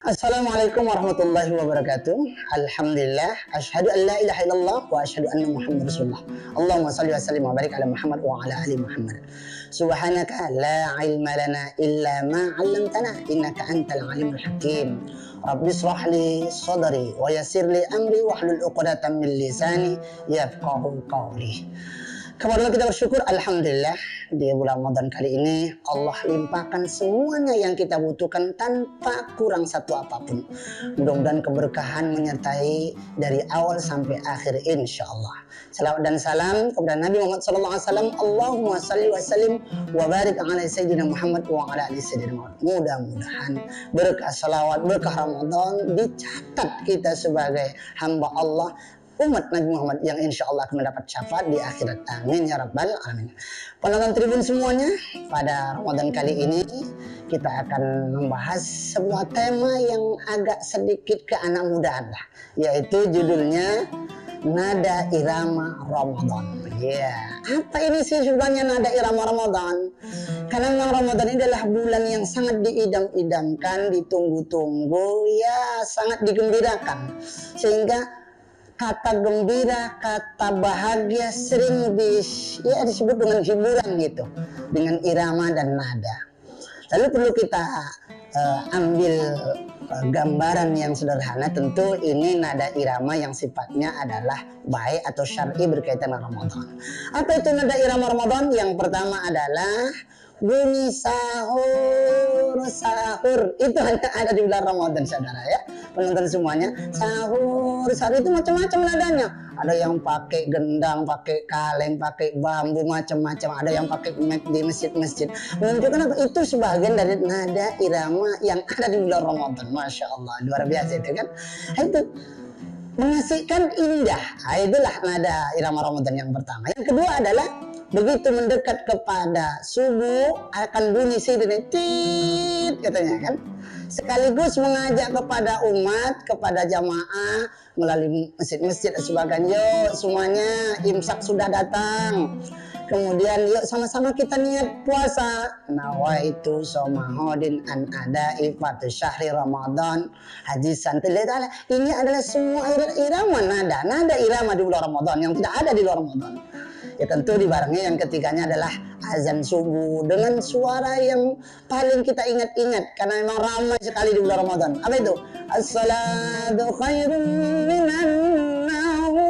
Assalamualaikum warahmatullahi wabarakatuh. Alhamdulillah, asyhadu an la ilaha illallah wa asyhadu anna Muhammadar Rasulullah. Allahumma shalli wa sallim wa barik ala Muhammad wa ala ali Muhammad. Subhanaka la ilma lana illa ma 'allamtana innaka antal alimul hakim. Rabbi shrah li sadri wa yassir li amri wahlul 'uqdatam min lisani yafqahu qawli. Kemudian kita bersyukur, alhamdulillah, di bulan Ramadan kali ini Allah limpahkan semuanya yang kita butuhkan tanpa kurang satu apapun. Mudah-mudahan keberkahan menyertai dari awal sampai akhir insya Allah. Salawat dan salam kepada Nabi Muhammad SAW. Allahumma salli wa sallim wa barik ala Sayyidina Muhammad wa ala ali Sayyidina Muhammad. Mudah-mudahan berkah salawat, berkah Ramadan dicatat kita sebagai hamba Allah, umat Nabi Muhammad yang insya Allah akan mendapat syafaat di akhirat. Amin ya rabbal alamin. Penonton Tribun semuanya, pada Ramadan kali ini kita akan membahas sebuah tema yang agak sedikit ke anak mudaan lah, yaitu judulnya nada irama Ramadan. Ya, apa ini sih sebenarnya nada irama Ramadan? Karena memang Ramadan ini adalah bulan yang sangat diidam-idamkan, ditunggu-tunggu, ya sangat digembirakan, sehingga kata gembira, kata bahagia sering disebut dengan hiburan gitu, dengan irama dan nada. Lalu perlu kita ambil gambaran yang sederhana. Tentu ini nada irama yang sifatnya adalah baik atau syar'i berkaitan dengan Ramadan. Apa itu nada irama Ramadan? Yang pertama adalah bunyi sahur. Sahur itu hanya ada di bulan Ramadan, saudara ya, penonton semuanya. Sahur itu macam-macam nadanya. Ada yang pakai gendang, pakai kaleng, pakai bambu, macam-macam. Ada yang pakai mic di masjid-masjid. Menunjukkan apa? Itu sebagian dari nada irama yang ada di bulan Ramadan. Masya Allah, luar biasa itu kan. Itu mengasihkan, indah. Itulah nada irama Ramadan yang pertama. Yang kedua adalah begitu mendekat kepada subuh akan bunyi sirine tit katanya kan, sekaligus mengajak kepada umat, kepada jamaah melalui masjid-masjid dan sebagainya. Yuk semuanya, imsak sudah datang. Kemudian yuk sama-sama kita niat puasa. Nawaitu somahodin an ada ifatu syahri Ramadan hadisan. Ini adalah semua irama nada irama di bulan Ramadan yang tidak ada di luar Ramadan. Ya tentu dibarengi yang ketiganya adalah azan subuh dengan suara yang paling kita ingat-ingat karena memang ramai sekali di bulan Ramadan. Apa itu? As-salatu khairun minan naum.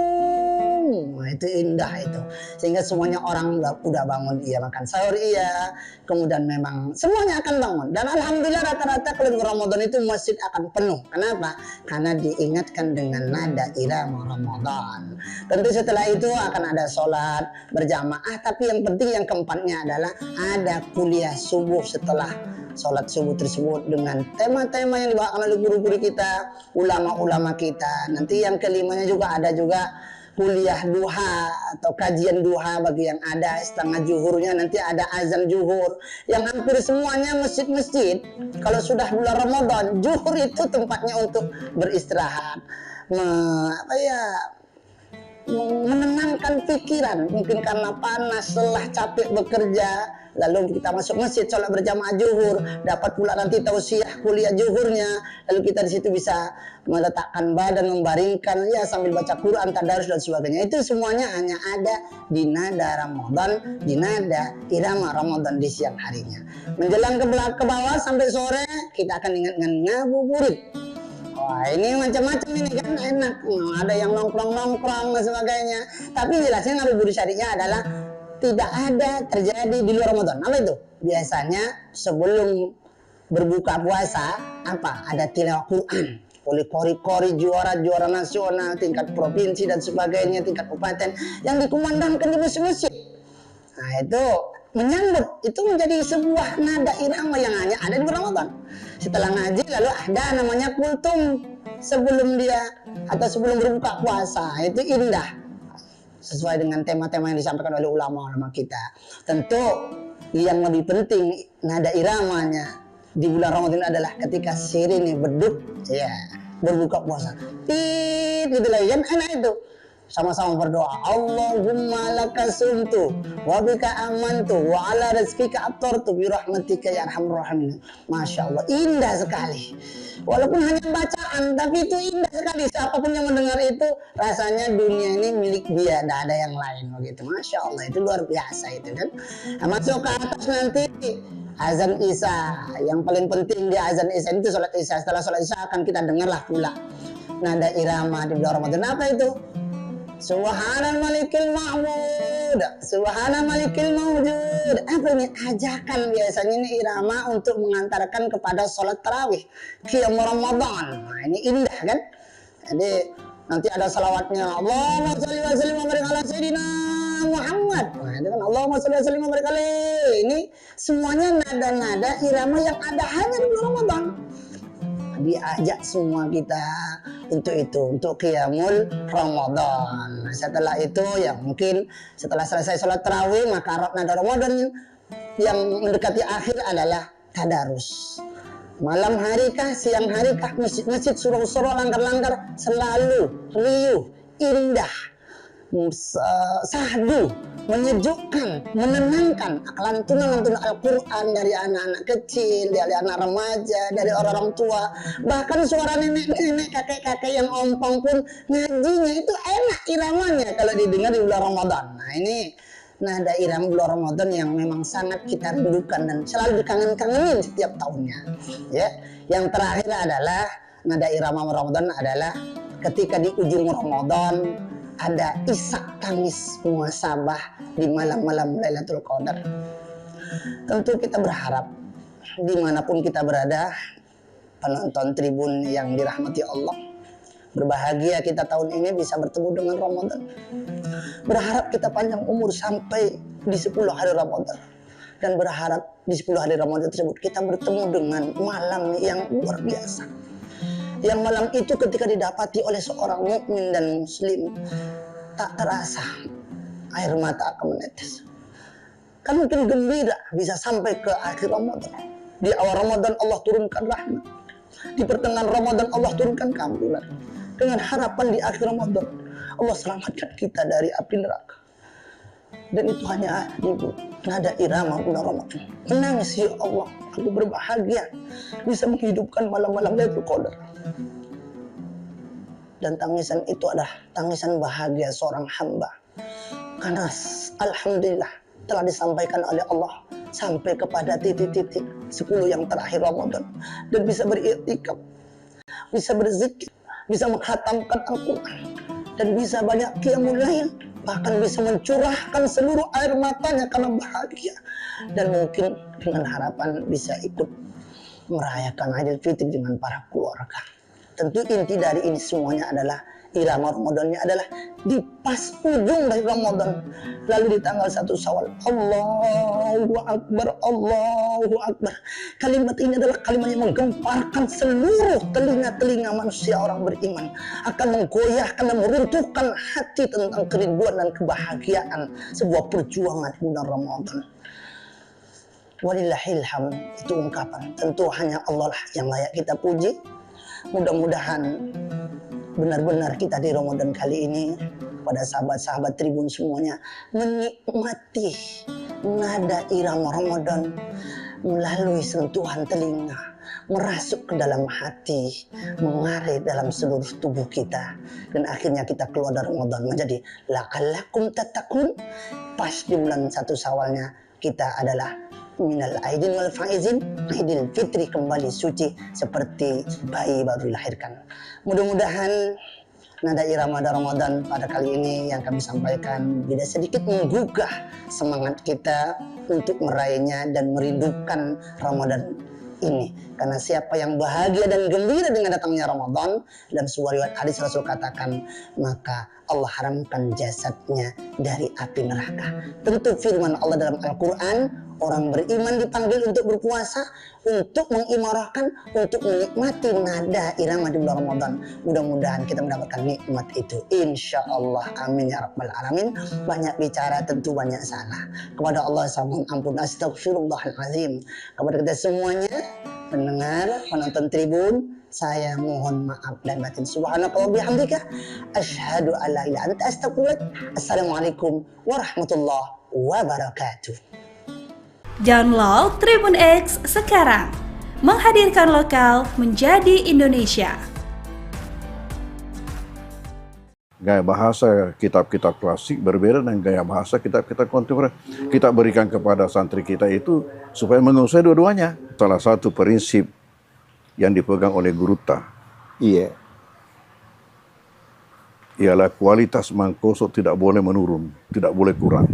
Itu indah itu, sehingga semuanya orang udah bangun, iya makan sahur, iya, kemudian memang semuanya akan bangun. Dan alhamdulillah rata-rata kalau Ramadan itu masjid akan penuh. Kenapa? Karena diingatkan dengan nada irama Ramadan. Tentu setelah itu akan ada sholat berjamaah, tapi yang penting yang keempatnya adalah ada kuliah subuh setelah sholat subuh tersebut dengan tema-tema yang dibawakan oleh guru-guru kita, ulama-ulama kita. Nanti yang kelimanya juga ada kuliah duha atau kajian duha bagi yang ada setengah zuhurnya, nanti ada azan zuhur yang hampir semuanya masjid-masjid. Kalau sudah bulan Ramadan, zuhur itu tempatnya untuk beristirahat, menenangkan pikiran, mungkin karena panas, lelah, capek bekerja. Lalu kita masuk masjid, sholat berjamaah zuhur, dapat pula nanti tausiah kuliah zuhurnya. Lalu kita di situ bisa meletakkan badan, membaringkan, ya sambil baca Quran, tadarus dan sebagainya. Itu semuanya hanya ada di nada Ramadan, di nada irama Ramadan di siang harinya. Menjelang ke bawah sampai sore, kita akan ingat dengan ngabuburit. Wah, ini macam-macam ini kan enak. Ada yang nongkrong-nongkrong dan sebagainya. Tapi jelasnya ngabuburit syariahnya adalah tidak ada terjadi di luar Ramadan. Apa itu? Biasanya sebelum berbuka puasa, ada tilawah Quran oleh kori-kori juara-juara nasional, tingkat provinsi dan sebagainya, tingkat kabupaten yang dikumandangkan di masjid-masjid. Nah itu menyambut, itu menjadi sebuah nada irama yang hanya ada di Ramadan. Setelah ngaji lalu ada namanya kultum sebelum dia atau sebelum berbuka puasa. Itu indah, sesuai dengan tema-tema yang disampaikan oleh ulama-ulama kita. Tentu yang lebih penting nada iramanya di bulan Ramadan adalah ketika sirine beduk, ya berbuka puasa. Tit gitu lagi kan, enak itu. Sama-sama berdoa. Allahumma laka sumtu wa bika amantu wa ala rizkika aftartu bi rahmatika ya arhamar rahimin. Masya Allah, indah sekali. Walaupun hanya bacaan, tapi itu indah sekali. Siapapun yang mendengar itu, rasanya dunia ini milik dia, tidak ada yang lain begitu. Masya Allah, itu luar biasa itu kan. Nah, masuk ke atas nanti azan Isya. Yang paling penting di azan Isya itu sholat Isya. Setelah sholat Isya akan kita dengarlah pula nada irama di bulan Ramadan. Apa itu? Subhanal malikil ma'mud, subhanal malikil mawjud. Apa ini? Ajakan biasanya ini irama untuk mengantarkan kepada sholat tarawih qiyam Ramadan. Nah, ini indah kan? Jadi nanti ada salawatnya, Allahumma sholli wa sallim wa barik ala sayyidina Muhammad. Nah, itu kan Allahumma sholli wa sallim wa barik alaihi. Ini semuanya nada-nada irama yang ada hanya di bulan Ramadan. Diajak semua kita untuk itu, untuk qiyamul Ramadan. Setelah itu ya mungkin setelah selesai sholat tarawih, maka nada Ramadan yang mendekati akhir adalah tadarus. Malam hari kah, siang hari kah, masjid surau-surau, langgar-langgar selalu riuh, indah, sahdu, menyejukkan, menenangkan. Lantunan Al-Quran dari anak-anak kecil, dari anak remaja, dari orang-orang tua, bahkan suara nenek-nenek, kakek-kakek yang ompong pun ngajinya itu enak iramanya kalau didengar di bulan Ramadan. Nah, ini nada irama bulan Ramadan yang memang sangat kita rindukan dan selalu dikangen-kangenin setiap tahunnya. Ya, yang terakhir adalah nada irama Ramadan adalah ketika di ujung Ramadan ada isak tangis muhasabah di malam-malam Lailatul Qadar. Tentu kita berharap dimanapun kita berada, penonton tribun yang dirahmati Allah, berbahagia kita tahun ini bisa bertemu dengan Ramadan. Berharap kita panjang umur sampai di 10 hari Ramadan. Dan berharap di 10 hari Ramadan tersebut kita bertemu dengan malam yang luar biasa. Yang malam itu ketika didapati oleh seorang mukmin dan muslim, tak terasa air mata akan menetes. Kan mungkin gembira bisa sampai ke akhir Ramadan. Di awal Ramadan Allah turunkan rahmat. Di pertengahan Ramadan Allah turunkan keampunan. Dengan harapan di akhir Ramadan Allah selamatkan kita dari api neraka. Dan itu hanya di nada irama bulan Ramadan. Menangis, ya Allah, aku berbahagia bisa menghidupkan malam-malam Lailatul Qadar. Dan tangisan itu adalah tangisan bahagia seorang hamba. Karena alhamdulillah telah disampaikan oleh Allah sampai kepada titik-titik 10 yang terakhir Ramadan. Dan bisa beriktikaf, bisa berzikir, bisa menghatamkan Al-Quran, dan bisa banyak qiyamul lail, bahkan bisa mencurahkan seluruh air matanya karena bahagia. Dan mungkin dengan harapan bisa ikut merayakan Idul Fitri dengan para keluarga. Tentu inti dari ini semuanya adalah irama Ramadannya adalah di pas ujung dari Ramadan, lalu di tanggal 1 Syawal, Allahu Akbar, Allahu Akbar. Kalimat ini adalah kalimat yang menggemparkan seluruh telinga-telinga manusia orang beriman, akan menggoyahkan dan meruntuhkan hati tentang kerinduan dan kebahagiaan sebuah perjuangan bulan Ramadan. Walillahilham, itu ungkapan. Tentu hanya Allah lah yang layak kita puji. Mudah-mudahan benar-benar kita di Ramadan kali ini, pada sahabat-sahabat tribun semuanya, menikmati nada irama Ramadan melalui sentuhan telinga, merasuk ke dalam hati, mengalir dalam seluruh tubuh kita, dan akhirnya kita keluar dari Ramadan menjadi la'allakum tattaqun. Pas di bulan 1 Syawalnya kita adalah minal aidin wal faizin, Idul Fitri kembali suci seperti bayi baru dilahirkan. Mudah-mudahan nada irama Ramadan pada kali ini yang kami sampaikan bisa sedikit menggugah semangat kita untuk meraihnya dan merindukan Ramadan ini. Karena siapa yang bahagia dan gembira dengan datangnya Ramadan, dalam sebuah riwayat hadis Rasul katakan, maka Allah haramkan jasadnya dari api neraka. Tentu firman Allah dalam Al-Quran, orang beriman dipanggil untuk berpuasa, untuk mengimarahkan, untuk menikmati nada irama di bulan Ramadan. Mudah-mudahan kita mendapatkan nikmat itu, insya Allah. Amin ya rabbal alamin. Banyak bicara tentu banyak salah. Kepada Allah saya mohon ampun, astagfirullahaladzim. Kepada kita semuanya, pendengar, penonton tribun, Saya mohon maaf dan batin. Subhanallah bihamdika asyhadu an la ilaha illa anta astaghfiruka. Assalamualaikum warahmatullahi wabarakatuh. Download Tribun X sekarang. Menghadirkan lokal menjadi Indonesia. Gaya bahasa kitab-kitab klasik berbeda dengan gaya bahasa kitab-kitab kontemporer. Kita berikan kepada santri kita itu supaya menguasai dua-duanya. Salah satu prinsip yang dipegang oleh Guruta ialah kualitas mangkoso tidak boleh menurun, tidak boleh kurang.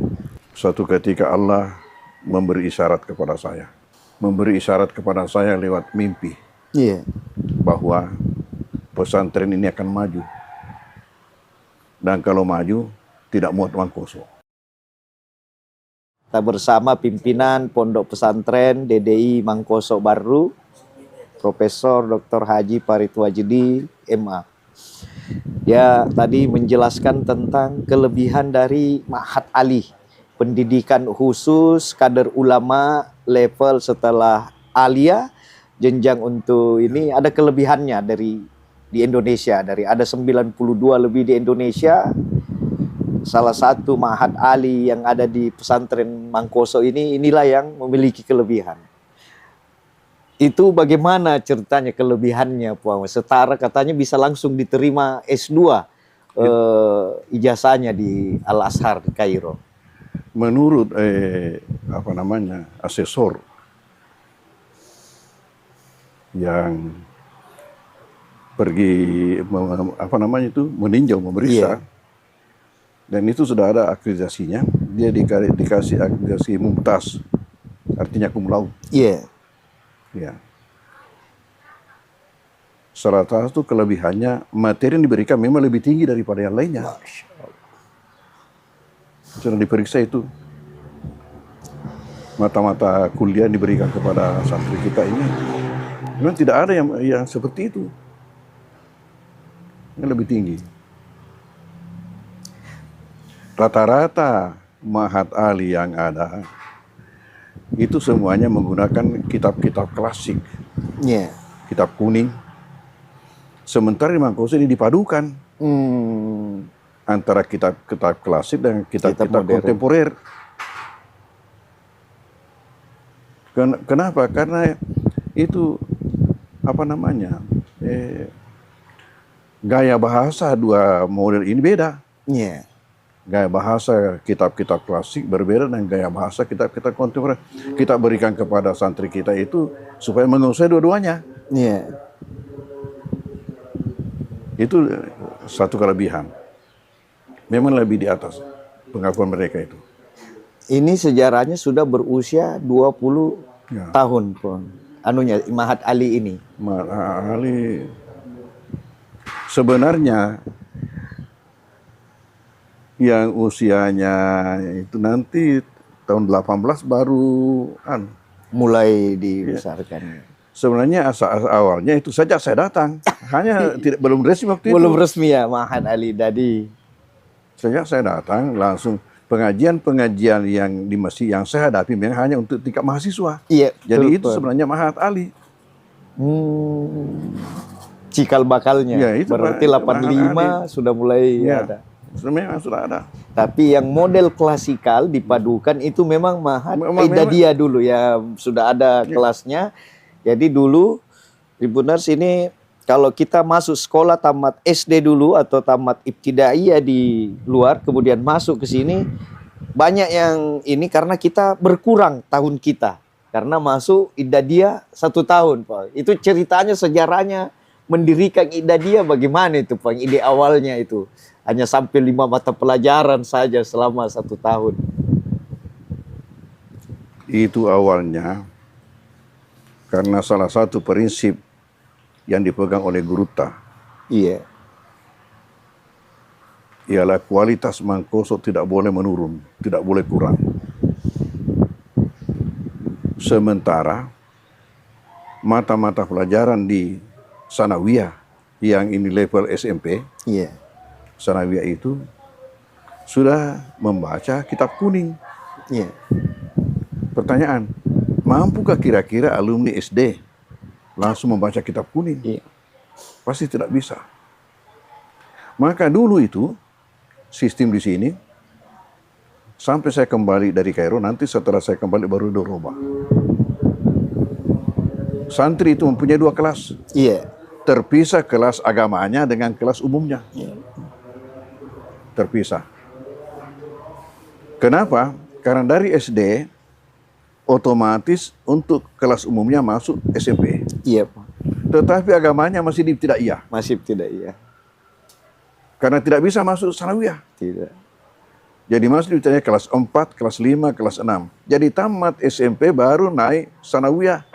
Suatu ketika Allah memberi isyarat kepada saya. Memberi isyarat kepada saya lewat mimpi. Bahwa pesantren ini akan maju. Dan kalau maju, tidak muat mangkoso. Kita bersama pimpinan Pondok Pesantren DDI Mangkoso Baru, Profesor Dr. Haji Farid Wajidi, MA. Dia tadi menjelaskan tentang kelebihan dari Ma'had Ali, pendidikan khusus kader ulama level setelah alia, jenjang untuk ini ada kelebihannya di Indonesia. Dari ada 92 lebih di Indonesia, salah satu Ma'had Ali yang ada di pesantren Mangkoso inilah yang memiliki kelebihan. Itu bagaimana ceritanya kelebihannya, Pak? Setara katanya bisa langsung diterima S2 ijazahnya di Al-Azhar di Kairo. Menurut asesor yang pergi meninjau, memeriksa, dan itu sudah ada akreditasinya. Dia dikasih akreditasi mumtaz, artinya cum laude. Salah satu kelebihannya, materi yang diberikan memang lebih tinggi daripada yang lainnya. Sudah diperiksa itu. Mata-mata kuliah yang diberikan kepada santri kita ini, memang tidak ada yang seperti itu. Yang lebih tinggi. Rata-rata Ma'had Ali yang ada itu semuanya menggunakan kitab-kitab klasik, kitab kuning. Sementara di Mangkoso ini dipadukan antara kitab-kitab klasik dan kitab-kitab kontemporer. Kenapa? Karena itu gaya bahasa dua model ini beda. Gaya bahasa kitab-kitab klasik berbeda dengan gaya bahasa kitab-kitab kontemporer. Kita berikan kepada santri kita itu supaya menguasai dua-duanya. Itu satu kelebihan. Memang lebih di atas pengakuan mereka itu. Ini sejarahnya sudah berusia 20 tahun, Pon. Ma'had Ali ini. Ma'had Ali sebenarnya yang usianya itu nanti tahun 18 baru mulai dibesarkan. Sebenarnya asal awalnya itu saja saya datang, hanya belum resmi waktu itu. Belum resmi ya Ma'had Ali tadi. Sejak saya datang langsung pengajian yang di masjid yang saya hadapi memang hanya untuk tingkat mahasiswa. Jadi itu sebenarnya Ma'had Ali. Cikal bakalnya. Itu berarti 85 sudah mulai ada. Memang sudah ada. Tapi yang model klasikal dipadukan itu memang Ma'had Idadiyah dulu ya, sudah ada kelasnya. Jadi dulu Tribuners ini kalau kita masuk sekolah tamat SD dulu atau tamat ibtidaiyah di luar, kemudian masuk ke sini, banyak yang ini karena kita berkurang tahun kita. Karena masuk Idadiyah 1 tahun, Pak. Itu ceritanya, sejarahnya mendirikan Idadiyah bagaimana itu, Pak? Ide awalnya itu. Hanya sampai 5 mata pelajaran saja selama 1 tahun. Itu awalnya karena salah satu prinsip yang dipegang oleh Guruta. Ialah kualitas mangkoso tidak boleh menurun, tidak boleh kurang. Sementara mata-mata pelajaran di Sanawiyah yang ini level SMP, Sanawiyah itu sudah membaca kitab kuning. Pertanyaan, mampukah kira-kira alumni SD langsung membaca kitab kuning? Pasti tidak bisa. Maka dulu itu sistem di sini sampai saya kembali dari Kairo, nanti setelah saya kembali baru dirubah. Santri itu mempunyai 2 kelas. Iya. Terpisah kelas agamanya dengan kelas umumnya. Terpisah. Kenapa? Karena dari SD otomatis untuk kelas umumnya masuk SMP. Iya, Pak. Tetapi agamanya masih di ibtidaiyah. Masih tidak, iya. Karena tidak bisa masuk sanawiyah. Tidak. Jadi masuk di ibtidaiyah kelas 4, kelas 5, kelas 6. Jadi tamat SMP baru naik sanawiyah.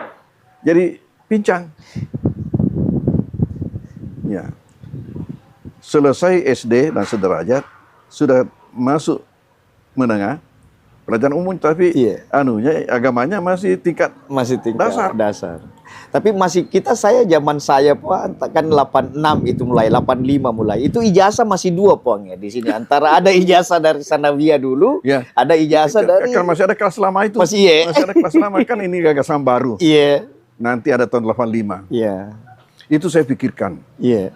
Jadi pincang. Ya. Selesai SD dan sederajat sudah masuk menengah pelajaran umum, tapi agamanya masih tingkat dasar. Tapi saya zaman saya Pak, kan 86 itu mulai, 85 mulai. Itu ijazah masih 2 Poang ya di sini. Antara ada ijazah dari sanawiyah dulu, ada ijazah dari kan masih ada kelas lama itu. Masih ada kelas lama, kan ini gagasan baru. Iya. Nanti ada tahun 85. Iya. Itu saya pikirkan. Iya.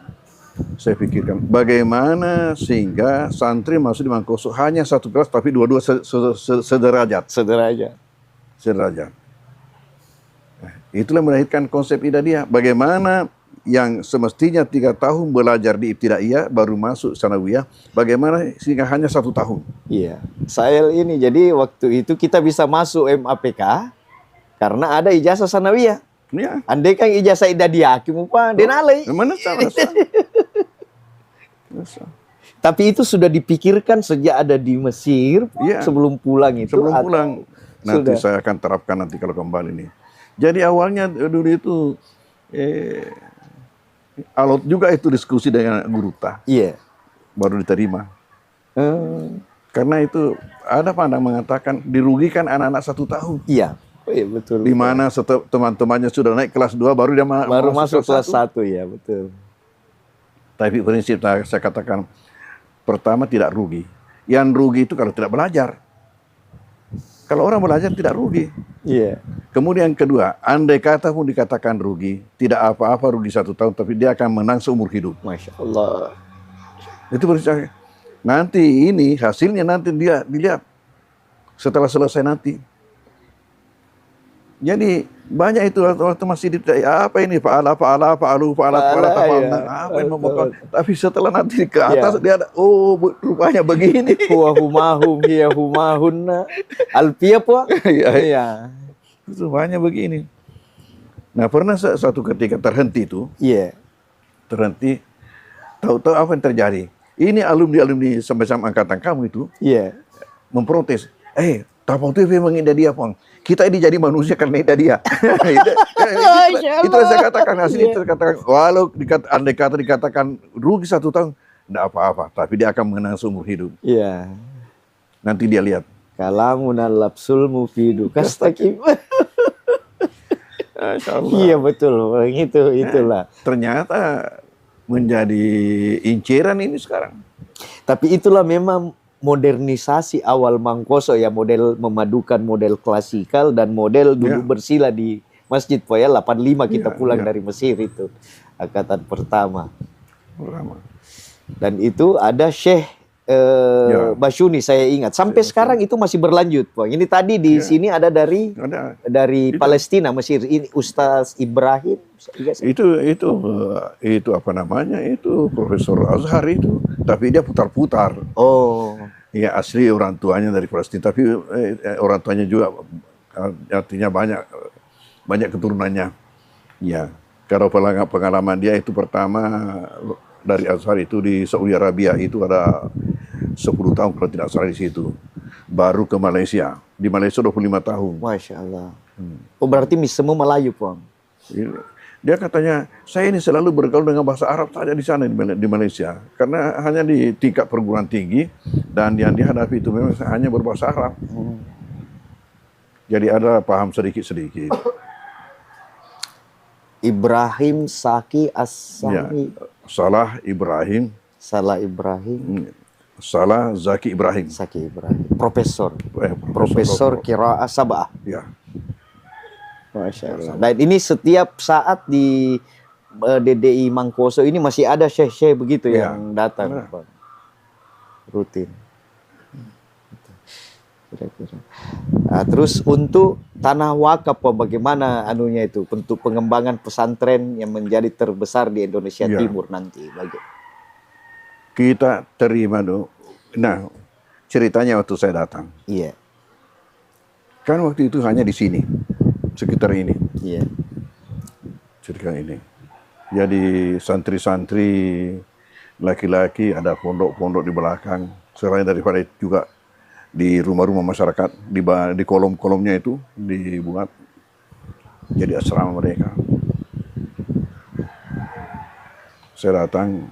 Saya pikirkan bagaimana sehingga santri masuk di Mangkoso hanya 1 kelas tapi dua-dua sederajat. Nah, itulah melahirkan konsep Idadiyah. Bagaimana yang semestinya 3 tahun belajar di ibtidaiyah baru masuk sanawiyah, bagaimana sehingga hanya 1 tahun. Iya. Saya ini jadi waktu itu kita bisa masuk MAPK karena ada ijazah sanawiyah. Ya. Andai kan ijazah Idadiyah, Pak, denalai. Mana Tapi itu sudah dipikirkan sejak ada di Mesir, sebelum pulang itu. Sebelum pulang. Nanti saya akan terapkan nanti kalau kembali nih. Jadi awalnya dulu itu alot juga itu diskusi dengan guru ta. Iya. Baru diterima. Karena itu ada pandang mengatakan dirugikan anak-anak 1 tahun. Iya. Oh, iya betul. Di mana teman-temannya sudah naik kelas 2 baru dia masuk kelas 1 ya, betul. Tapi prinsip saya katakan pertama tidak rugi. Yang rugi itu kalau tidak belajar. Kalau orang belajar tidak rugi. Iya. Kemudian yang kedua, andai kata pun dikatakan rugi, tidak apa-apa rugi 1 tahun, tapi dia akan menang seumur hidup. Masya Allah. Itu prinsip. Nanti ini hasilnya nanti dia dilihat setelah selesai nanti. Jadi banyak itu waktu masih apa ini apa ini membuka. Tapi setelah nanti ke atas dia ada rupanya begini. Huwa humahum hiya humahunna. Alfiyah Pak. Iya. Itu banyak begini. Nah, pernah satu ketika terhenti itu. Iya. Terhenti. Tahu-tahu apa yang terjadi? Ini alumni sama-sama angkatan kamu itu. Iya. Memprotes. Tapau TV mengindah dia, Pang. Kita ini jadi manusia karena dia. Itu yang saya katakan, hasil itu katakan. Walau andai kata dikatakan rugi 1 tahun, tidak apa-apa. Tapi dia akan mengenang seumur hidup. Iya. Nanti dia lihat. Kalamunal lapsul mufidu kastaqim. Iya betul, itulah. Ternyata menjadi inceran ini sekarang. Tapi itulah memang modernisasi awal Mangkoso ya, model memadukan model klasikal dan model dulu bersila di Masjid Poya 85 kita pulang dari Mesir itu angkatan pertama. Dan itu ada Syekh Basyuni saya ingat sampai sekarang itu masih berlanjut, Pak. Ini tadi di sini ada dari Palestina, Mesir. Ini Ustaz Ibrahim. Itu apa namanya? Itu Profesor Azhar itu. Tapi dia putar-putar. Oh. Ya asli orang tuanya dari Palestina, tapi orang tuanya juga artinya banyak keturunannya. Ya, kalau pengalaman dia itu pertama dari Azhar itu di Saudi Arabia itu ada 10 tahun kalau tidak salah di situ. Baru ke Malaysia. Di Malaysia 25 tahun. Masya Allah. Oh berarti semua Melayu, Pak? Dia katanya, saya ini selalu bergaul dengan bahasa Arab saja di sana di Malaysia. Karena hanya di tingkat perguruan tinggi dan yang dihadapi itu memang hanya berbahasa Arab. Jadi ada paham sedikit-sedikit. Ibrahim Saki As-Sami. Ya, Salah Ibrahim. Salah Zaki Ibrahim. Profesor Qiraah Sab'ah. Ya. Masya Allah. Dan ini setiap saat di DDI Mangkoso ini masih ada syekh-syekh begitu Ya. yang datang, Nah. Pak. Rutin. Kira-kira. Nah, terus untuk tanah wakaf, Pak, bagaimana anunya itu untuk pengembangan pesantren yang menjadi terbesar di Indonesia Ya. Timur nanti? Kita terima dulu. Nah, ceritanya waktu saya datang, Iya, kan waktu itu hanya di sini, sekitar ini, iya, sekitar ini. Jadi santri-santri laki-laki ada pondok-pondok di belakang. Selain daripada itu juga di rumah-rumah masyarakat, di kolom-kolomnya itu dibuat jadi asrama mereka. Saya datang,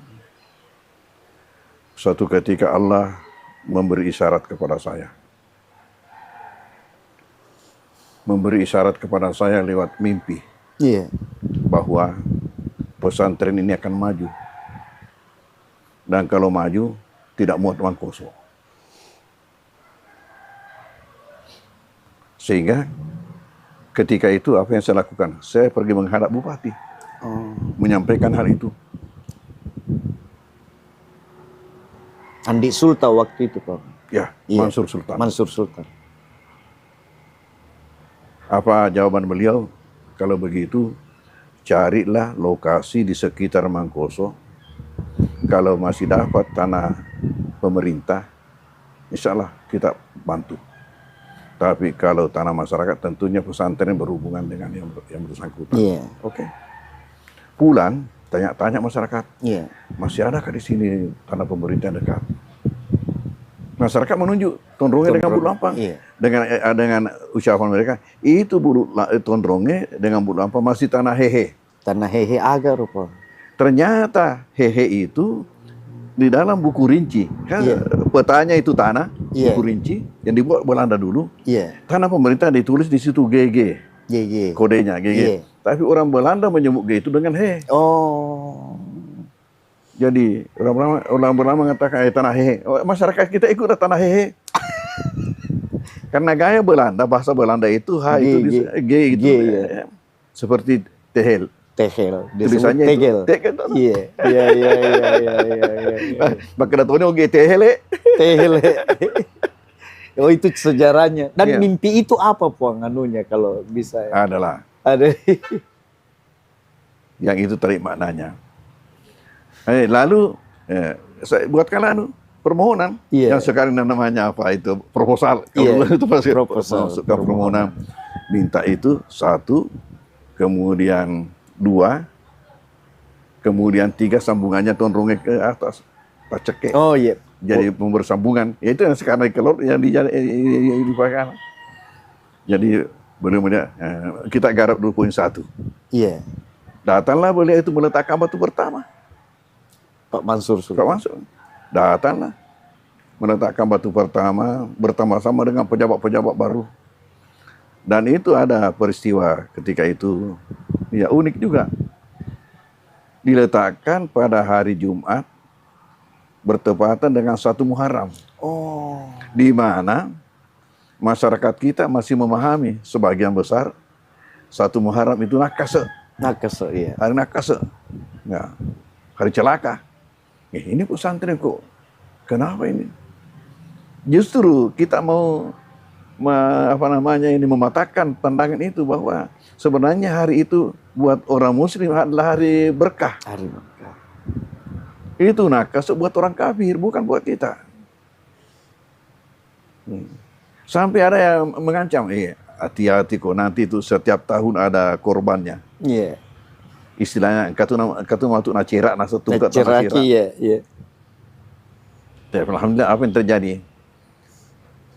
suatu ketika Allah memberi isyarat kepada saya. Memberi isyarat kepada saya lewat mimpi iya, bahwa pesantren ini akan maju. Dan kalau maju, tidak muat Mangkoso. Sehingga ketika itu apa yang saya lakukan? Saya pergi menghadap bupati, menyampaikan hal itu. Andi Sultan waktu itu, Pak. Ya, Iya. Mansur Sultan. Mansur Sultan. Apa jawaban beliau? Kalau begitu, carilah lokasi di sekitar Mangkoso. Kalau masih dapat tanah pemerintah, insya Allah kita bantu. Tapi kalau tanah masyarakat, tentunya pesantren berhubungan dengan yang bersangkutan. Iya, Oke. Pulang, tanya-tanya masyarakat, iya, masih adakah di sini tanah pemerintah dekat? Masyarakat menunjuk Tondronge dengan Bulu Lampang. Iya. Dengan ucapan mereka, itu Tondronge dengan Bulu Lampang masih tanah hehe. Tanah hehe agar, Pak. Ternyata hehe itu di dalam buku rinci, kan Iya. petanya itu tanah, Iya. buku rinci yang dibuat Belanda dulu. Iya, Tanah pemerintah ditulis di situ GG, iya. kodenya GG. Iya. Tapi orang Belanda menyebut G itu dengan he. Oh, Jadi orang Belanda mengatakan tanah hehe. Oh, masyarakat kita ikut tanah hehe. Karena gaya Belanda, bahasa Belanda itu H itu G itu. G, iya. Seperti tehel. tehel. Tulisannya itu tegel. tegel. Iya, iya. Maka datangnya G tehel. Tehel. Oh, itu sejarahnya. Dan Iya. mimpi itu apa, Puang, anunya kalau bisa? Adalah Ada. yang itu tarik maknanya. Lalu saya buatkan permohonan Iya. yang sekarang namanya apa itu proposal. Iya. Kalau itu pasti Proposal. masuk ke permohonan. Minta itu 1, kemudian 2, kemudian 3 sambungannya Tondronge ke atas Paceke. Oh, iya. Jadi bersambungan. Ya itu yang sekarang kelot yang dipakai. Jadi benar-benar kita garap 2.1. Iya. Datanglah beliau itu meletakkan batu pertama. Pak Mansur Pak Mansur. Datanglah meletakkan batu pertama bersama-sama dengan pejabat-pejabat baru. Dan itu ada peristiwa ketika itu, ya unik juga. Diletakkan pada hari Jumat bertepatan dengan 1 Muharram. Oh. Di mana masyarakat kita masih memahami sebagian besar 1 Muharram itu nakase. Nakes, iya. Hari nakase. Ya, hari celaka. Ini pesantren kok. Kenapa ini? Justru kita mau mematahkan pandangan itu bahwa sebenarnya hari itu buat orang muslim adalah hari berkah. Hari berkah. Itu nakas buat orang kafir, bukan buat kita. Sampai ada yang mengancam, hati-hati kok nanti itu setiap tahun ada korbannya. Iya. Istilahnya katu matu nacerak nasa tungkat Ceraki, iya, iya. Alhamdulillah apa yang terjadi?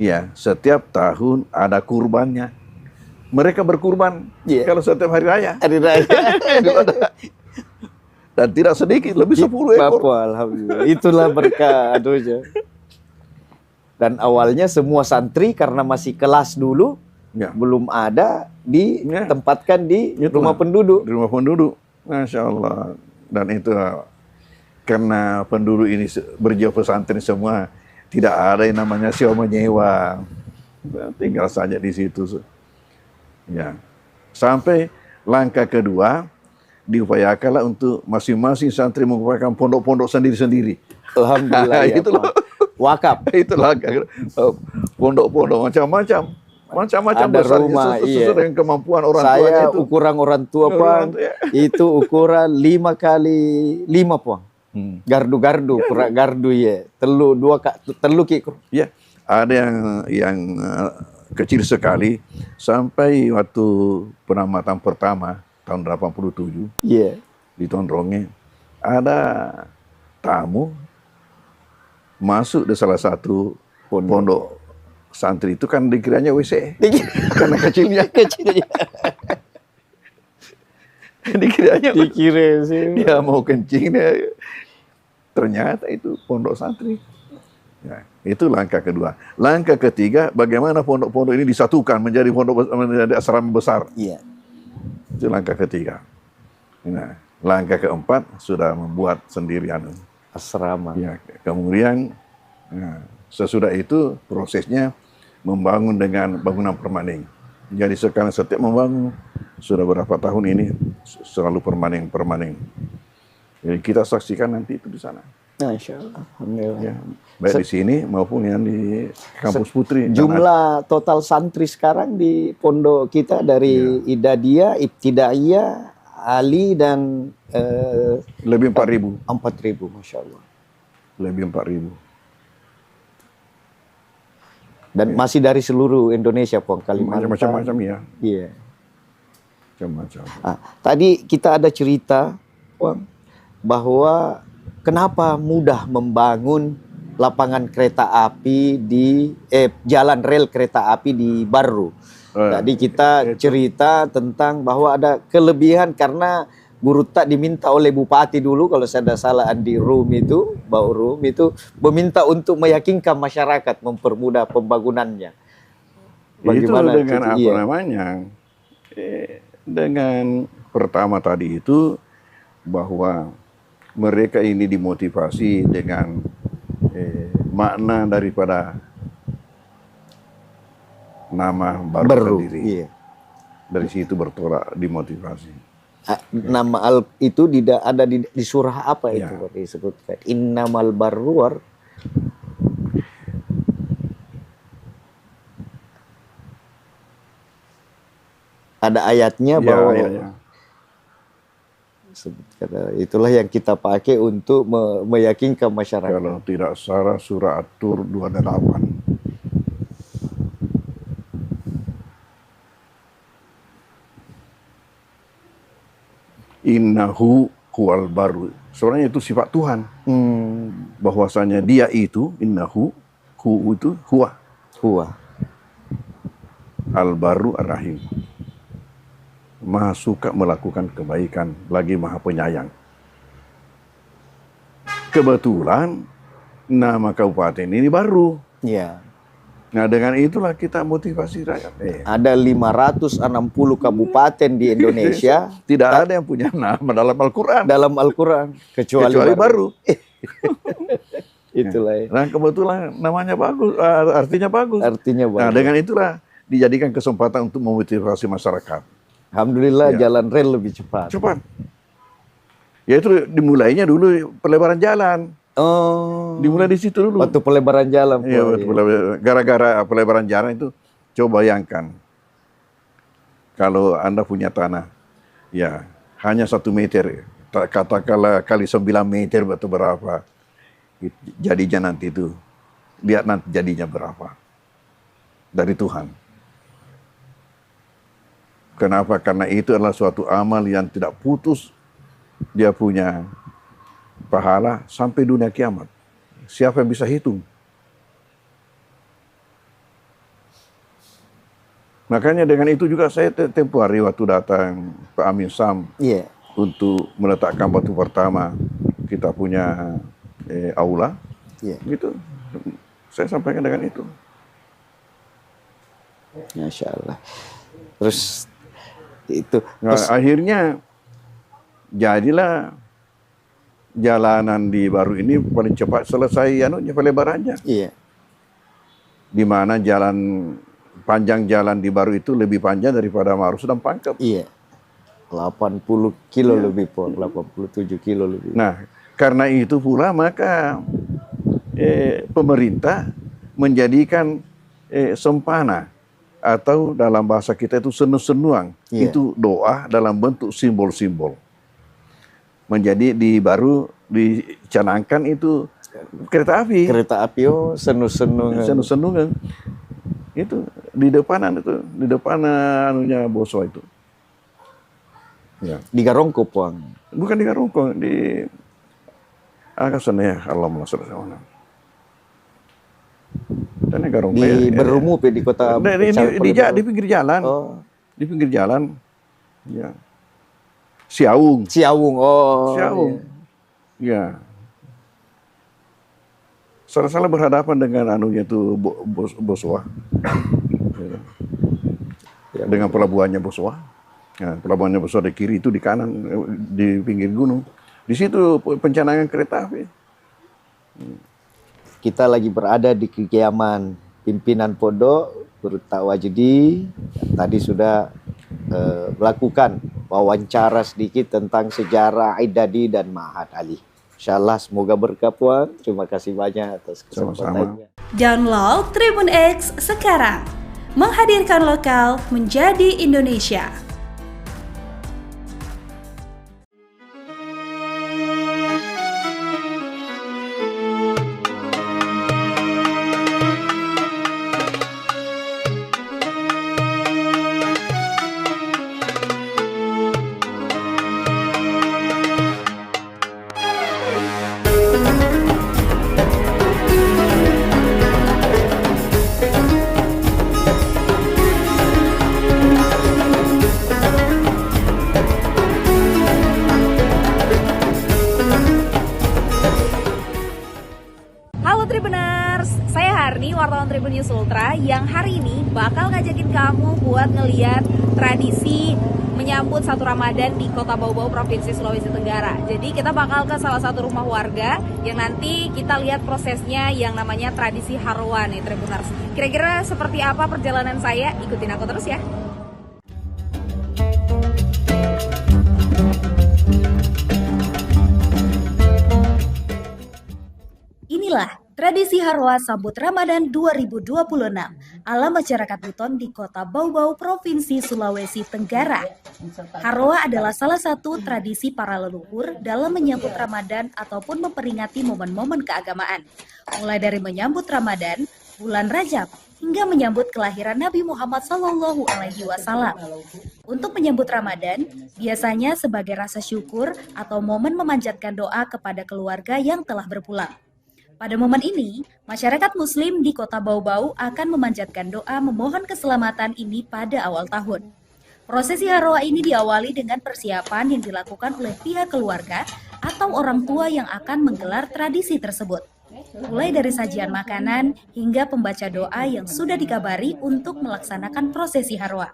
Ya, setiap tahun ada kurbannya. Mereka berkurban kalau setiap hari raya. Hari raya. Dan tidak sedikit, lebih 10 ekor. Bapak, alhamdulillah. Itulah berkah aduhnya. Dan awalnya semua santri karena masih kelas dulu, belum ada ditempatkan di rumah penduduk. Di rumah penduduk. Masya Allah. Dan itu karena penduduk ini berjiwa pesantren semua, tidak ada yang namanya sewa menyewa. Tinggal saja di situ. Ya. Sampai langkah kedua, diupayakanlah untuk masing-masing santri mengupayakan pondok-pondok sendiri-sendiri. Alhamdulillah ya, Itulah. Pak. Wakaf. Itulah pondok-pondok macam-macam Ada besar rumah, sesuai dengan kemampuan orang tuanya Saya itu. ukuran orang tua, Pak, Orang tua, ya. itu ukuran 5 kali 5, Pak. Gardu-gardu, ukuran gardu ya. Telu ki. Ya, ada yang kecil sekali sampai waktu penamatan pertama tahun 87 Iya. di Tondronge ada tamu masuk di salah satu pondok santri itu kan dikiranya WC karena kecilnya. Dikira sih. Dia mau kencing, ternyata itu pondok santri. Ya, itu langkah kedua. Langkah ketiga, bagaimana pondok-pondok ini disatukan menjadi menjadi asrama besar. Iya. Itu langkah ketiga. Nah, langkah keempat sudah membuat sendirian. Asrama. Ya, kemudian sesudah itu prosesnya membangun dengan bangunan permanen. Jadi sekarang setiap membangun sudah berapa tahun ini selalu permanen. Jadi kita saksikan nanti itu di sana. Masya Allah. Alhamdulillah. Ya, baik di sini maupun yang di kampus Putri. Jumlah total santri sekarang di pondok kita dari Idadiyah, Ibtidaiyah, Ali dan lebih 4.000. 4.000, Masya Allah. Lebih 4.000. Dan masih dari seluruh Indonesia, Pong, Kalimantan. Macam-macam ya. Iya. Macam-macam. Tadi kita ada cerita, Pong, bahwa kenapa mudah membangun lapangan kereta api di jalan rel kereta api di Barru. Tadi kita cerita tentang bahwa ada kelebihan karena Guru Tak diminta oleh Bupati dulu, kalau saya tidak salah, Andi Rum itu, Bau Rum itu meminta untuk meyakinkan masyarakat, mempermudah pembangunannya. Bagaimana itu dengan apa namanya? Dengan pertama tadi itu bahwa mereka ini dimotivasi dengan makna daripada nama baru sendiri. Iya. Dari situ bertolak dimotivasi. Nama itu tidak ada di surah apa itu disebutkan? Innamal barru ada ayatnya bahwa itulah yang kita pakai untuk meyakinkan masyarakat. Kalau tidak salah surah At-Tur 28. Innahu huwal baru. Sebenarnya itu sifat Tuhan. Bahwasanya dia itu, innahu, hu itu huwa. Al-baru ar-rahim. Maha suka melakukan kebaikan, lagi maha penyayang. Kebetulan nama kabupaten ini baru. Ya. Nah, dengan itulah kita motivasi rakyat. Ada 560 kabupaten di Indonesia. Tidak ada yang punya nama dalam Al-Quran. Dalam Al-Quran. Kecuali baru. Itulah. Nah, kebetulan namanya bagus, artinya bagus. Nah, dengan itulah dijadikan kesempatan untuk memotivasi masyarakat. Alhamdulillah jalan rel lebih cepat. Ya itu dimulainya dulu pelebaran jalan. Dimulai di situ dulu. Waktu pelebaran jalan. Iya, gara-gara pelebaran jalan itu, coba bayangkan. Kalau Anda punya tanah, ya hanya 1 meter, katakanlah kali 9 meter atau berapa, jadinya nanti itu, lihat nanti jadinya berapa. Dari Tuhan. Kenapa? Karena itu adalah suatu amal yang tidak putus, dia punya pahala sampai dunia kiamat. Siapa yang bisa hitung? Makanya dengan itu juga saya tempoh hari waktu datang Pak Amin Sam untuk meletakkan batu pertama kita punya aula, gitu. Saya sampaikan dengan itu. Masya Allah. Terus itu. Nah, akhirnya jadilah jalanan di Baru ini paling cepat selesai pelebarannya. Iya. Di mana panjang jalan di Baru itu lebih panjang daripada Marus dan Pangkep. Iya. 80 kilo lebih, Pon. 87 kilo lebih. Nah, karena itu pula maka pemerintah menjadikan sempana atau dalam bahasa kita itu senu-senuang, itu doa dalam bentuk simbol-simbol. Menjadi baru dicanangkan itu kereta api. Kereta api, senu-senungan. Senu-senungan. Itu di depan anunya Boso itu. Ya. Di Garongko, Pon. Bukan di Garongko, di sana ya, Allahumma sholli alaihi wasallam. Dan Garongko di Berumu, di kota di pinggir jalan. Oh. Di pinggir jalan. Ya. Siaung. Siaung. Ya. Salah berhadapan dengan anunya itu Boswa. Ya. Dengan pelabuhannya Boswa. Ya, pelabuhannya Boswa di kiri, itu di kanan, di pinggir gunung. Di situ pencanangan kereta api. Kita lagi berada di kediaman pimpinan pondok Guru Ta'wajudi. Tadi sudah melakukan wawancara sedikit tentang sejarah Aidadi dan Ma'had Ali. Insyaallah semoga berkah, Puan. Terima kasih banyak atas kesempatannya. Download Tribun X sekarang. Menghadirkan lokal menjadi Indonesia. Halo Tribuners, saya Harni, wartawan Tribun News Ultra yang hari ini bakal ngajakin kamu buat ngeliat tradisi menyambut 1 Ramadan di Kota Bau-Bau, Provinsi Sulawesi Tenggara. Jadi kita bakal ke salah satu rumah warga yang nanti kita lihat prosesnya yang namanya tradisi Harwa nih Tribuners. Kira-kira seperti apa perjalanan saya? Ikutin aku terus ya. Inilah tradisi Harwa sambut Ramadan 2026 ala masyarakat Buton di Kota Bau-Bau, Provinsi Sulawesi Tenggara. Harwa adalah salah satu tradisi para leluhur dalam menyambut Ramadan ataupun memperingati momen-momen keagamaan. Mulai dari menyambut Ramadan, bulan Rajab, hingga menyambut kelahiran Nabi Muhammad SAW. Untuk menyambut Ramadan, biasanya sebagai rasa syukur atau momen memanjatkan doa kepada keluarga yang telah berpulang. Pada momen ini, masyarakat Muslim di Kota Bau-Bau akan memanjatkan doa memohon keselamatan ini pada awal tahun. Prosesi Harwa ini diawali dengan persiapan yang dilakukan oleh pihak keluarga atau orang tua yang akan menggelar tradisi tersebut. Mulai dari sajian makanan hingga pembaca doa yang sudah dikabari untuk melaksanakan prosesi Harwa.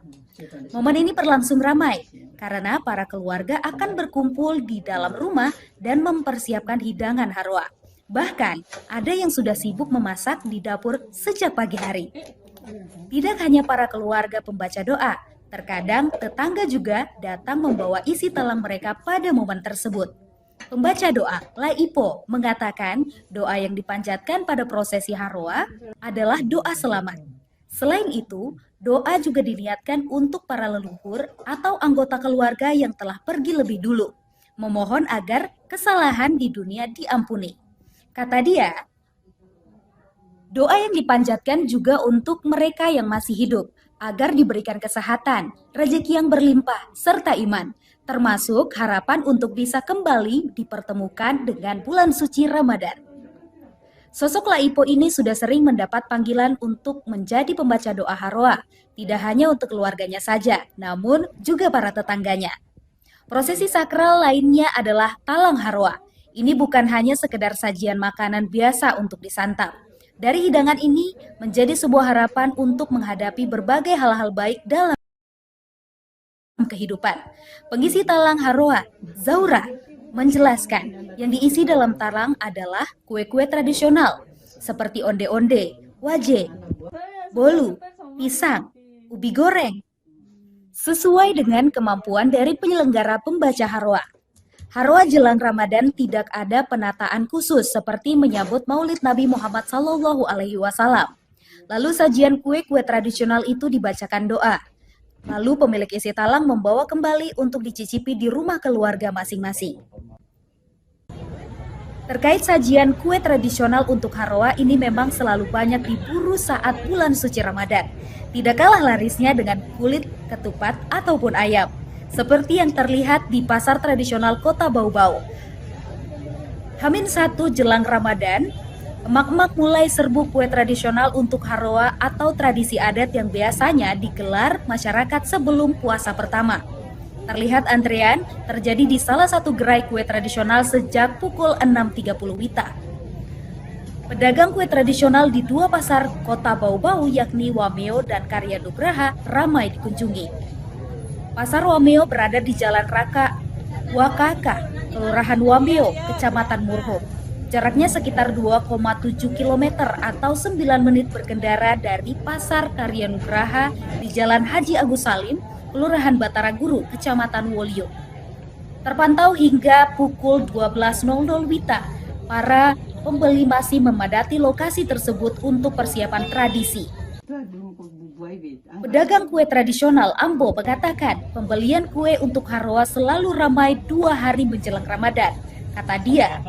Momen ini berlangsung ramai karena para keluarga akan berkumpul di dalam rumah dan mempersiapkan hidangan Harwa. Bahkan, ada yang sudah sibuk memasak di dapur sejak pagi hari. Tidak hanya para keluarga pembaca doa, terkadang tetangga juga datang membawa isi talang mereka pada momen tersebut. Pembaca doa, Laipo, mengatakan doa yang dipanjatkan pada prosesi Harwa adalah doa selamat. Selain itu, doa juga diniatkan untuk para leluhur atau anggota keluarga yang telah pergi lebih dulu, memohon agar kesalahan di dunia diampuni. Kata dia, doa yang dipanjatkan juga untuk mereka yang masih hidup, agar diberikan kesehatan, rezeki yang berlimpah, serta iman, termasuk harapan untuk bisa kembali dipertemukan dengan bulan suci Ramadan. Sosok Laipo ini sudah sering mendapat panggilan untuk menjadi pembaca doa Harwa, tidak hanya untuk keluarganya saja, namun juga para tetangganya. Prosesi sakral lainnya adalah talang Harwa. Ini bukan hanya sekedar sajian makanan biasa untuk disantap. Dari hidangan ini menjadi sebuah harapan untuk menghadapi berbagai hal-hal baik dalam kehidupan. Pengisi talang Harwa, Zaura, menjelaskan yang diisi dalam talang adalah kue-kue tradisional seperti onde-onde, waje, bolu, pisang, ubi goreng, sesuai dengan kemampuan dari penyelenggara pembaca Harwa. Harwa jelang Ramadan tidak ada penataan khusus seperti menyambut Maulid Nabi Muhammad SAW. Lalu sajian kue-kue tradisional itu dibacakan doa. Lalu pemilik isi talang membawa kembali untuk dicicipi di rumah keluarga masing-masing. Terkait sajian kue tradisional untuk Harwa ini memang selalu banyak diburu saat bulan suci Ramadan. Tidak kalah larisnya dengan kulit, ketupat, ataupun ayam. Seperti yang terlihat di pasar tradisional Kota Bau-Bau. H-1 jelang Ramadan, emak-emak mulai serbu kue tradisional untuk Harwa atau tradisi adat yang biasanya digelar masyarakat sebelum puasa pertama. Terlihat antrean terjadi di salah satu gerai kue tradisional sejak pukul 6.30 WITA. Pedagang kue tradisional di dua pasar Kota Bau-Bau yakni Wameo dan Karya Nugraha ramai dikunjungi. Pasar Wameo berada di Jalan Raka Wakaka, Kelurahan Wameo, Kecamatan Murhum. Jaraknya sekitar 2,7 km atau 9 menit berkendara dari Pasar Karya Nugraha di Jalan Haji Agus Salim, Kelurahan Batara Guru, Kecamatan Wolio. Terpantau hingga pukul 12.00 WITA, para pembeli masih memadati lokasi tersebut untuk persiapan tradisi. Pedagang kue tradisional Ambo mengatakan pembelian kue untuk Harwa selalu ramai 2 hari menjelang Ramadan. Kata dia,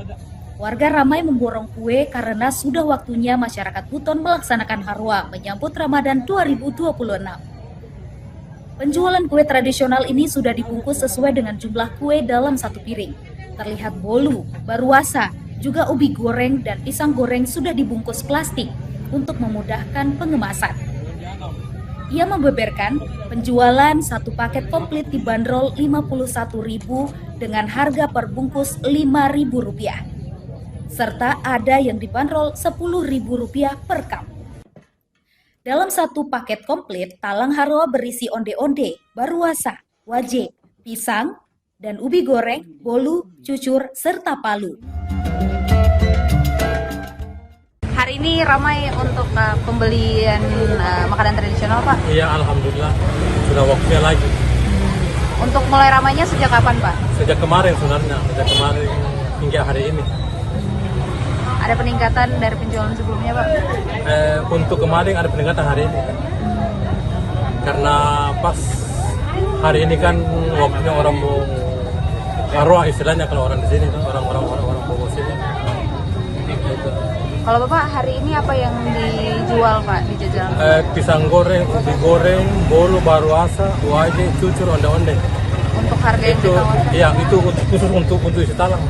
warga ramai memborong kue karena sudah waktunya masyarakat Buton melaksanakan Harwa menyambut Ramadan 2026. Penjualan kue tradisional ini sudah dibungkus sesuai dengan jumlah kue dalam satu piring. Terlihat bolu, baruasa, juga ubi goreng dan pisang goreng sudah dibungkus plastik untuk memudahkan pengemasan. Ia membeberkan penjualan satu paket komplit dibanderol Rp51.000 dengan harga per bungkus Rp5.000. Serta ada yang dibanderol Rp10.000 per cup. Dalam satu paket komplit, talang Harwa berisi onde-onde, baruasa, waje, pisang, dan ubi goreng, bolu, cucur, serta palu. Hari ini ramai untuk pembelian makanan tradisional, Pak? Iya, alhamdulillah. Sudah waktunya lagi. Untuk mulai ramainya sejak kapan, Pak? Sejak kemarin sebenarnya, sejak kemarin hingga hari ini. Ada peningkatan dari penjualan sebelumnya, Pak? Untuk kemarin ada peningkatan hari ini. Karena pas hari ini kan waktunya orang mau Harwa istilahnya kalau orang di sini, orang Bogor sini. Gitu. Kalau Bapak hari ini apa yang dijual, Pak, di jajanan? Pisang goreng, ubi goreng, bolu, baruasa, waje, cucur, onde-onde. Untuk harga yang Itu, ditawarkan? iya, itu khusus untuk isi talang.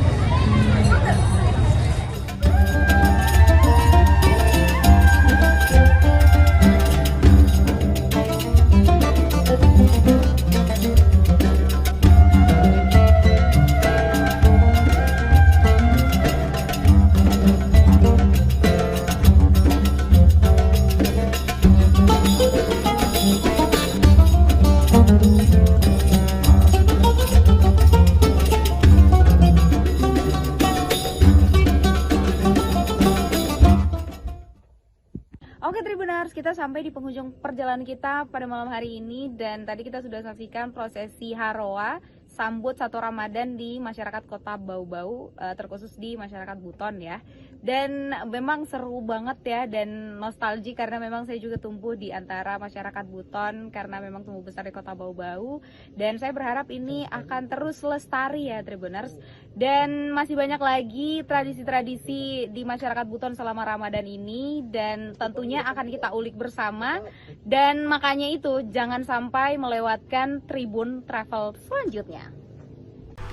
Oke Tribuners, kita sampai di penghujung perjalanan kita pada malam hari ini. Dan tadi kita sudah saksikan prosesi Harwa sambut 1 Ramadan di masyarakat Kota Bau-Bau, terkhusus di masyarakat Buton ya. Dan memang seru banget ya, dan nostalgia karena memang saya juga tumbuh di antara masyarakat Buton karena memang tumbuh besar di Kota Bau-Bau. Dan saya berharap ini akan terus lestari ya Tribuners. Dan masih banyak lagi tradisi-tradisi di masyarakat Buton selama Ramadan ini, dan tentunya akan kita ulik bersama. Dan makanya itu jangan sampai melewatkan Tribun Travel selanjutnya.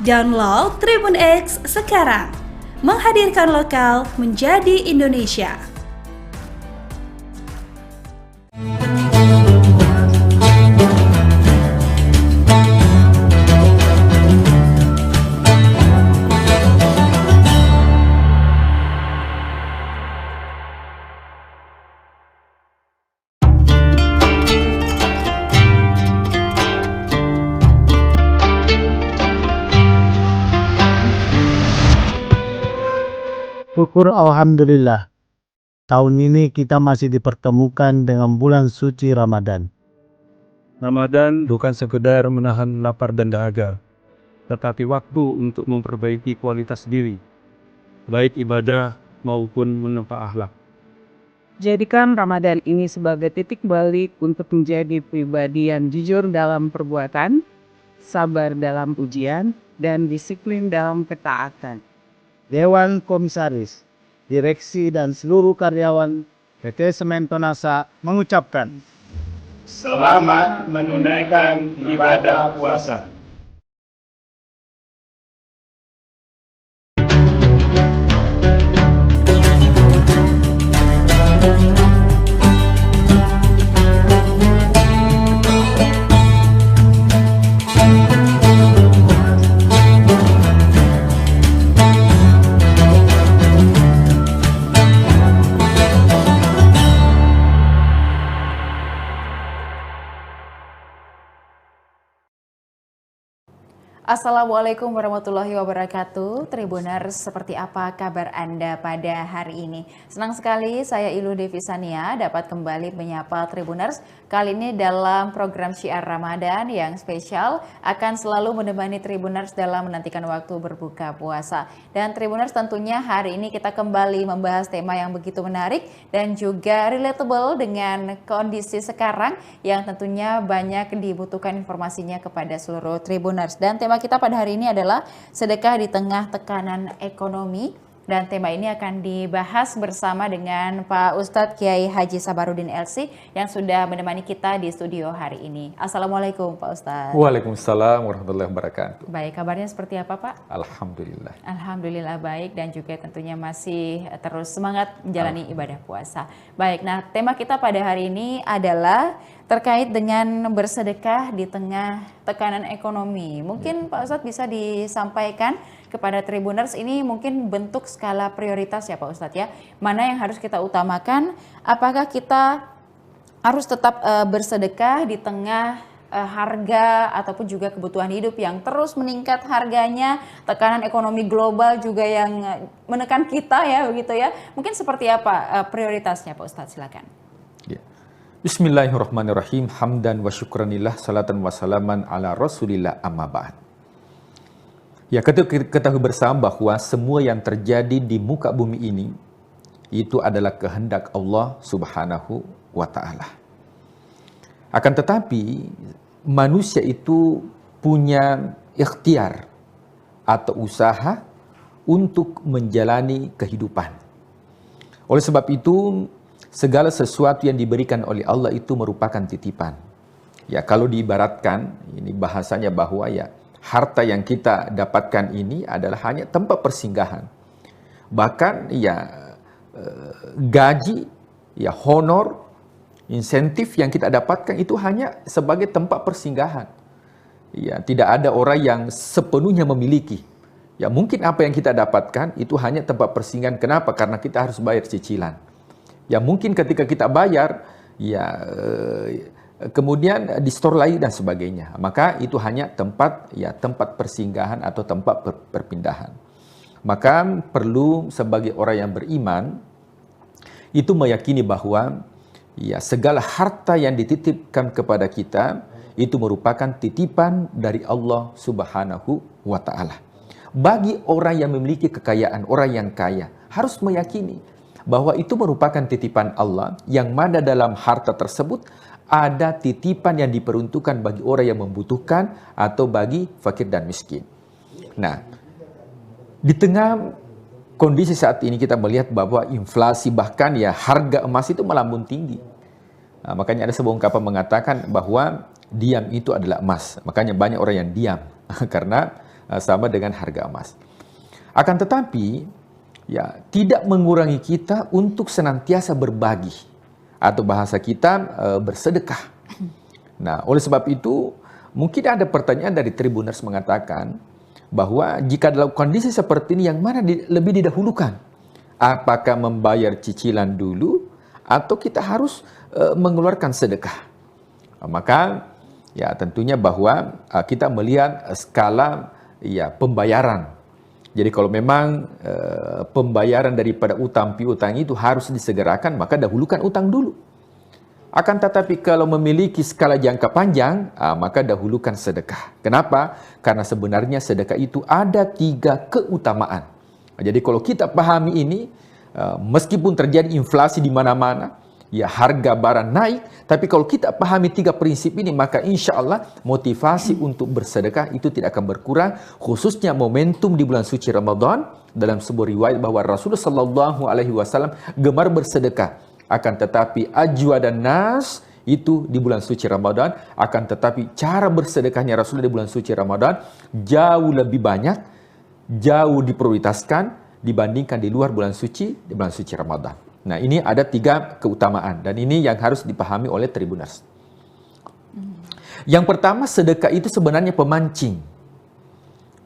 Download Tribun X sekarang, menghadirkan lokal menjadi Indonesia. Syukur alhamdulillah, tahun ini kita masih dipertemukan dengan bulan suci Ramadan. Ramadan bukan sekedar menahan lapar dan dahaga, tetapi waktu untuk memperbaiki kualitas diri, baik ibadah maupun menempa akhlak. Jadikan Ramadan ini sebagai titik balik untuk menjadi pribadi yang jujur dalam perbuatan, sabar dalam ujian, dan disiplin dalam ketaatan. Dewan Komisaris, Direksi dan seluruh karyawan PT Semen Tonasa mengucapkan Selamat menunaikan ibadah puasa. Assalamualaikum warahmatullahi wabarakatuh. Tribuners, seperti apa kabar Anda pada hari ini? Senang sekali saya Ilu Devisania dapat kembali menyapa Tribuners. Kali ini dalam program Syiar Ramadan yang spesial akan selalu menemani Tribuners dalam menantikan waktu berbuka puasa. Dan Tribuners, tentunya hari ini kita kembali membahas tema yang begitu menarik dan juga relatable dengan kondisi sekarang yang tentunya banyak dibutuhkan informasinya kepada seluruh Tribuners. Dan tema kita pada hari ini adalah sedekah di tengah tekanan ekonomi, dan tema ini akan dibahas bersama dengan Pak Ustadz Kiai Haji Sabarudin LC yang sudah menemani kita di studio hari ini. Assalamualaikum Pak Ustadz. Waalaikumsalam warahmatullahi wabarakatuh. Baik, kabarnya seperti apa Pak? Alhamdulillah. Alhamdulillah baik, dan juga tentunya masih terus semangat menjalani ibadah puasa. Baik, nah tema kita pada hari ini adalah terkait dengan bersedekah di tengah tekanan ekonomi. Mungkin Pak Ustadz bisa disampaikan kepada Tribuners, ini mungkin bentuk skala prioritas ya Pak Ustadz ya. Mana yang harus kita utamakan? Apakah kita harus tetap bersedekah di tengah harga ataupun juga kebutuhan hidup yang terus meningkat harganya, tekanan ekonomi global juga yang menekan kita ya begitu ya. Mungkin seperti apa prioritasnya Pak Ustadz, silakan. Ya. Bismillahirrahmanirrahim. Hamdan wa syukranillah, salatan wa salaman ala rasulillah, amma ba'd. Ya, kita ketahui bersama bahwa semua yang terjadi di muka bumi ini itu adalah kehendak Allah Subhanahu wa ta'ala. Akan tetapi manusia itu punya ikhtiar atau usaha untuk menjalani kehidupan. Oleh sebab itu, segala sesuatu yang diberikan oleh Allah itu merupakan titipan. Ya, kalau diibaratkan, ini bahasanya bahwa ya harta yang kita dapatkan ini adalah hanya tempat persinggahan. Bahkan ya gaji, ya honor, insentif yang kita dapatkan itu hanya sebagai tempat persinggahan. Ya, tidak ada orang yang sepenuhnya memiliki. Ya, mungkin apa yang kita dapatkan itu hanya tempat persinggahan. Kenapa? Karena kita harus bayar cicilan. Ya, mungkin ketika kita bayar, ya kemudian di store lain dan sebagainya. Maka itu hanya tempat persinggahan atau tempat perpindahan. Maka perlu sebagai orang yang beriman itu meyakini bahwa ya segala harta yang dititipkan kepada kita itu merupakan titipan dari Allah Subhanahu wa ta'ala. Bagi orang yang memiliki kekayaan, orang yang kaya harus meyakini bahwa itu merupakan titipan Allah, yang mana dalam harta tersebut ada titipan yang diperuntukkan bagi orang yang membutuhkan atau bagi fakir dan miskin. Nah, di tengah kondisi saat ini kita melihat bahwa inflasi, bahkan ya harga emas itu melambung tinggi. Nah, makanya ada sebuah ungkapan mengatakan bahwa diam itu adalah emas. Makanya banyak orang yang diam karena sama dengan harga emas. Akan tetapi ya tidak mengurangi kita untuk senantiasa berbagi, atau bahasa kita bersedekah. Nah, oleh sebab itu mungkin ada pertanyaan dari Tribuners mengatakan bahwa jika dalam kondisi seperti ini yang mana lebih didahulukan? Apakah membayar cicilan dulu atau kita harus mengeluarkan sedekah? Maka ya tentunya bahwa kita melihat skala ya pembayaran. Jadi kalau memang pembayaran daripada utang piutang itu harus disegerakan, maka dahulukan utang dulu. Akan tetapi kalau memiliki skala jangka panjang, maka dahulukan sedekah. Kenapa? Karena sebenarnya sedekah itu ada 3 keutamaan. Jadi kalau kita pahami ini, meskipun terjadi inflasi di mana-mana, ya harga barang naik, tapi kalau kita pahami 3 prinsip ini, maka insya Allah motivasi untuk bersedekah itu tidak akan berkurang, khususnya momentum di bulan suci Ramadan. Dalam sebuah riwayat bahwa Rasulullah SAW gemar bersedekah. Akan tetapi ajwa dan nas itu di bulan suci Ramadan, akan tetapi cara bersedekahnya Rasulullah di bulan suci Ramadan jauh lebih banyak, jauh diprioritaskan dibandingkan di luar bulan suci, di bulan suci Ramadan. Nah, ini ada 3 keutamaan dan ini yang harus dipahami oleh Tribuners. Yang pertama, sedekah itu sebenarnya pemancing.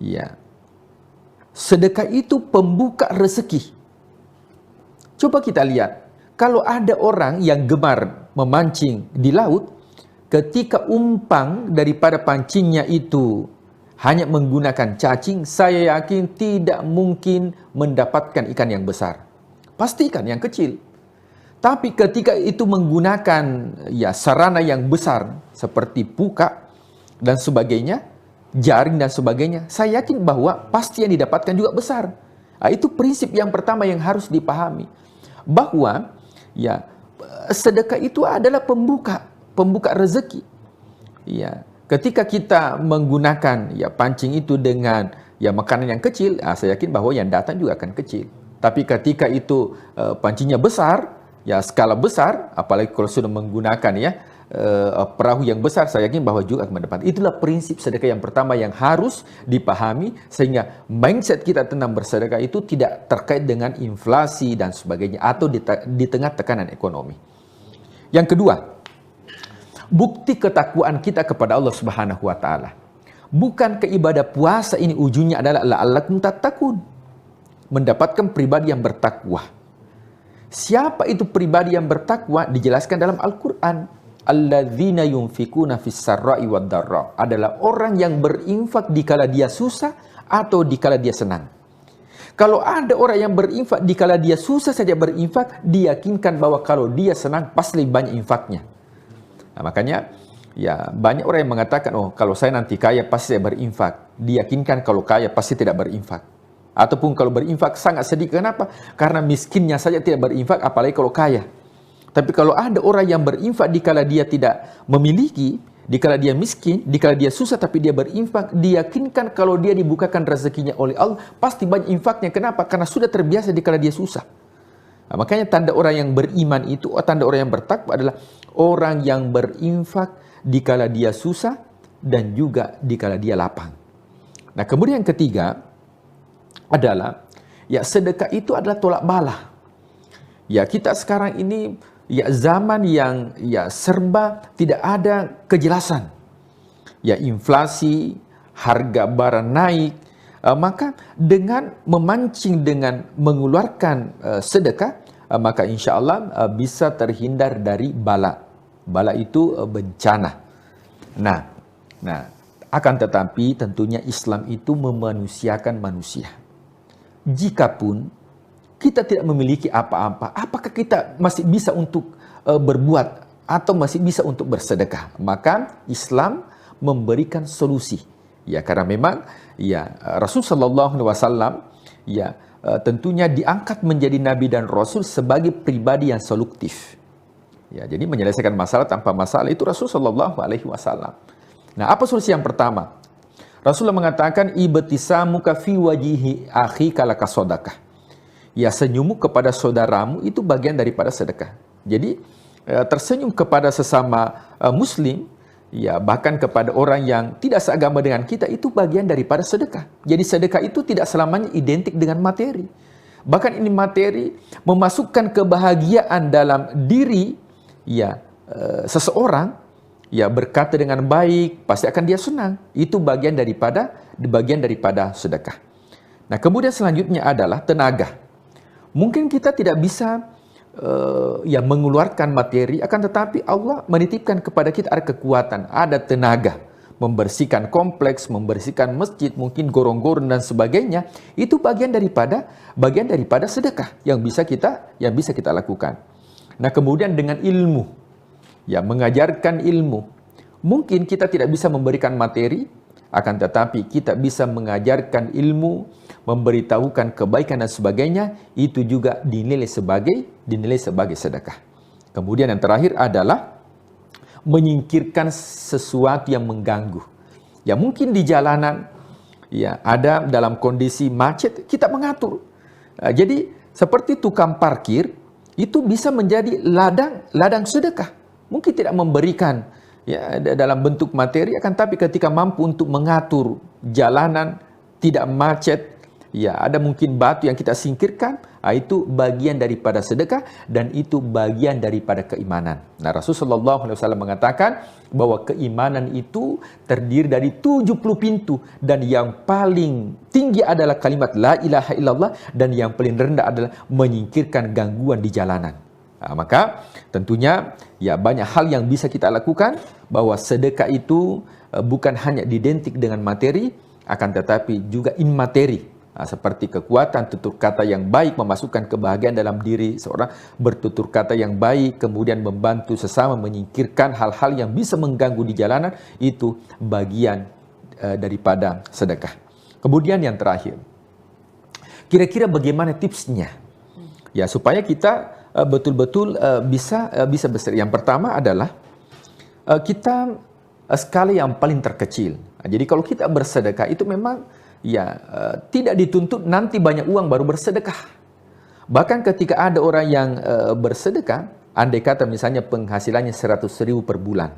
Ya. Sedekah itu pembuka rezeki. Coba kita lihat, kalau ada orang yang gemar memancing di laut, ketika umpan daripada pancingnya itu hanya menggunakan cacing, saya yakin tidak mungkin mendapatkan ikan yang besar. Pasti ikan yang kecil. Tapi ketika itu menggunakan sarana yang besar seperti puka dan sebagainya, jaring dan sebagainya, saya yakin bahwa pasti yang didapatkan juga besar. Itu prinsip yang pertama yang harus dipahami. Bahwa sedekah itu adalah pembuka rezeki. Ya, ketika kita menggunakan pancing itu dengan makanan yang kecil, saya yakin bahwa yang datang juga akan kecil. Tapi ketika itu pancingnya besar, skala besar, apalagi kalau sudah menggunakan perahu yang besar, saya yakin bahwa juga akan mendapat. Itulah prinsip sedekah yang pertama yang harus dipahami, sehingga mindset kita tentang bersedekah itu tidak terkait dengan inflasi dan sebagainya, atau di tengah tekanan ekonomi. Yang kedua, bukti ketakwaan kita kepada Allah Subhanahu wa Ta'ala. Bukankah ibadah puasa ini ujungnya adalah la'allakum tattaqun, mendapatkan pribadi yang bertakwa. Siapa itu pribadi yang bertakwa? Dijelaskan dalam Al-Quran. Alladzina yunfikuna fis sarra'i wad dharra, adalah orang yang berinfak dikala dia susah atau dikala dia senang. Kalau ada orang yang berinfak dikala dia susah saja berinfak, diyakinkan bahwa kalau dia senang pasti lebih banyak infaknya. Nah, makanya banyak orang yang mengatakan, oh kalau saya nanti kaya pasti saya berinfak. Diyakinkan kalau kaya pasti tidak berinfak. Ataupun kalau berinfak sangat sedikit. Kenapa? Karena miskinnya saja tidak berinfak, apalagi kalau kaya. Tapi kalau ada orang yang berinfak dikala dia tidak memiliki, dikala dia miskin, dikala dia susah tapi dia berinfak, diyakinkan kalau dia dibukakan rezekinya oleh Allah, pasti banyak infaknya. Kenapa? Karena sudah terbiasa dikala dia susah. Nah, makanya tanda orang yang beriman itu, tanda orang yang bertakwa adalah orang yang berinfak dikala dia susah dan juga dikala dia lapang. Nah, kemudian yang ketiga adalah sedekah itu adalah tolak bala. Kita sekarang ini zaman yang serba tidak ada kejelasan. Inflasi, harga barang naik. Maka dengan memancing, dengan mengeluarkan sedekah, maka insya Allah bisa terhindar dari bala. Bala itu bencana. Nah, akan tetapi tentunya Islam itu memanusiakan manusia. Jikapun kita tidak memiliki apa-apa, apakah kita masih bisa untuk berbuat atau masih bisa untuk bersedekah? Maka Islam memberikan solusi. Karena memang Rasulullah SAW tentunya diangkat menjadi nabi dan rasul sebagai pribadi yang solutif. Jadi menyelesaikan masalah tanpa masalah itu Rasulullah SAW. Nah, apa solusi yang pertama? Rasulullah mengatakan ibtisamuka fi wajihi akhika laka shadaqah. Senyummu kepada saudaramu itu bagian daripada sedekah. Jadi tersenyum kepada sesama muslim, bahkan kepada orang yang tidak seagama dengan kita, itu bagian daripada sedekah. Jadi sedekah itu tidak selamanya identik dengan materi. Bahkan ini materi memasukkan kebahagiaan dalam diri seseorang, berkata dengan baik, pasti akan dia senang. Itu bagian daripada sedekah. Nah, kemudian selanjutnya adalah tenaga. Mungkin kita tidak bisa mengeluarkan materi, akan tetapi Allah menitipkan kepada kita ada kekuatan, ada tenaga, membersihkan kompleks, membersihkan masjid, mungkin gorong-gorong dan sebagainya. Itu bagian daripada sedekah yang bisa kita lakukan. Nah, kemudian dengan ilmu, ya mengajarkan ilmu. Mungkin kita tidak bisa memberikan materi, akan tetapi kita bisa mengajarkan ilmu, memberitahukan kebaikan dan sebagainya, itu juga dinilai sebagai sedekah. Kemudian yang terakhir adalah menyingkirkan sesuatu yang mengganggu. Ya mungkin di jalanan ya ada dalam kondisi macet, kita mengatur. Jadi seperti tukang parkir itu bisa menjadi ladang sedekah. Mungkin tidak memberikan ya dalam bentuk materi, akan tapi ketika mampu untuk mengatur jalanan tidak macet, ya ada mungkin batu yang kita singkirkan, itu bagian daripada sedekah dan itu bagian daripada keimanan. Nah, Rasulullah SAW mengatakan bahwa keimanan itu terdiri dari 70 pintu dan yang paling tinggi adalah kalimat la ilaha illallah dan yang paling rendah adalah menyingkirkan gangguan di jalanan. Nah, maka tentunya ya banyak hal yang bisa kita lakukan, bahwa sedekah itu bukan hanya identik dengan materi, akan tetapi juga immateri. Nah, seperti kekuatan tutur kata yang baik memasukkan kebahagiaan dalam diri seorang, bertutur kata yang baik, kemudian membantu sesama, menyingkirkan hal-hal yang bisa mengganggu di jalanan, itu bagian daripada sedekah. Kemudian yang terakhir, kira-kira bagaimana tipsnya? Ya supaya kita betul-betul bisa bersedekah. Yang pertama adalah kita skala yang paling terkecil. Nah, jadi kalau kita bersedekah itu memang tidak dituntut nanti banyak uang baru bersedekah. Bahkan ketika ada orang yang bersedekah, andai kata misalnya penghasilannya 100.000 per bulan,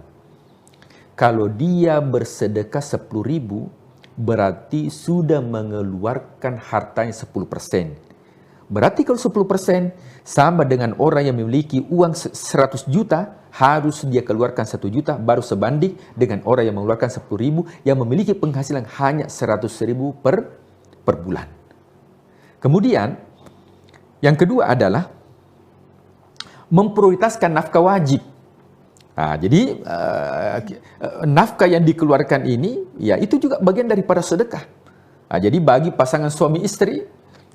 kalau dia bersedekah 10.000, berarti sudah mengeluarkan hartanya 10%. Berarti kalau 10% sama dengan orang yang memiliki uang 100 juta, harus dia keluarkan 1 juta baru sebanding dengan orang yang mengeluarkan 10.000 yang memiliki penghasilan hanya 100.000 per bulan. Kemudian yang kedua adalah memprioritaskan nafkah wajib. Nah, jadi nafkah yang dikeluarkan ini ya itu juga bagian daripada sedekah. Nah, jadi bagi pasangan suami istri,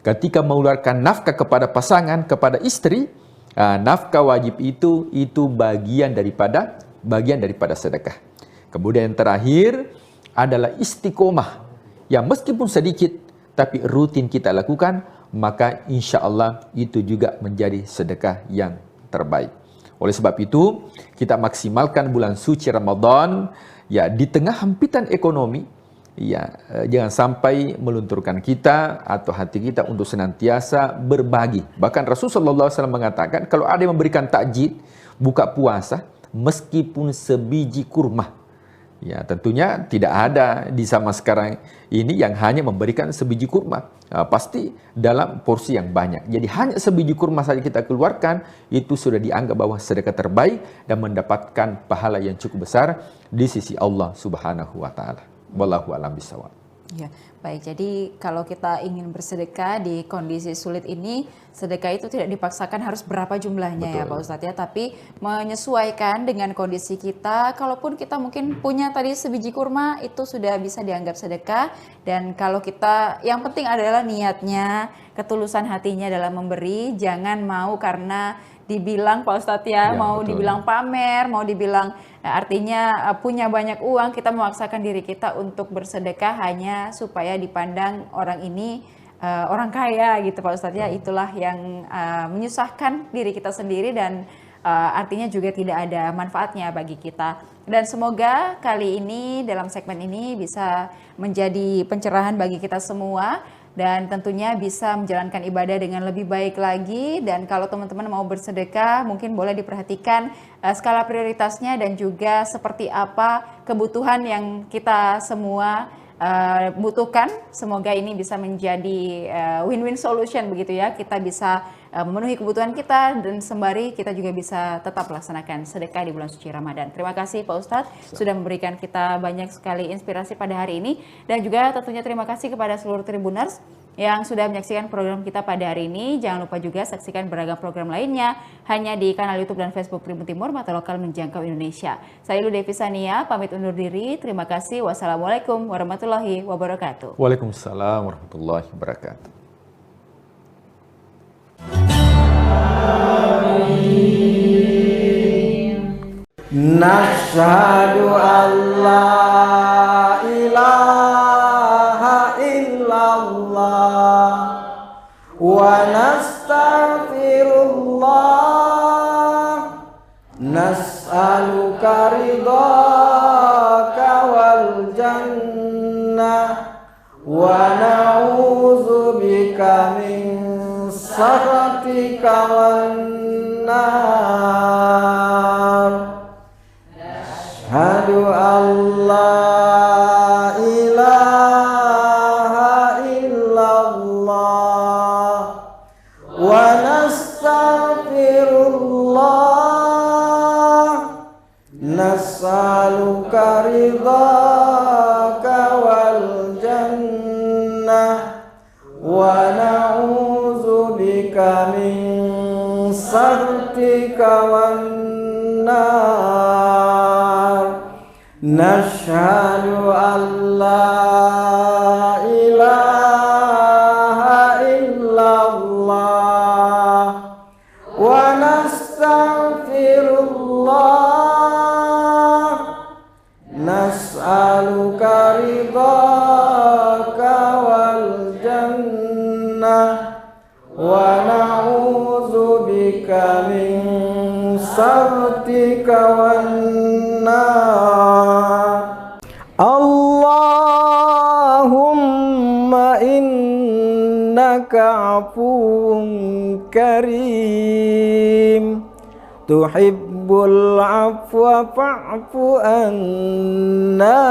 ketika mengeluarkan nafkah kepada pasangan, kepada istri, nafkah wajib itu bagian daripada sedekah. Kemudian yang terakhir adalah istiqomah. Ya meskipun sedikit, tapi rutin kita lakukan, maka insya Allah itu juga menjadi sedekah yang terbaik. Oleh sebab itu, kita maksimalkan bulan suci Ramadan, ya di tengah hempitan ekonomi, ya, jangan sampai melunturkan kita atau hati kita untuk senantiasa berbagi. Bahkan Rasulullah SAW mengatakan, kalau ada yang memberikan takjid, buka puasa, meskipun sebiji kurma. Ya, tentunya tidak ada di zaman sekarang ini yang hanya memberikan sebiji kurma. Pasti dalam porsi yang banyak. Jadi hanya sebiji kurma saja kita keluarkan, itu sudah dianggap bahwa sedekah terbaik dan mendapatkan pahala yang cukup besar di sisi Allah Subhanahu wa taala. Wallahu a'lam bishawab. Ya, baik. Jadi kalau kita ingin bersedekah di kondisi sulit ini, sedekah itu tidak dipaksakan harus berapa jumlahnya. Betul. Ya Pak Ustadz ya, tapi menyesuaikan dengan kondisi kita. Kalaupun kita mungkin punya tadi sebiji kurma, itu sudah bisa dianggap sedekah. Dan kalau kita, yang penting adalah niatnya, ketulusan hatinya dalam memberi. Jangan mau karena dibilang Pak Ustadz ya, mau betul. Dibilang pamer, mau dibilang artinya punya banyak uang, kita memaksakan diri kita untuk bersedekah hanya supaya dipandang orang ini orang kaya gitu Pak Ustadz ya. Itulah yang menyusahkan diri kita sendiri dan artinya juga tidak ada manfaatnya bagi kita. Dan semoga kali ini dalam segmen ini bisa menjadi pencerahan bagi kita semua dan tentunya bisa menjalankan ibadah dengan lebih baik lagi. Dan kalau teman-teman mau bersedekah, mungkin boleh diperhatikan skala prioritasnya dan juga seperti apa kebutuhan yang kita semua butuhkan. Semoga ini bisa menjadi win-win solution begitu ya. Kita bisa memenuhi kebutuhan kita dan sembari kita juga bisa tetap melaksanakan sedekah di bulan suci Ramadan. Terima kasih Pak Ustadz sudah memberikan kita banyak sekali inspirasi pada hari ini. Dan juga tentunya terima kasih kepada seluruh Tribuners yang sudah menyaksikan program kita pada hari ini. Jangan lupa juga saksikan beragam program lainnya hanya di kanal YouTube dan Facebook Tribun Timur, Mata Lokal Menjangkau Indonesia. Saya Lu Devi Sania, pamit undur diri. Terima kasih. Wassalamualaikum warahmatullahi wabarakatuh. Waalaikumsalam warahmatullahi wabarakatuh. Nashhadu an la ilaha illallah wa nastaghfirullah nas'aluka ridhaka wal jannah wa na'udzubika min sakhatika wan nar. Asyhadu an la ilaha illallah wa nastaghfirullah nas'aluka ridhaka wal jannah wa na'udzubika min sakhatika wan nar. Nashhadu an la ilaha illallah wa nastaghfirullah nas'aluka ridhaka wal jannah wa na'udzubika min sakhatika wan nar. Allahumma innaka afuwun karim tuhibbul afwa fa'fu anna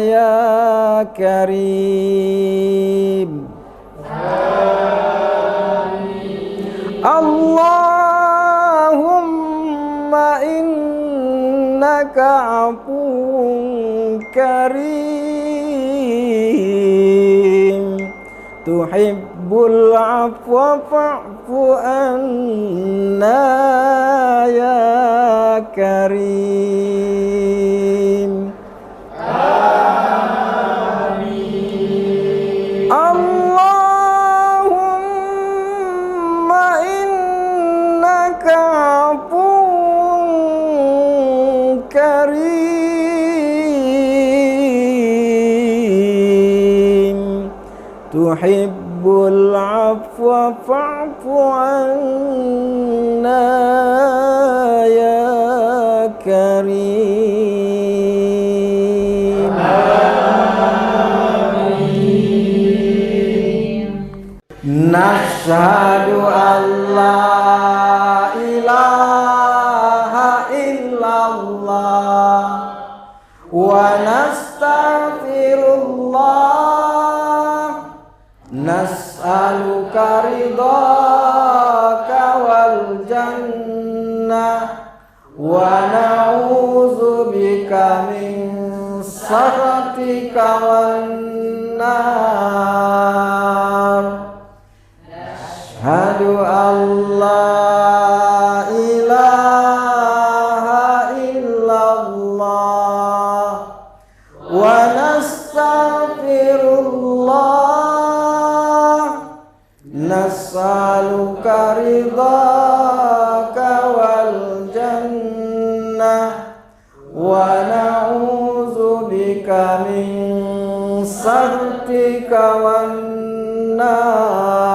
ya karim. Allahumma innaka afuwun karim tuhibbul afwa fa'fu anna ya karim. Allahumma innaka afuwun karim tuhibbul afwa fa'fu anna ya karim. Nashhadu an la ilaha illallah wa nastaghfirullah nas'aluka ridhaka wal jannah wa na'udzubika min sakhatika wan nar. Asyhadu an la ilaha illallah wa nastaghfirullah nas'aluka ridhaka wal jannah wa na'udzubika min sakhatika wan nar.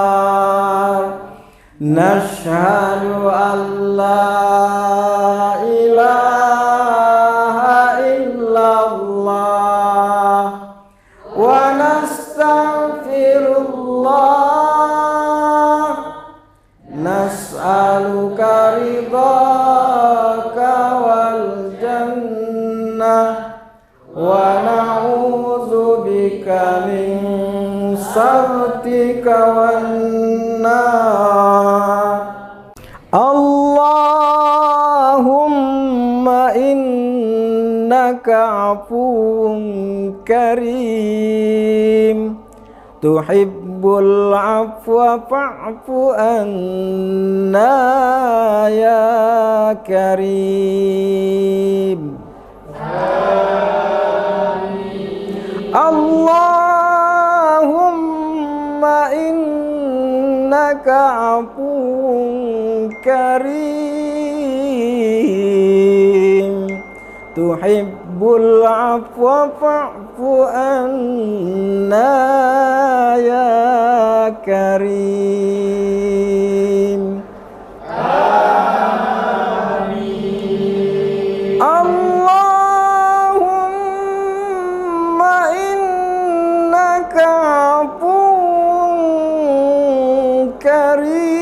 Nashhadu an la ilaha illallah wa nastaghfirullah nas'aluka ridhaka wal jannah wa na'udzubika min sakhatika wan nar. Allahumma innaka afuwun karim tuhibbul afwa fa'fu anna ya karim. Allahumma innaka afuwun karim tuhibbul afwa fa'fu anna ya karim. Amin. Allahumma innaka afuwun karim,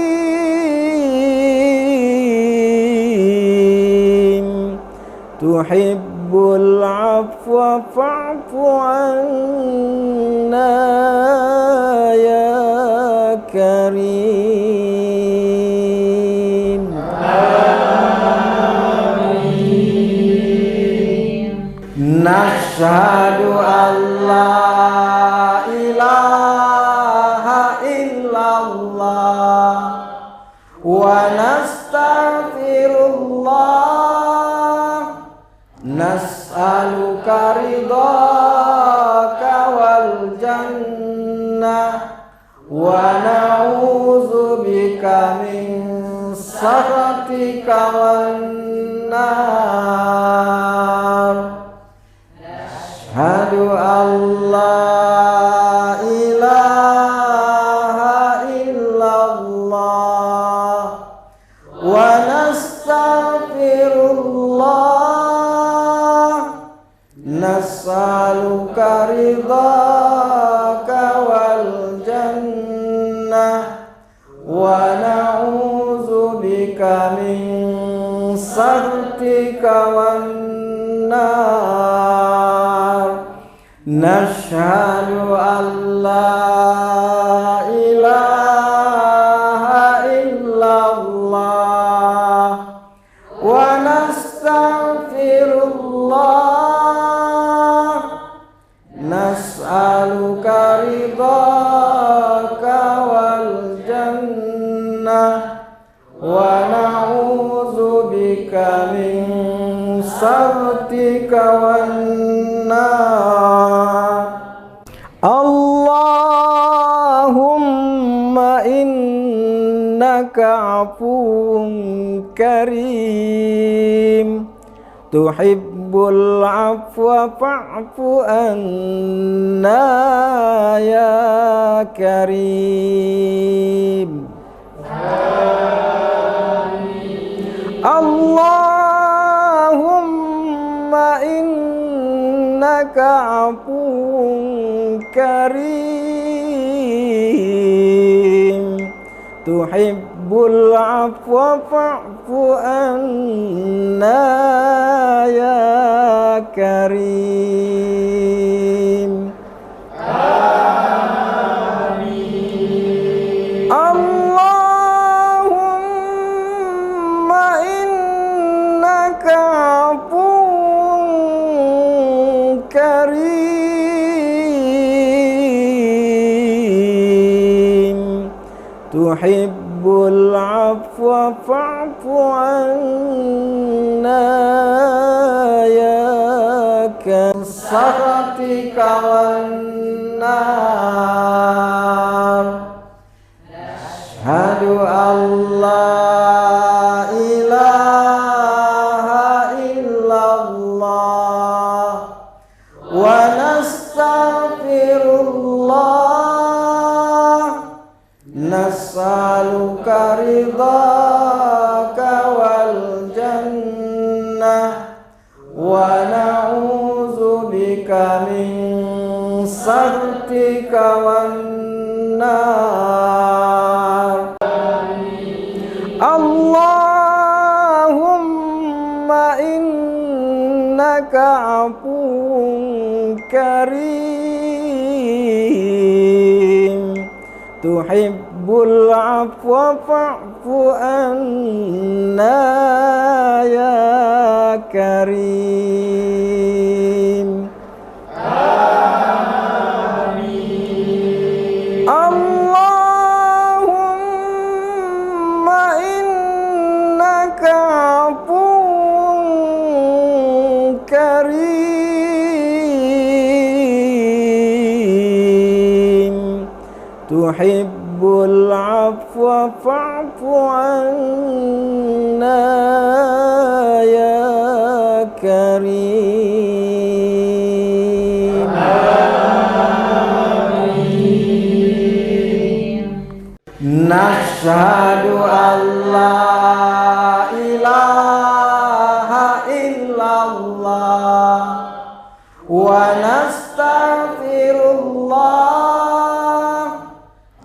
tuhibbul afwa fa'fu anna ya karim. Amin. Nashhadu an la ilaha illallah wa nastaghfirullah, nas'aluka ridhaka wal jannah wa na'udzubika min sakhatika wan nar. Asyhadu an la ilaha illallah wa nastaghfirullah, nas'aluka ridhaka wal jannah wa na'udzubika min sakhatika wan nar. Nashhadu an la ilaha illallah wa nastaghfirullah, nas'aluka ridhaka wal jannah wa na'udzubika min sakhatika wan nar. Allahumma innaka afuwun karim, tuhibbul afwa fa'fu anna ya karim. Allahumma innaka afuwun karim, tuhibbul afwa fa'fu anna ya karim. Amin. Allahumma innaka afuwun karim, tuhibbul afwa fa'fu anna ya karim. Sakhatika wan nar. Asyhadu an la ilaha illallah wa nastaghfirullah, nas'aluka ridhaka wal jannah wa na'udzubika min sakhatika wan nar. Allahumma innaka afuwun karim, tuhibbul afwa fa'fu anna ya karim. Amin. Allahumma innaka afuwun karim, tuhibbul afwa fa'fu anna ya karim. Nashhadu an la ilaha illallah wa nastaghfirullah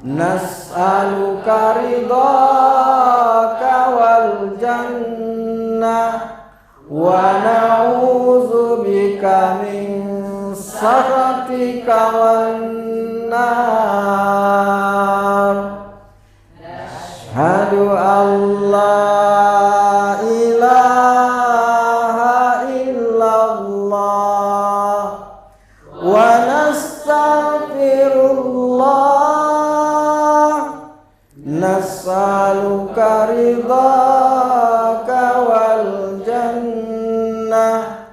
nas'aluka ridhaka wal jannah wa na'udzubika min sakhatika wan nar. Asyhadu an la ilaha illallah wa nastaghfirullah nas'aluka ridhaka wal jannah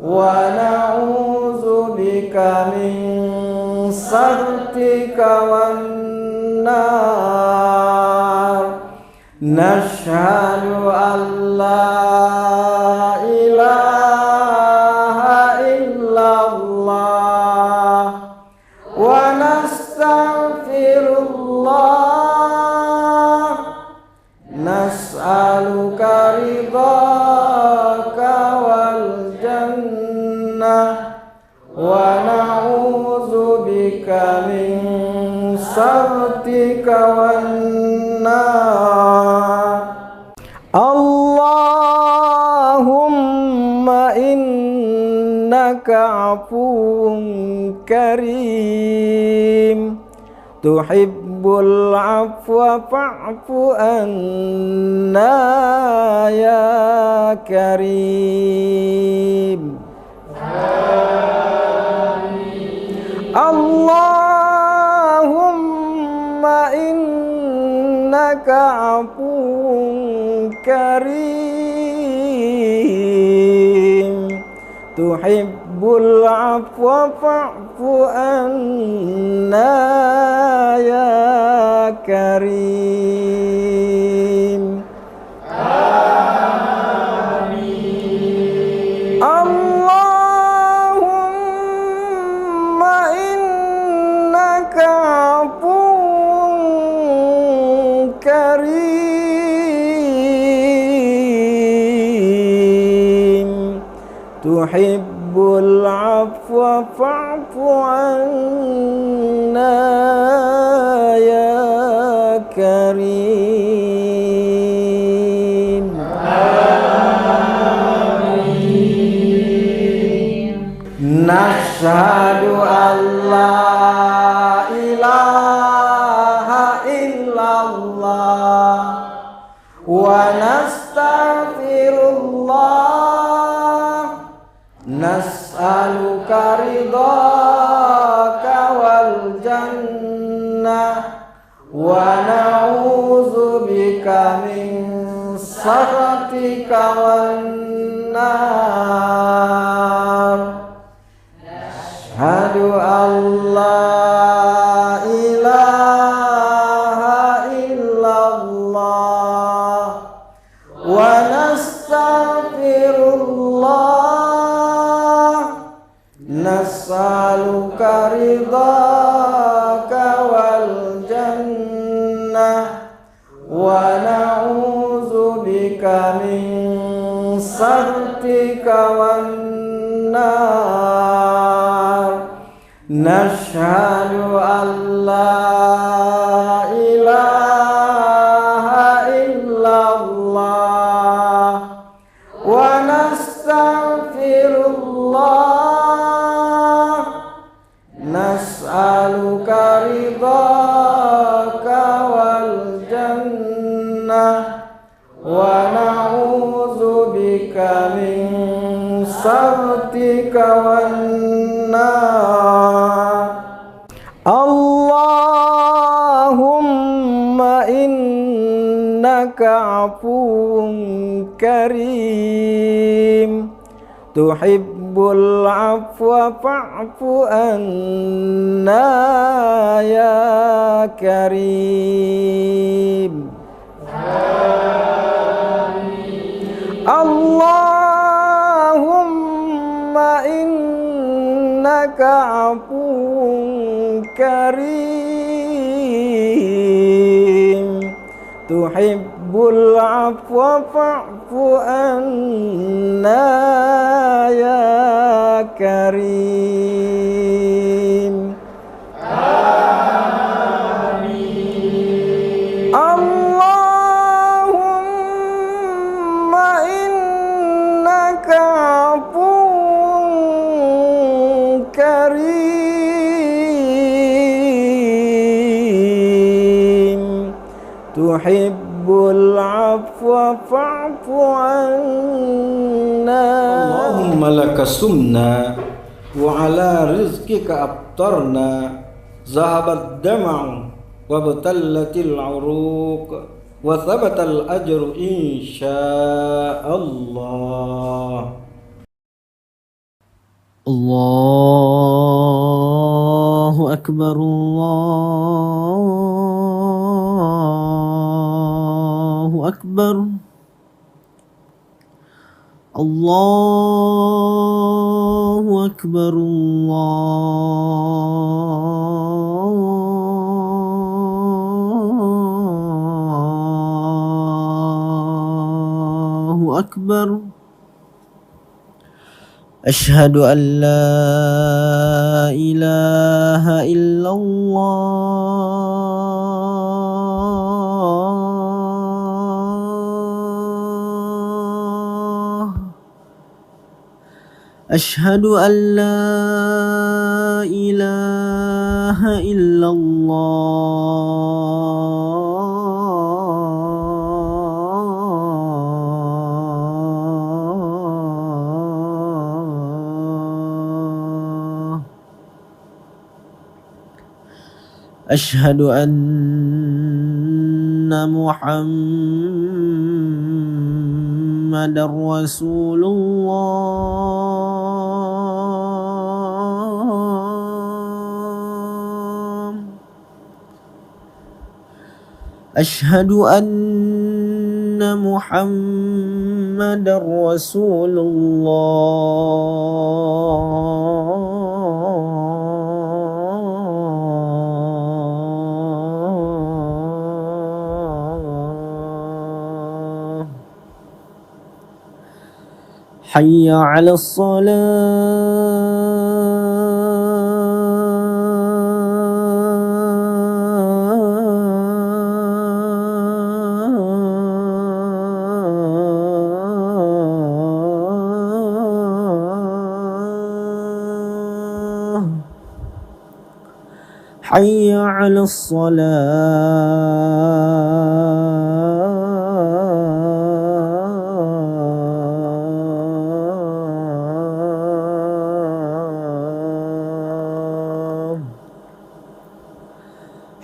wa na'udzubika min sakhatika wan nar. Nashhadu an la ilaha illallah wa nastaghfirullah nas'aluka ridhaka wal jannah wa na'udzubika min sakhatika wan nar. Allahumma innaka afuwun karim tuhibbul afwa fa'fu anna ya karim. Allahumma innaka afuwun karim tuhibbul afwa fa'fu anna ya karim. Amin. Allahumma innaka afuwun karim tuhibbul afwa fa'fu anna ya karim. Amin. Nashhadu an la ilaha illallah wa nastaghfirullah nas'aluka ridhaka wal jannah wa na'udzubika min sakhatika wan nar. Asyhadu an la ilaha illallah wa nastaghfirullah nas'aluka ridhaka wal jannah wa na'udzubika min sakhatika wan nar. Nashhadu an la ilaha illallah wa nastaghfirullah nas'aluka ridhaka wal jannah wa na'udzubika min sakhatika wan nar. Allahumma innaka afuwun karim tuhibbul afwa fa'fu anna ya karim. Allahumma innaka afuwun karim tuhibbul afwa fa'fu anna ya karim. Allahumma innaka afuwun karim, tuhibbul afwa fa'fu anna. Allahumma laka sumna wa ala rizqika abtarna, zahabat dama'u wa batallatil uruq wa thabatal ajru insyaallah. Allahu akbar, Allahu akbar, Allahu akbar, Allahu akbar. Asyhadu an la ilaha illallah. Asyhadu an la ilaha illallah. Asyhadu anna Muhammadar Rasulullah. Asyhadu anna Muhammadar Rasulullah. Hayya 'alas salah. Hayya 'alas salah.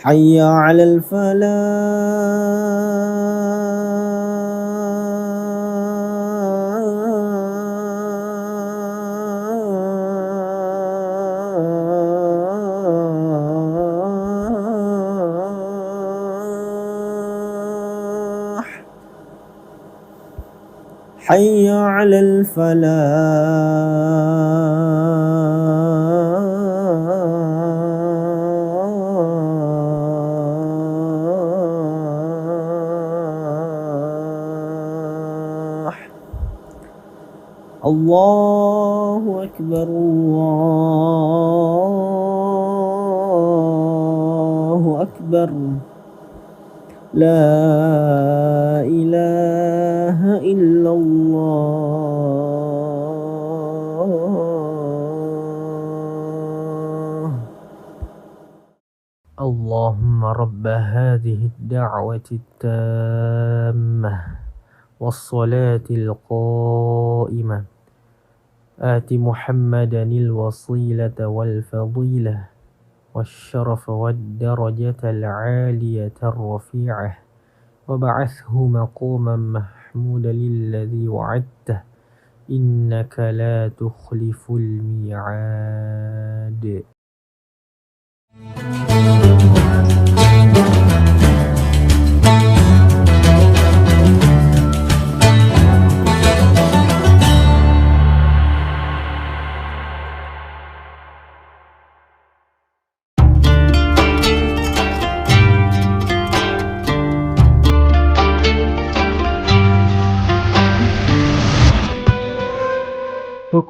Hayya 'alal falah. Hayya 'alal falah. Allahu akbar, Allahu akbar. La ilaha illallah. Allahumma rabba hadhihi ad-da'wati at-tammah was-salati al-qa'imah آت محمدا الوسيلة والفضيلة والشرف والدرجة العالية الرفيعة وبعثه مقاما محمودا الذي وعدته إنك لا تخلف الميعاد.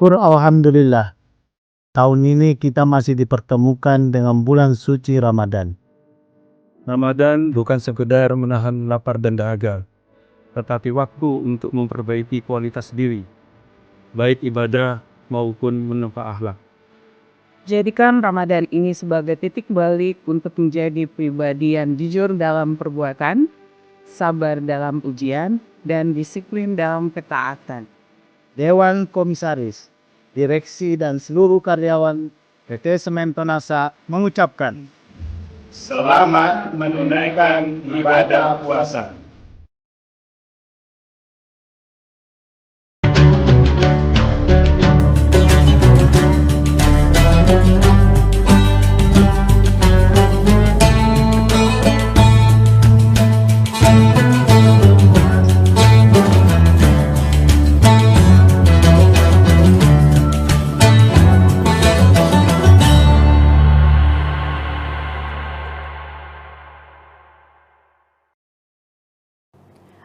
Syukur alhamdulillah. Tahun ini kita masih dipertemukan dengan bulan suci Ramadan. Ramadan bukan sekedar menahan lapar dan dahaga, tetapi waktu untuk memperbaiki kualitas diri, baik ibadah maupun menempa akhlak. Jadikan Ramadan ini sebagai titik balik untuk menjadi pribadi yang jujur dalam perbuatan, sabar dalam ujian, dan disiplin dalam ketaatan. Dewan Komisaris, Direksi dan seluruh karyawan PT Semen Tonasa mengucapkan selamat menunaikan ibadah puasa.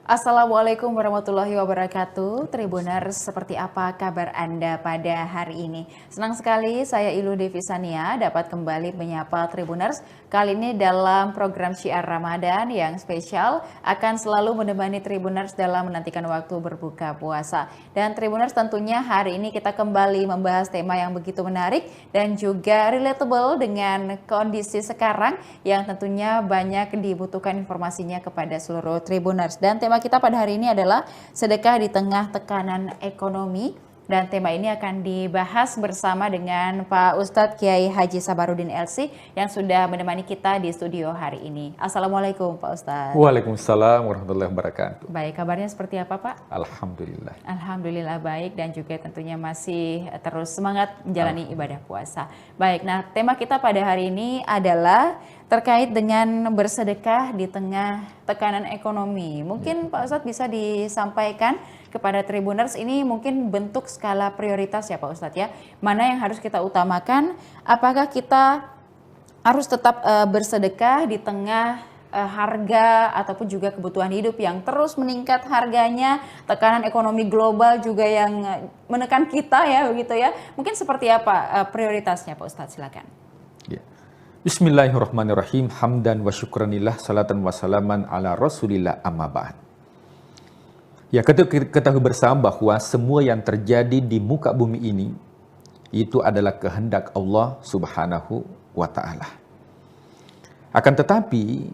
Assalamualaikum warahmatullahi wabarakatuh. Tribuners, seperti apa kabar Anda pada hari ini? Senang sekali saya Ilu Devisania dapat kembali menyapa Tribuners. Kali ini dalam program Syiar Ramadan yang spesial akan selalu menemani Tribuners dalam menantikan waktu berbuka puasa. Dan Tribuners, tentunya hari ini kita kembali membahas tema yang begitu menarik dan juga relatable dengan kondisi sekarang yang tentunya banyak dibutuhkan informasinya kepada seluruh Tribuners. Dan tema kita pada hari ini adalah sedekah di tengah tekanan ekonomi, dan tema ini akan dibahas bersama dengan Pak Ustadz Kiai Haji Sabarudin LC yang sudah menemani kita di studio hari ini. Assalamualaikum Pak Ustadz. Waalaikumsalam warahmatullahi wabarakatuh. Baik, kabarnya seperti apa Pak? Alhamdulillah. Alhamdulillah baik, dan juga tentunya masih terus semangat menjalani ibadah puasa. Baik, nah tema kita pada hari ini adalah terkait dengan bersedekah di tengah tekanan ekonomi. Mungkin Pak Ustadz bisa disampaikan kepada Tribuners, ini mungkin bentuk skala prioritas ya Pak Ustadz ya. Mana yang harus kita utamakan? Apakah kita harus tetap bersedekah di tengah harga ataupun juga kebutuhan hidup yang terus meningkat harganya, tekanan ekonomi global juga yang menekan kita ya begitu ya. Mungkin seperti apa prioritasnya Pak Ustadz, silakan. Ya. Bismillahirrahmanirrahim. Hamdan wa syukranillah, salatan wa salaman ala rasulillah, amma ba'd. Ya, kita ketahui bersama bahwa semua yang terjadi di muka bumi ini itu adalah kehendak Allah Subhanahu wa Ta'ala. Akan tetapi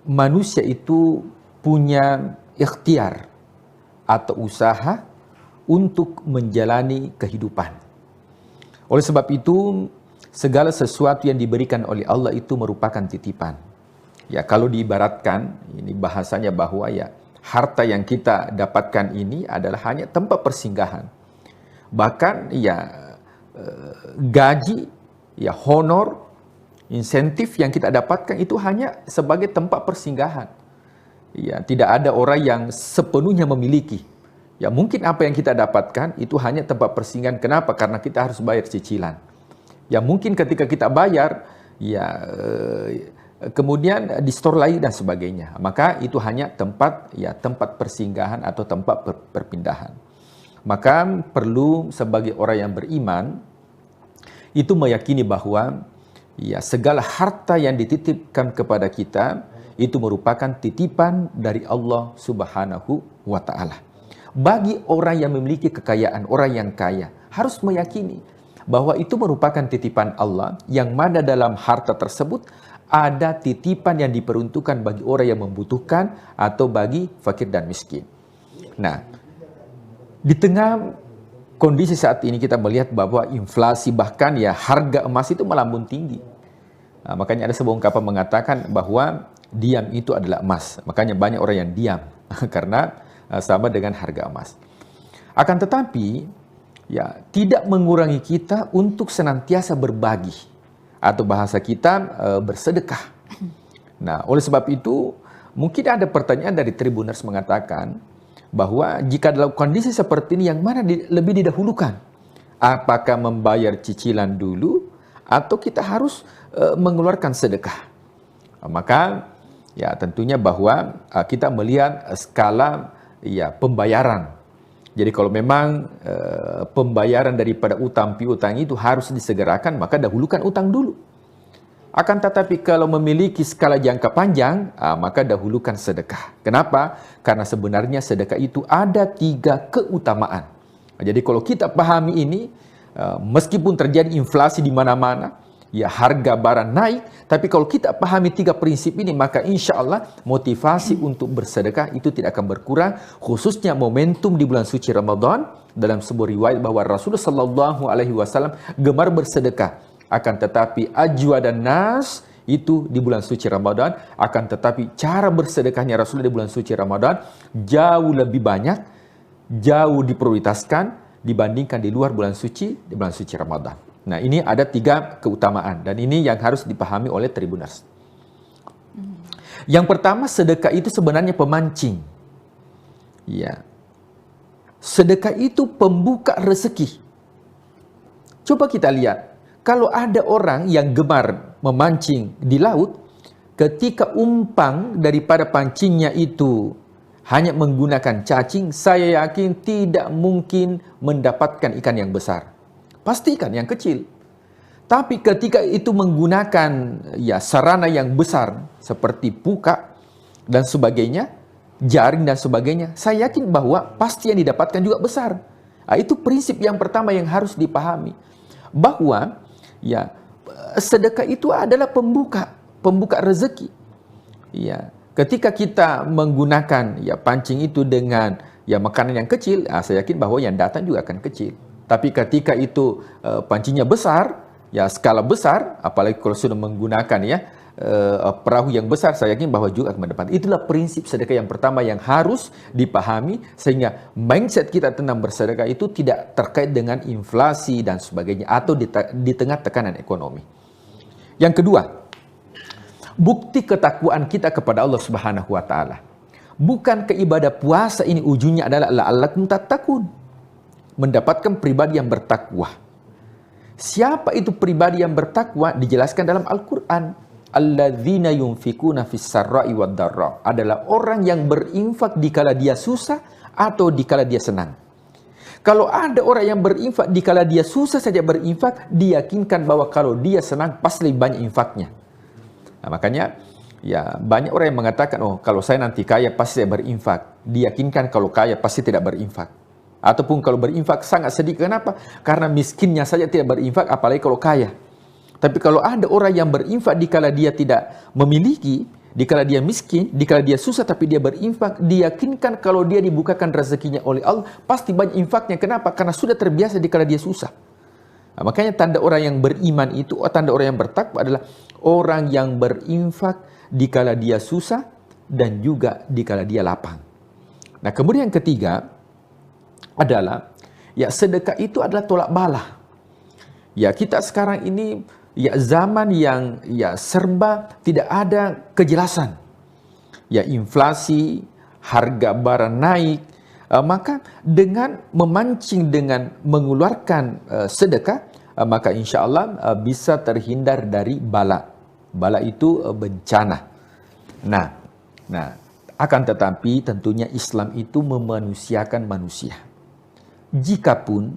manusia itu punya ikhtiar atau usaha untuk menjalani kehidupan. Oleh sebab itu, segala sesuatu yang diberikan oleh Allah itu merupakan titipan. Ya, kalau diibaratkan, ini bahasanya bahwa ya harta yang kita dapatkan ini adalah hanya tempat persinggahan. Bahkan ya gaji, ya honor, insentif yang kita dapatkan itu hanya sebagai tempat persinggahan. Ya, tidak ada orang yang sepenuhnya memiliki. Ya, mungkin apa yang kita dapatkan itu hanya tempat persinggahan. Kenapa? Karena kita harus bayar cicilan. Ya, mungkin ketika kita bayar, ya kemudian di store lain dan sebagainya. Maka itu hanya tempat persinggahan atau tempat perpindahan. Maka perlu sebagai orang yang beriman itu meyakini bahwa ya segala harta yang dititipkan kepada kita itu merupakan titipan dari Allah Subhanahu wa Ta'ala. Bagi orang yang memiliki kekayaan, orang yang kaya harus meyakini bahwa itu merupakan titipan Allah, yang mana dalam harta tersebut ada titipan yang diperuntukkan bagi orang yang membutuhkan atau bagi fakir dan miskin. Nah, di tengah kondisi saat ini kita melihat bahwa inflasi, bahkan ya harga emas itu melambung tinggi. Nah, makanya ada sebuah ungkapan mengatakan bahwa diam itu adalah emas. Makanya banyak orang yang diam karena sama dengan harga emas. Akan tetapi ya tidak mengurangi kita untuk senantiasa berbagi, atau bahasa kita bersedekah. Nah, oleh sebab itu mungkin ada pertanyaan dari Tribuners mengatakan bahwa jika dalam kondisi seperti ini yang mana lebih didahulukan? Apakah membayar cicilan dulu atau kita harus mengeluarkan sedekah? Maka ya tentunya bahwa kita melihat skala ya pembayaran Jadi kalau memang pembayaran daripada utang piutang itu harus disegerakan, maka dahulukan utang dulu. Akan tetapi kalau memiliki skala jangka panjang, maka dahulukan sedekah. Kenapa? Karena sebenarnya sedekah itu ada 3 keutamaan. Jadi kalau kita pahami ini, meskipun terjadi inflasi di mana-mana, ya harga barang naik, tapi kalau kita pahami 3 prinsip ini, maka insya Allah motivasi untuk bersedekah itu tidak akan berkurang, khususnya momentum di bulan suci Ramadan. Dalam sebuah riwayat bahwa Rasulullah SAW gemar bersedekah, akan tetapi ajwa dan nas itu di bulan suci Ramadan, akan tetapi cara bersedekahnya Rasulullah di bulan suci Ramadan jauh lebih banyak, jauh diprioritaskan dibandingkan di luar bulan suci, di bulan suci Ramadan. Nah, ini ada 3 keutamaan dan ini yang harus dipahami oleh Tribuners. Yang pertama, sedekah itu sebenarnya pemancing. Ya. Sedekah itu pembuka rezeki. Coba kita lihat, kalau ada orang yang gemar memancing di laut, ketika umpan daripada pancingnya itu hanya menggunakan cacing, saya yakin tidak mungkin mendapatkan ikan yang besar. Pasti ikan yang kecil. Tapi ketika itu menggunakan ya sarana yang besar seperti puka dan sebagainya, jaring dan sebagainya, saya yakin bahwa pasti yang didapatkan juga besar. Itu prinsip yang pertama yang harus dipahami. Bahwa ya sedekah itu adalah pembuka rezeki. Ya, ketika kita menggunakan ya pancing itu dengan ya makanan yang kecil, saya yakin bahwa yang datang juga akan kecil. Tapi ketika itu pancingnya besar, ya skala besar, apalagi kalau sudah menggunakan ya perahu yang besar, saya yakin bahwa juga akan mendapat. Itulah prinsip sedekah yang pertama yang harus dipahami, sehingga mindset kita tentang bersedekah itu tidak terkait dengan inflasi dan sebagainya, atau di tengah tekanan ekonomi. Yang kedua, bukti ketakwaan kita kepada Allah Subhanahu wa Ta'ala. Bukankah ibadah puasa ini ujungnya adalah la'allakum tattaqun, mendapatkan pribadi yang bertakwa. Siapa itu pribadi yang bertakwa? Dijelaskan dalam Al-Quran. Alladzina yunfikuna fis sarra'i wad dharra, adalah orang yang berinfak dikala dia susah atau dikala dia senang. Kalau ada orang yang berinfak dikala dia susah saja berinfak, diyakinkan bahwa kalau dia senang pasti lebih banyak infaknya. Nah, makanya ya banyak orang yang mengatakan, oh kalau saya nanti kaya pasti saya berinfak. Diyakinkan kalau kaya pasti tidak berinfak. Ataupun kalau berinfak sangat sedikit. Kenapa? Karena miskinnya saja tidak berinfak, apalagi kalau kaya. Tapi kalau ada orang yang berinfak dikala dia tidak memiliki, dikala dia miskin, dikala dia susah tapi dia berinfak, diyakinkan kalau dia dibukakan rezekinya oleh Allah, pasti banyak infaknya. Kenapa? Karena sudah terbiasa dikala dia susah. Nah, makanya tanda orang yang beriman itu, tanda orang yang bertakwa adalah orang yang berinfak dikala dia susah dan juga dikala dia lapang. Nah, kemudian yang ketiga adalah ya sedekah itu adalah tolak bala. Ya, kita sekarang ini ya zaman yang ya serba tidak ada kejelasan. Ya, inflasi, harga barang naik, maka dengan memancing, dengan mengeluarkan sedekah, maka insya Allah bisa terhindar dari bala. Bala itu bencana. Nah, akan tetapi tentunya Islam itu memanusiakan manusia. Jikapun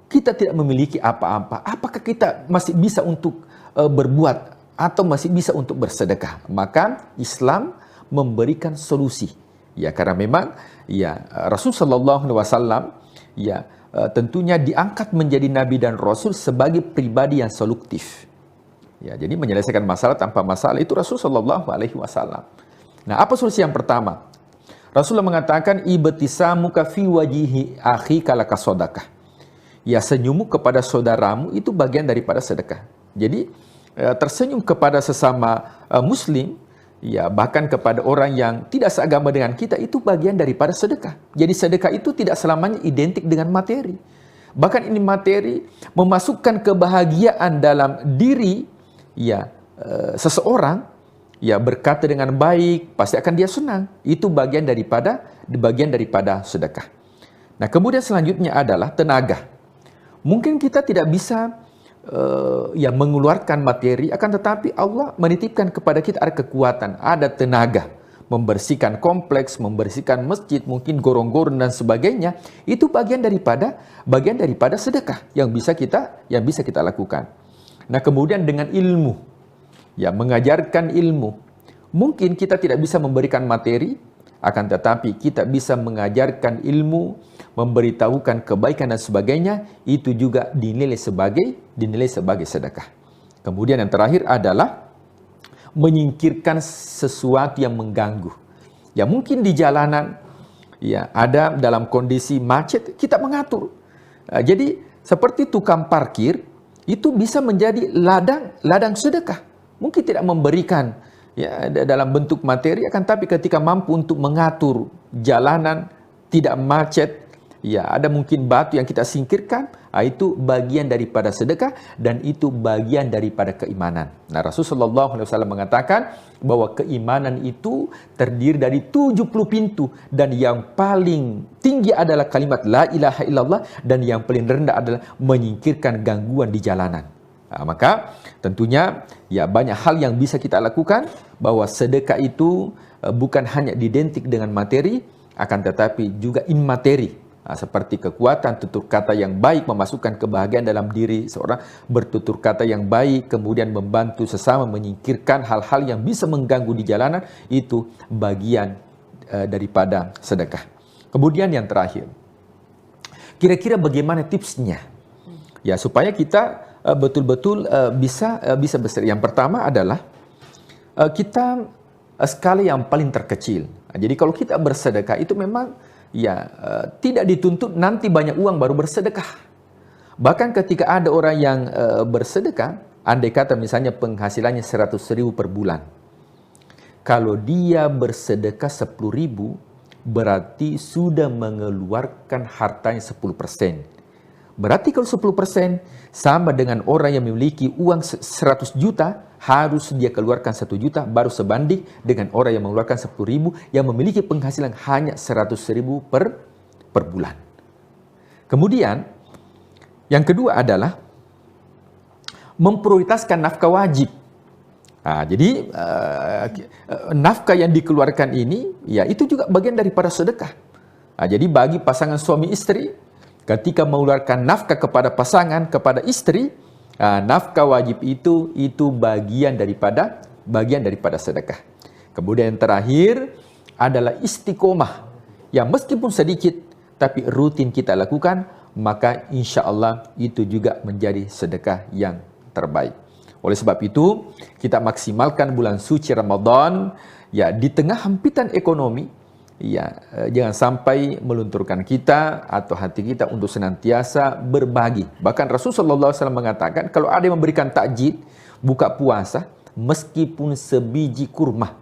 kita tidak memiliki apa-apa, apakah kita masih bisa untuk berbuat atau masih bisa untuk bersedekah? Maka Islam memberikan solusi. Ya, karena memang ya Rasulullah SAW ya tentunya diangkat menjadi nabi dan rasul sebagai pribadi yang solutif. Ya, jadi menyelesaikan masalah tanpa masalah itu Rasulullah SAW. Nah, apa solusi yang pertama? Rasulullah mengatakan ibtisamuka fi wajihi akhika laka sadaqah. Ya, senyummu kepada saudaramu itu bagian daripada sedekah. Jadi tersenyum kepada sesama muslim, ya bahkan kepada orang yang tidak seagama dengan kita, itu bagian daripada sedekah. Jadi sedekah itu tidak selamanya identik dengan materi. Bahkan ini materi memasukkan kebahagiaan dalam diri ya seseorang. Ya, berkata dengan baik, pasti akan dia senang. Itu bagian daripada sedekah. Nah, kemudian selanjutnya adalah tenaga. Mungkin kita tidak bisa ya mengeluarkan materi, akan tetapi Allah menitipkan kepada kita ada kekuatan, ada tenaga. membersihkan kompleks, membersihkan masjid, mungkin gorong-gorong dan sebagainya, itu bagian daripada sedekah yang bisa kita lakukan. Nah, kemudian dengan ilmu, ya, mengajarkan ilmu. Mungkin kita tidak bisa memberikan materi, akan tetapi kita bisa mengajarkan ilmu, memberitahukan kebaikan dan sebagainya, itu juga dinilai sebagai sedekah. Kemudian yang terakhir adalah menyingkirkan sesuatu yang mengganggu. Ya, mungkin di jalanan, ya, ada dalam kondisi macet, kita mengatur. Jadi seperti tukang parkir itu bisa menjadi ladang sedekah. Mungkin tidak memberikan, ya, dalam bentuk materi, akan tapi ketika mampu untuk mengatur jalanan tidak macet, ya, ada mungkin batu yang kita singkirkan, itu bagian daripada sedekah dan itu bagian daripada keimanan. Nah, Rasulullah SAW mengatakan bahwa keimanan itu terdiri dari 70 pintu dan yang paling tinggi adalah kalimat la ilaha illallah dan yang paling rendah adalah menyingkirkan gangguan di jalanan. Nah, maka tentunya, ya, banyak hal yang bisa kita lakukan, bahwa sedekah itu bukan hanya identik dengan materi, akan tetapi juga immateri. Seperti kekuatan tutur kata yang baik memasukkan kebahagiaan dalam diri seorang, bertutur kata yang baik, kemudian membantu sesama, menyingkirkan hal-hal yang bisa mengganggu di jalanan, itu bagian daripada sedekah. Kemudian yang terakhir, kira-kira bagaimana tipsnya, ya, supaya kita betul-betul bisa bersedekah. Yang pertama adalah kita skala yang paling terkecil. Jadi kalau kita bersedekah itu memang, ya, tidak dituntut nanti banyak uang baru bersedekah. Bahkan ketika ada orang yang bersedekah, andai kata misalnya penghasilannya 100.000 per bulan, kalau dia bersedekah 10.000, berarti sudah mengeluarkan hartanya 10%. Berarti kalau 10% sama dengan orang yang memiliki uang 100 juta, harus dia keluarkan 1 juta baru sebanding dengan orang yang mengeluarkan 10.000 yang memiliki penghasilan hanya 100.000 per bulan. Kemudian yang kedua adalah memprioritaskan nafkah wajib. Jadi nafkah yang dikeluarkan ini, ya, itu juga bagian daripada sedekah. Jadi bagi pasangan suami istri, ketika mengeluarkan nafkah kepada pasangan, kepada istri, nafkah wajib itu bagian daripada sedekah. Kemudian yang terakhir adalah istiqomah, yang meskipun sedikit tapi rutin kita lakukan, maka insya Allah itu juga menjadi sedekah yang terbaik. Oleh sebab itu, kita maksimalkan bulan suci Ramadan, ya, di tengah hempitan ekonomi, ya, jangan sampai melunturkan kita atau hati kita untuk senantiasa berbagi. Bahkan Rasulullah SAW mengatakan, kalau ada yang memberikan takjid, buka puasa, meskipun sebiji kurma.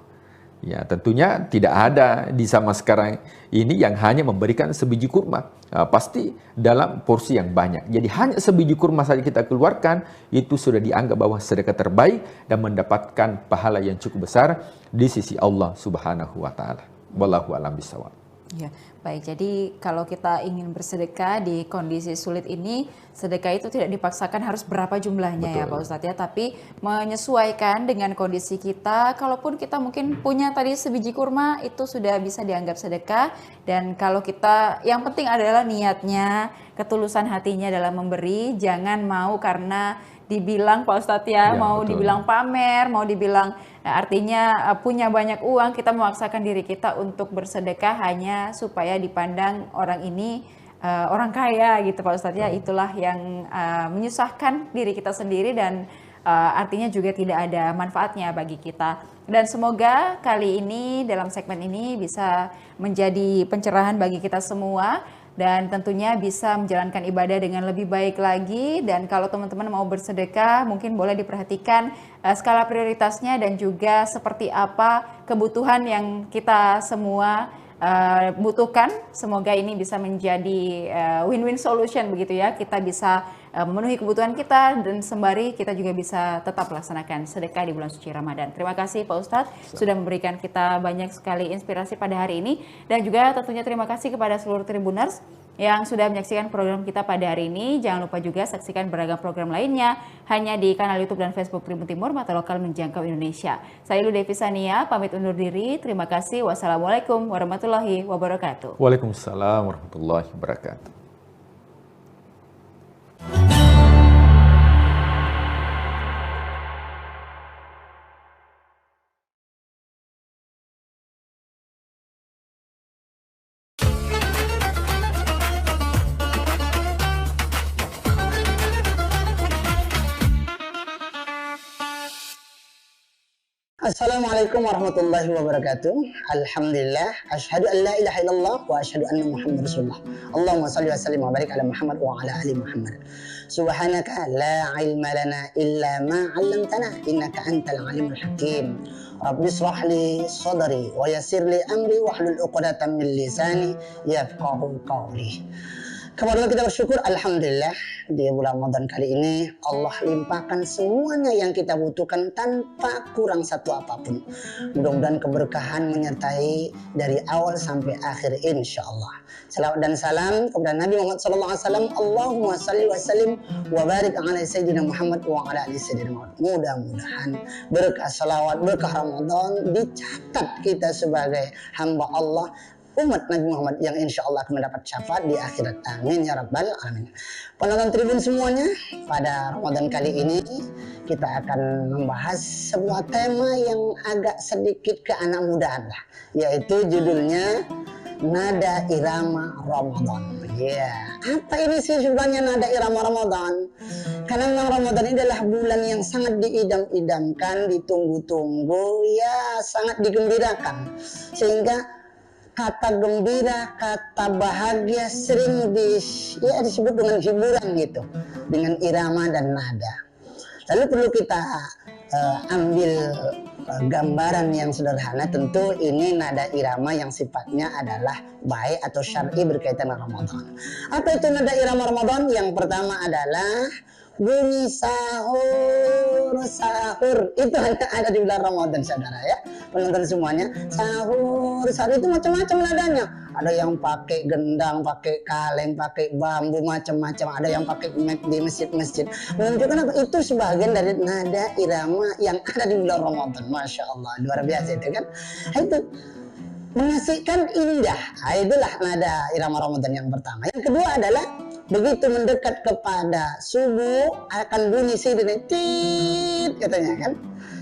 Ya, tentunya tidak ada di zaman sekarang ini yang hanya memberikan sebiji kurma. Pasti dalam porsi yang banyak. Jadi hanya sebiji kurma saja kita keluarkan, itu sudah dianggap bahwa sedekah terbaik dan mendapatkan pahala yang cukup besar di sisi Allah Subhanahu wa taala. Wallahu a'lam bishawab. Ya, baik. Jadi kalau kita ingin bersedekah di kondisi sulit ini, sedekah itu tidak dipaksakan harus berapa jumlahnya. Betul. Ya Pak Ustadz ya, tapi menyesuaikan dengan kondisi kita. Kalaupun kita mungkin punya tadi sebiji kurma, itu sudah bisa dianggap sedekah. Dan kalau kita, yang penting adalah niatnya, ketulusan hatinya dalam memberi. Jangan mau karena dibilang Pak Ustadz ya, mau betul. Dibilang pamer, mau dibilang artinya punya banyak uang, kita memaksakan diri kita untuk bersedekah hanya supaya dipandang orang ini orang kaya gitu Pak Ustadz ya. Itulah yang menyusahkan diri kita sendiri dan artinya juga tidak ada manfaatnya bagi kita. Dan semoga kali ini dalam segmen ini bisa menjadi pencerahan bagi kita semua. Dan tentunya bisa menjalankan ibadah dengan lebih baik lagi. Dan kalau teman-teman mau bersedekah, mungkin boleh diperhatikan skala prioritasnya dan juga seperti apa kebutuhan yang kita semua butuhkan. Semoga ini bisa menjadi win-win solution begitu ya. Kita bisa memenuhi kebutuhan kita dan sembari kita juga bisa tetap melaksanakan sedekah di bulan suci Ramadan. Terima kasih Pak Ustadz sudah memberikan kita banyak sekali inspirasi pada hari ini. Dan juga tentunya terima kasih kepada seluruh Tribuners yang sudah menyaksikan program kita pada hari ini. Jangan lupa juga saksikan beragam program lainnya hanya di kanal YouTube dan Facebook Tribun Timur, Mata Lokal Menjangkau Indonesia. Saya Ilu Devi Sania, pamit undur diri. Terima kasih. Wassalamualaikum warahmatullahi wabarakatuh. Waalaikumsalam warahmatullahi wabarakatuh. Assalamualaikum warahmatullahi wabarakatuh. Alhamdulillah, asyhadu an la ilaha illallah wa asyhadu anna Muhammad Rasulullah. Allahumma salli wa sallim wa barik ala Muhammad wa ala ali Muhammad. Subhanaka la ilma lana illa ma 'allamtana innaka antal alimul hakim. Rabbi shrah li sadri wa yassir li amri wahlul 'uqdatam min lisani yafqahu qawli. Kepada kita bersyukur, alhamdulillah di bulan Ramadan kali ini Allah limpahkan semuanya yang kita butuhkan tanpa kurang satu apapun. Mudah-mudahan keberkahan menyertai dari awal sampai akhir insya Allah. Salawat dan salam kepada Nabi Muhammad SAW. Allahumma salli wa sallim wa barik ala Sayyidina Muhammad wa ala ali Sayyidina Muhammad. Mudah-mudahan berkah salawat, berkah Ramadan dicatat kita sebagai hamba Allah, umat Nabi Muhammad yang insya Allah akan mendapat syafaat di akhirat. Amin ya rabbal alamin. Penonton Tribun semuanya, pada Ramadan kali ini kita akan membahas sebuah tema yang agak sedikit ke anak mudaan lah, yaitu judulnya Nada Irama Ramadan. Ya, apa ini sih sebenarnya nada irama Ramadan? Karena memang Ramadan ini adalah bulan yang sangat diidam-idamkan, ditunggu-tunggu, ya sangat digembirakan, sehingga kata gembira, kata bahagia sering disebut dengan hiburan gitu, dengan irama dan nada. Lalu perlu kita ambil gambaran yang sederhana. Tentu ini nada irama yang sifatnya adalah baik atau syar'i berkaitan dengan Ramadan. Apa itu nada irama Ramadan? Yang pertama adalah bunyi sahur, sahur. Itu hanya ada di bulan Ramadan, saudara ya. Penonton semuanya, sahur, sahur itu macam-macam nadanya. Ada yang pakai gendang, pakai kaleng, pakai bambu, macam-macam. Ada yang pakai mic di masjid-masjid. Menunjukkan apa? Itu sebagian dari nada irama yang ada di bulan Ramadan. Masya Allah, luar biasa itu kan. Itu mengasihkan, indah. Itulah nada irama Ramadan yang pertama. Yang kedua adalah begitu mendekat kepada subuh akan bunyi sirine tit katanya kan.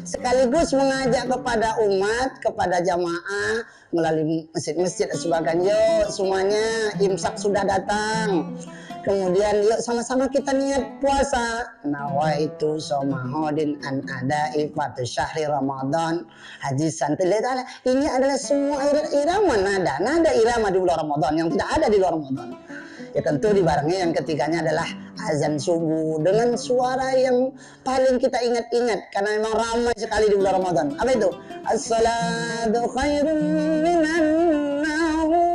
Sekaligus mengajak kepada umat, kepada jamaah melalui masjid-masjid dan sebagainya. Yuk semuanya, imsak sudah datang. Kemudian yuk sama-sama kita niat puasa. Nawaitu somahodin an ada ifatu syahri Ramadan haji santai. Ini adalah semua irama nada irama di bulan Ramadan yang tidak ada di luar Ramadan. Ya tentu dibarengi yang ketiganya adalah azan subuh dengan suara yang paling kita ingat-ingat karena memang ramai sekali di bulan Ramadan. Apa itu? As-salatu khairun minan naum.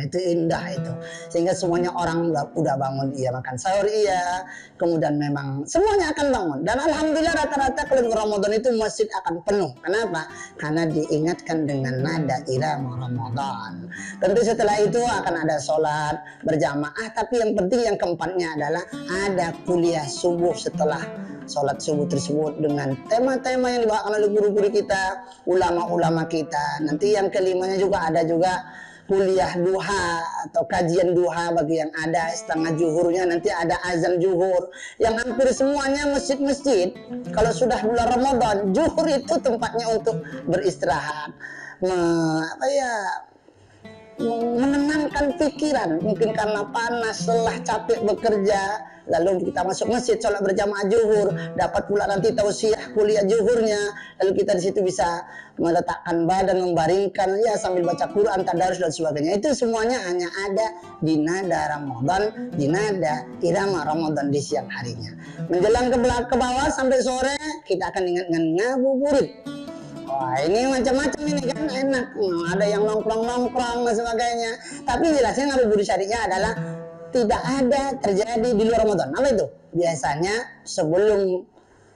Itu indah itu. Sehingga semuanya orang udah bangun, iya makan sahur, iya. Kemudian memang semuanya akan bangun. Dan alhamdulillah rata-rata kalau Ramadan itu masjid akan penuh. Kenapa? Karena diingatkan dengan nada irama Ramadan. Tentu setelah itu akan ada sholat berjamaah. Tapi yang penting yang keempatnya adalah ada kuliah subuh setelah sholat subuh tersebut dengan tema-tema yang dibawakan oleh guru-guru kita, ulama-ulama kita. Nanti yang kelimanya juga ada juga kuliah duha atau kajian duha bagi yang ada setengah zuhurnya, nanti ada azan zuhur yang hampir semuanya masjid-masjid kalau sudah bulan Ramadan zuhur itu tempatnya untuk beristirahat, menenangkan pikiran, mungkin karena panas, lelah, capek bekerja, lalu kita masuk masjid sholat berjamaah zuhur, dapat pula nanti tausiah kuliah zuhurnya, lalu kita di situ bisa meletakkan badan, membaringkan ya sambil baca Quran, tadarus dan sebagainya. Itu semuanya hanya ada di nada Ramadan, di nada irama Ramadan di siang harinya. Menjelang ke bawah sampai sore kita akan ingat dengan ngabuburit. Wah ini macam-macam ini kan enak, ada yang nongkrong-nongkrong dan sebagainya. Tapi jelasnya ngabuburit syariahnya adalah tidak ada terjadi di luar Ramadan. Apa itu? Biasanya sebelum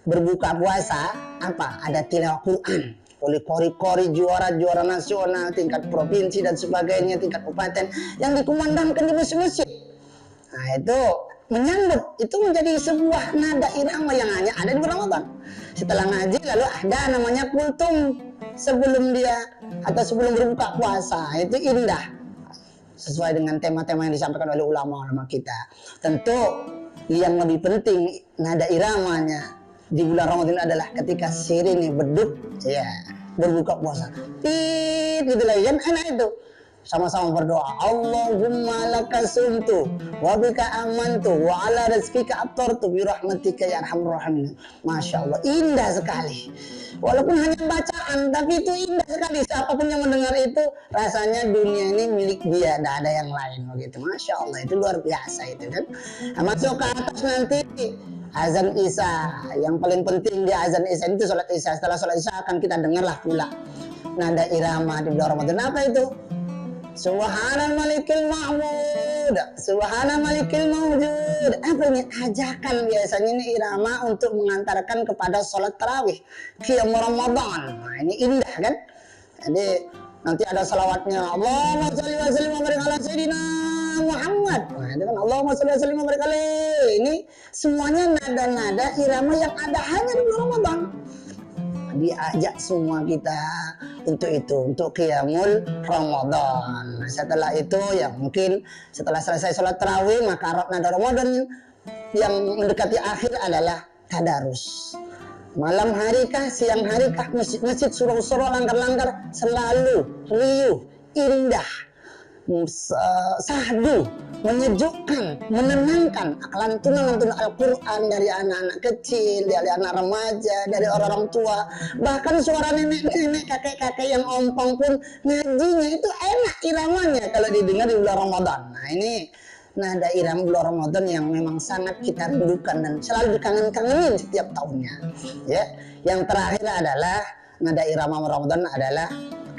berbuka puasa apa? Ada tilawah Quran. oleh kori-kori juara-juara nasional, tingkat provinsi dan sebagainya, tingkat kabupaten yang dikumandangkan di masjid-masjid. Nah itu menyambut, itu menjadi sebuah nada irama yang hanya ada di bulan Ramadan. Setelah ngaji lalu ada namanya kultum sebelum dia atau sebelum berbuka puasa, itu indah sesuai dengan tema-tema yang disampaikan oleh ulama-ulama kita. Tentu yang lebih penting nada iramanya di bulan Ramadan adalah ketika sirine beduk, ya berbuka puasa, gitu lagi kan, enak itu. Sama-sama berdoa, Allahumma laka sumtu wa bika amantu wa ala rizkika aftartu bi rahmatika ya arhamar rahimin. Masya Allah, indah sekali. Walaupun hanya bacaan, tapi itu indah sekali. Siapapun yang mendengar itu rasanya dunia ini milik dia, tidak ada yang lain begitu. Masya Allah, itu luar biasa itu kan. Nah, masuk ke atas nanti azan Isya. Yang paling penting di azan Isya itu sholat Isya. Setelah sholat Isya akan kita dengarlah pula nada irama di bulan Ramadan. Apa itu? Subhanal malikil ma'mud, subhanal malikil mawjud. Apa ini? Ajakan biasanya ini irama untuk mengantarkan kepada sholat tarawih qiyam Ramadan. Nah ini indah kan. Jadi nanti ada salawatnya, Allahumma sholli wa sallim wa barik ala sayyidina Muhammad. Nah itu kan Allahumma sholli wa sallim wa barik alaihi. Ini semuanya nada-nada irama yang ada hanya di bulan Ramadan. Diajak semua kita untuk itu, untuk qiyamul Ramadan. Nah, setelah itu ya mungkin setelah selesai sholat tarawih maka nada Ramadan yang mendekati akhir adalah tadarus. Malam hari kah, siang hari kah, masjid-masjid, surau-surau, langgar-langgar selalu riuh, indah, sahdu, menyejukkan, menenangkan. Lantunan Al-Quran dari anak-anak kecil, dari anak remaja, dari orang-orang tua, bahkan suara nenek-nenek, kakek-kakek yang ompong pun ngajinya itu enak iramanya kalau didengar di bulan Ramadan. Nah ini nada irama bulan Ramadan yang memang sangat kita rindukan dan selalu dikangen-kangenin setiap tahunnya. Ya, yang terakhir adalah nada irama Ramadan adalah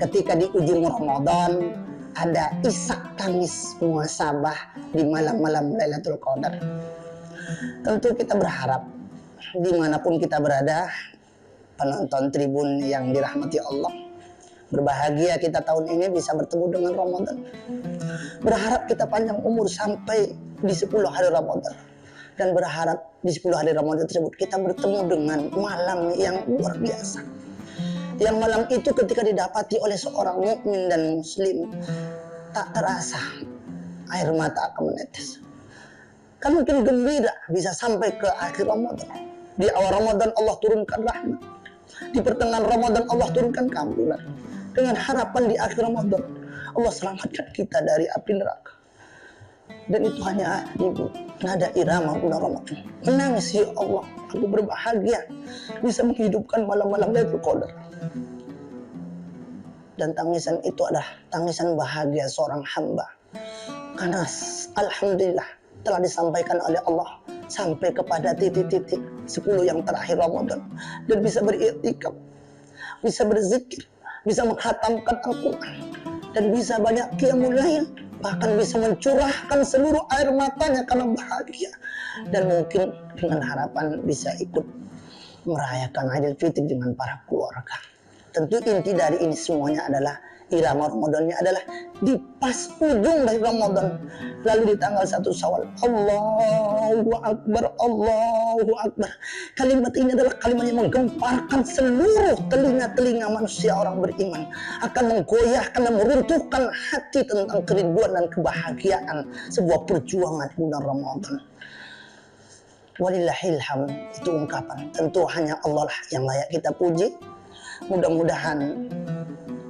ketika di ujung Ramadan ada isak tangis muhasabah di malam-malam Lailatul Qadar. Tentu kita berharap dimanapun kita berada, penonton tribun yang dirahmati Allah, berbahagia kita tahun ini bisa bertemu dengan Ramadan. Berharap kita panjang umur sampai di 10 hari Ramadan. Dan berharap di 10 hari Ramadan tersebut kita bertemu dengan malam yang luar biasa. Yang malam itu ketika didapati oleh seorang mukmin dan muslim, tak terasa air mata akan menetes. Kan mungkin gembira bisa sampai ke akhir Ramadan. Di awal Ramadan Allah turunkan rahmat. Di pertengahan Ramadan Allah turunkan keampunan. Dengan harapan di akhir Ramadan Allah selamatkan kita dari api neraka. Dan itu hanya di nada irama bulan Ramadan. Menangis, ya Allah, aku berbahagia bisa menghidupkan malam-malam Lailatul Qadar. Dan tangisan itu adalah tangisan bahagia seorang hamba. Karena alhamdulillah telah disampaikan oleh Allah sampai kepada titik-titik 10 yang terakhir Ramadan. Dan bisa beriktikaf, bisa berzikir, bisa menghatamkan Al-Quran, dan bisa banyak qiyamul lail, bahkan bisa mencurahkan seluruh air matanya karena bahagia. Dan mungkin dengan harapan bisa ikut merayakan Idul Fitri dengan para keluarga. Tentu inti dari ini semuanya adalah irama Ramadannya adalah di pas ujung dari Ramadan, lalu di tanggal 1 Syawal, Allahu Akbar, Allahu Akbar. Kalimat ini adalah kalimat yang menggemparkan seluruh telinga-telinga manusia orang beriman, akan menggoyahkan dan meruntuhkan hati tentang kerinduan dan kebahagiaan sebuah perjuangan bulan Ramadan. Walillahilham, itu ungkapan. Tentu hanya Allah lah yang layak kita puji. Mudah-mudahan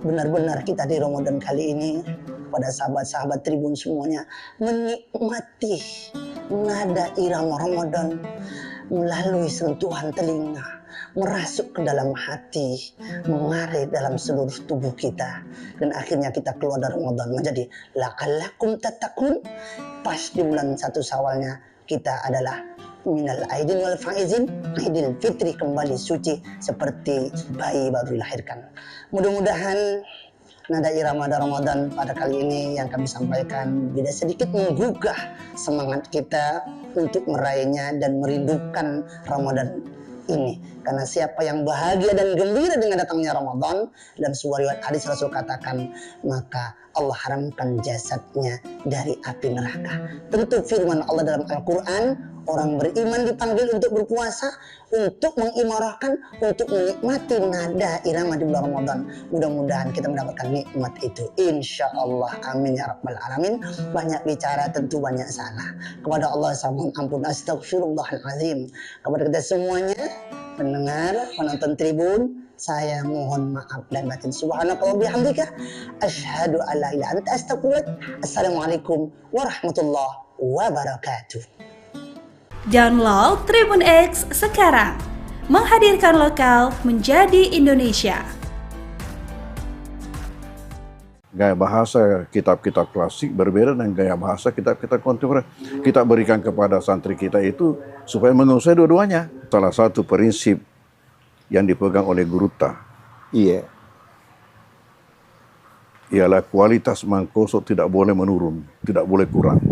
benar-benar kita di Ramadan kali ini, pada sahabat-sahabat tribun semuanya, menikmati nada irama Ramadan melalui sentuhan telinga, merasuk ke dalam hati, mengalir dalam seluruh tubuh kita, dan akhirnya kita keluar dari Ramadan menjadi la'allakum tattaqun. Pas di bulan 1 Syawalnya kita adalah minal aidin wal faizin, Idul Fitri kembali suci seperti bayi baru dilahirkan. Mudah-mudahan nada irama Ramadan pada kali ini yang kami sampaikan bisa sedikit menggugah semangat kita untuk meraihnya dan merindukan Ramadan ini. Karena siapa yang bahagia dan gembira dengan datangnya Ramadan, dalam sebuah riwayat hadis Rasul katakan, maka Allah haramkan jasadnya dari api neraka. Tentu firman Allah dalam Al-Quran, orang beriman dipanggil untuk berpuasa, untuk mengimarahkan, untuk menikmati nada irama di bulan Ramadan. Mudah-mudahan kita mendapatkan nikmat itu, insya Allah. Amin ya rabbal alamin. Banyak bicara tentu banyak salah. Kepada Allah saya mohon ampun, astagfirullahaladzim. Kepada kita semuanya, pendengar, penonton Tribun, saya mohon maaf dan batin. Subhanakallah bihamdika, asyhadu an la ilaha illa anta, astaghfiruka. Assalamualaikum warahmatullahi wabarakatuh. Download Tribun X sekarang. Menghadirkan lokal menjadi Indonesia. Gaya bahasa kitab-kitab klasik berbeda dengan gaya bahasa kitab-kitab kontemporer. Kita berikan kepada santri kita itu supaya menguasai dua-duanya. Salah satu prinsip yang dipegang oleh Gurutta, ialah kualitas mangkoso tidak boleh menurun, tidak boleh kurang.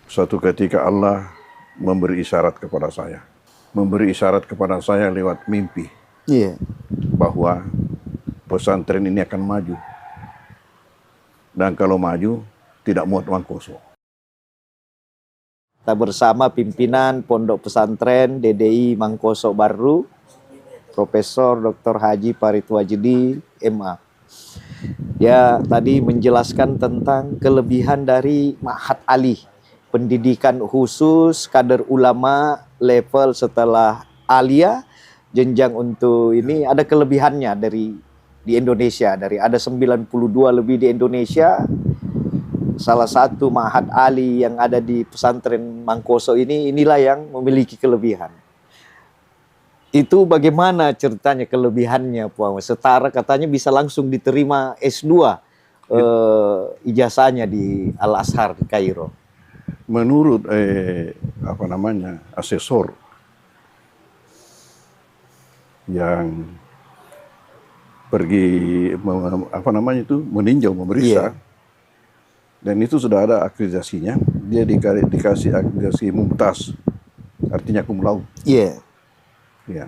Suatu ketika Allah memberi isyarat kepada saya, lewat mimpi, bahwa pesantren ini akan maju, dan kalau maju tidak muat mangkoso. Kita bersama pimpinan Pondok Pesantren DDI Mangkoso Baru, Profesor Dr. Haji Paritwajidi, MA. Dia tadi menjelaskan tentang kelebihan dari Ma'had Ali, pendidikan khusus kader ulama level setelah alia, jenjang untuk ini ada kelebihannya di Indonesia. Dari ada 92 lebih di Indonesia, salah satu Ma'had Ali yang ada di pesantren Mangkoso inilah yang memiliki kelebihan. Itu bagaimana ceritanya kelebihannya, Puan? Setara katanya bisa langsung diterima S2 ijazahnya di Al-Azhar di Kairo. Menurut asesor yang pergi meninjau, memeriksa, dan itu sudah ada akreditasinya. Dia dikasih akreditasi mumtaz, artinya cum laude. Ya.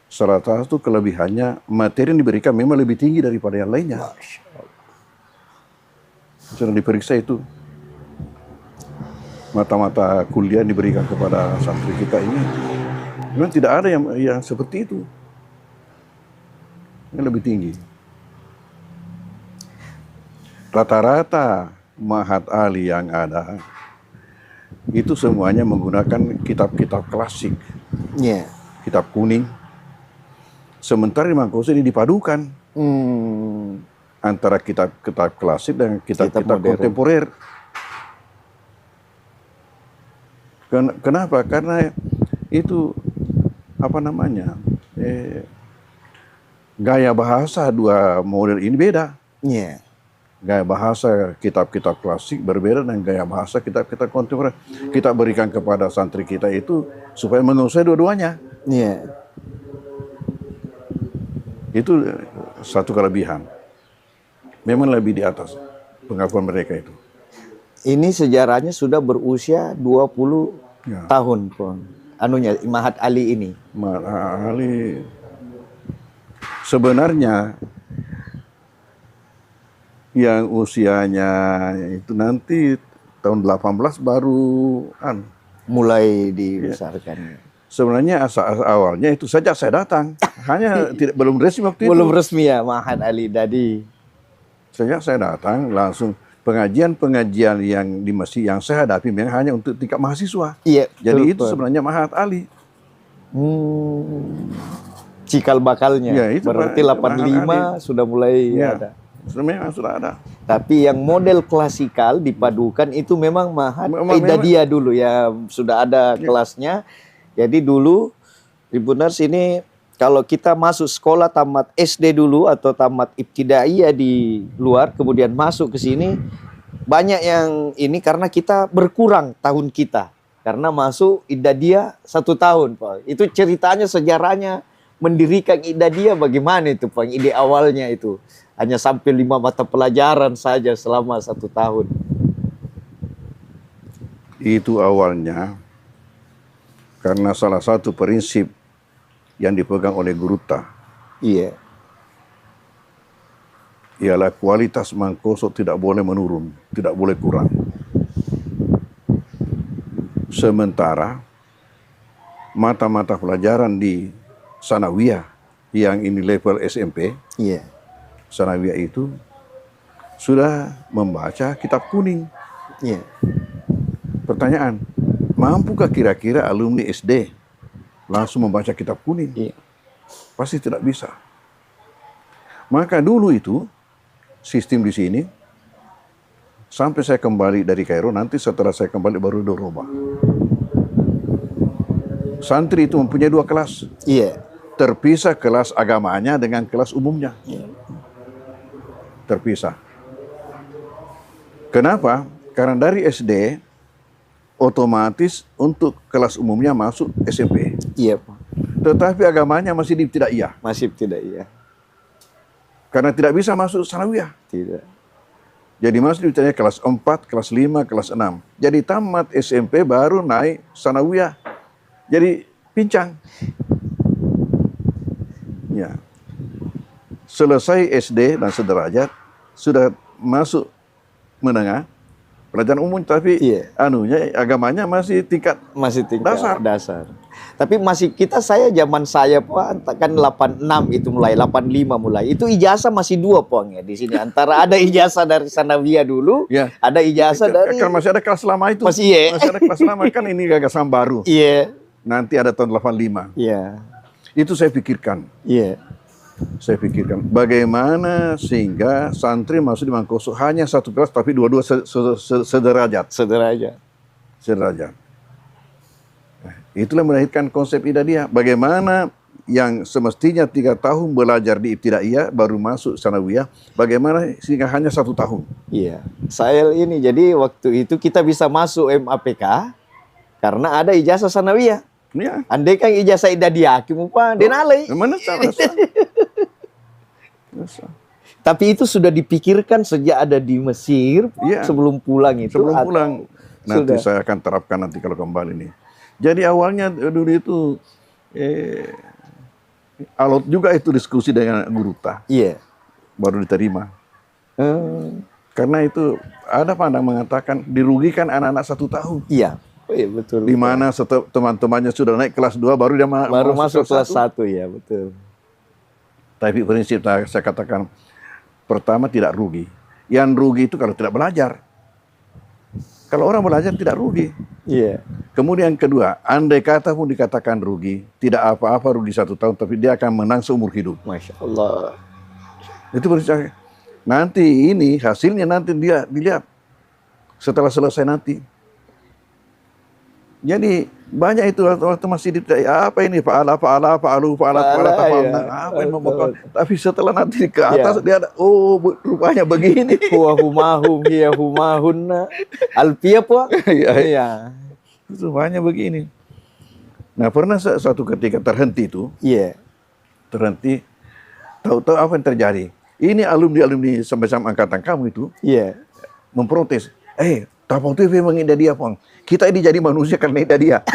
Salah satu kelebihannya, materi yang diberikan memang lebih tinggi daripada yang lainnya. Sudah diperiksa itu. Mata-mata kuliah yang diberikan kepada santri kita ini, memang tidak ada yang seperti itu. Yang lebih tinggi. Rata-rata Ma'had Ali yang ada, itu semuanya menggunakan kitab-kitab klasik, kitab kuning. Sementara di Mangkoso ini dipadukan antara kitab-kitab klasik dan kitab-kitab kontemporer. Kenapa? Karena itu gaya bahasa dua model ini beda. Gaya bahasa kitab-kitab klasik berbeda dengan gaya bahasa kitab-kitab kontemporer. Kita berikan kepada santri kita itu supaya menguasai dua-duanya. Itu satu kelebihan. Memang lebih di atas pengakuan mereka itu. Ini sejarahnya sudah berusia 20 tahun, Pon. Ma'had Ali ini. Ma'had Ali sebenarnya yang usianya itu nanti tahun 18 baru mulai dibesarkan. Sebenarnya awalnya itu saja saya datang, hanya belum resmi waktu itu. Belum resmi ya Ma'had Ali tadi. Sejak saya datang langsung pengajian-pengajian yang di masjid yang saya hadapi memang hanya untuk tingkat mahasiswa. Jadi itu sebenarnya Ma'had Ali. Cikal bakalnya. Ya, itu berarti 85 sudah mulai ada. Memang sudah ada. Tapi yang model klasikal dipadukan itu memang Ma'had Idadiyah dulu ya, sudah ada kelasnya. Jadi dulu Tribuners ini kalau kita masuk sekolah tamat SD dulu atau tamat ibtidaiyah di luar kemudian masuk ke sini, banyak yang ini karena kita berkurang tahun kita karena masuk Idadiyah 1 tahun, Pak. Itu ceritanya, sejarahnya mendirikan Idadiyah bagaimana itu, Pak? Ide awalnya itu hanya sampai 5 mata pelajaran saja selama 1 tahun. Itu awalnya Karena salah satu prinsip yang dipegang oleh Gurutta ialah kualitas Mangkoso tidak boleh menurun, tidak boleh kurang. Sementara mata-mata pelajaran di Sanawiyah yang ini level SMP, Sanawiyah itu sudah membaca kitab kuning. Pertanyaan, mampukah kira-kira alumni SD langsung membaca kitab kuning? Pasti tidak bisa. Maka dulu itu sistem di sini sampai saya kembali dari Kairo, nanti setelah saya kembali baru dirubah. Santri itu mempunyai 2 kelas. Terpisah kelas agamanya dengan kelas umumnya. Terpisah. Kenapa? Karena dari SD otomatis untuk kelas umumnya masuk SMP. Tetapi agamanya masih di ibtidaiyah. Masih ibtidaiyah. Karena tidak bisa masuk Sanawiyah. Tidak. Jadi masuk di ibtidaiyah kelas 4, kelas 5, kelas 6. Jadi tamat SMP baru naik Sanawiyah. Jadi pincang. Ya. Selesai SD dan sederajat sudah masuk menengah pelajaran umum, tapi agamanya masih tingkat dasar. Tapi masih saya zaman saya kan 86 itu mulai 85 mulai. Itu ijazah masih 2 ya di sini. Antara ada ijazah dari Sanawiyah dulu, ada ijazah dari kan masih ada kelas lama itu. Masih ada kelas lama kan, ini gagasan baru. Nanti ada tahun 85. Itu saya pikirkan. Saya pikirkan bagaimana sehingga santri masuk di Mangkoso hanya 1 kelas tapi dua-dua sederajat. Itulah melahirkan konsep Idadiyah. Bagaimana yang semestinya 3 tahun belajar di ibtidaiyah baru masuk Sanawiyah, bagaimana sehingga hanya 1 tahun. Saya ini jadi waktu itu kita bisa masuk MAPK karena ada ijazah Sanawiyah. Andai kan ijazah Idadiyah, denalai. Tapi itu sudah dipikirkan sejak ada di Mesir, sebelum pulang itu. Sebelum pulang. Nanti saya akan terapkan nanti kalau kembali nih. Jadi awalnya dulu itu alot juga itu diskusi dengan Gurutta. Baru diterima. Karena itu ada pandang mengatakan dirugikan anak-anak 1 tahun. Betul. Di mana teman-temannya sudah naik kelas 2 baru dia masuk kelas 1. Betul. Tapi prinsip saya katakan pertama tidak rugi. Yang rugi itu kalau tidak belajar. Kalau orang belajar tidak rugi. Kemudian kedua, andai kata pun dikatakan rugi, tidak apa-apa rugi 1 tahun, tapi dia akan menang seumur hidup. Masya Allah. Itu prinsip. Nanti ini hasilnya nanti dia dilihat setelah selesai nanti. Jadi banyak itu waktu masih apa ini apa ini memokok. Tapi setelah nanti ke atas dia ada rupanya begini. Huwa humahum hiya humahunna. Alfiyah Itu banyak begini. Nah, pernah suatu ketika terhenti itu. Terhenti. Tahu-tahu apa yang terjadi? Ini alumni sampai angkatan kamu itu. Memprotes. Tapau TV mengindah Pong. Kita ini jadi manusia karena Idadiyah.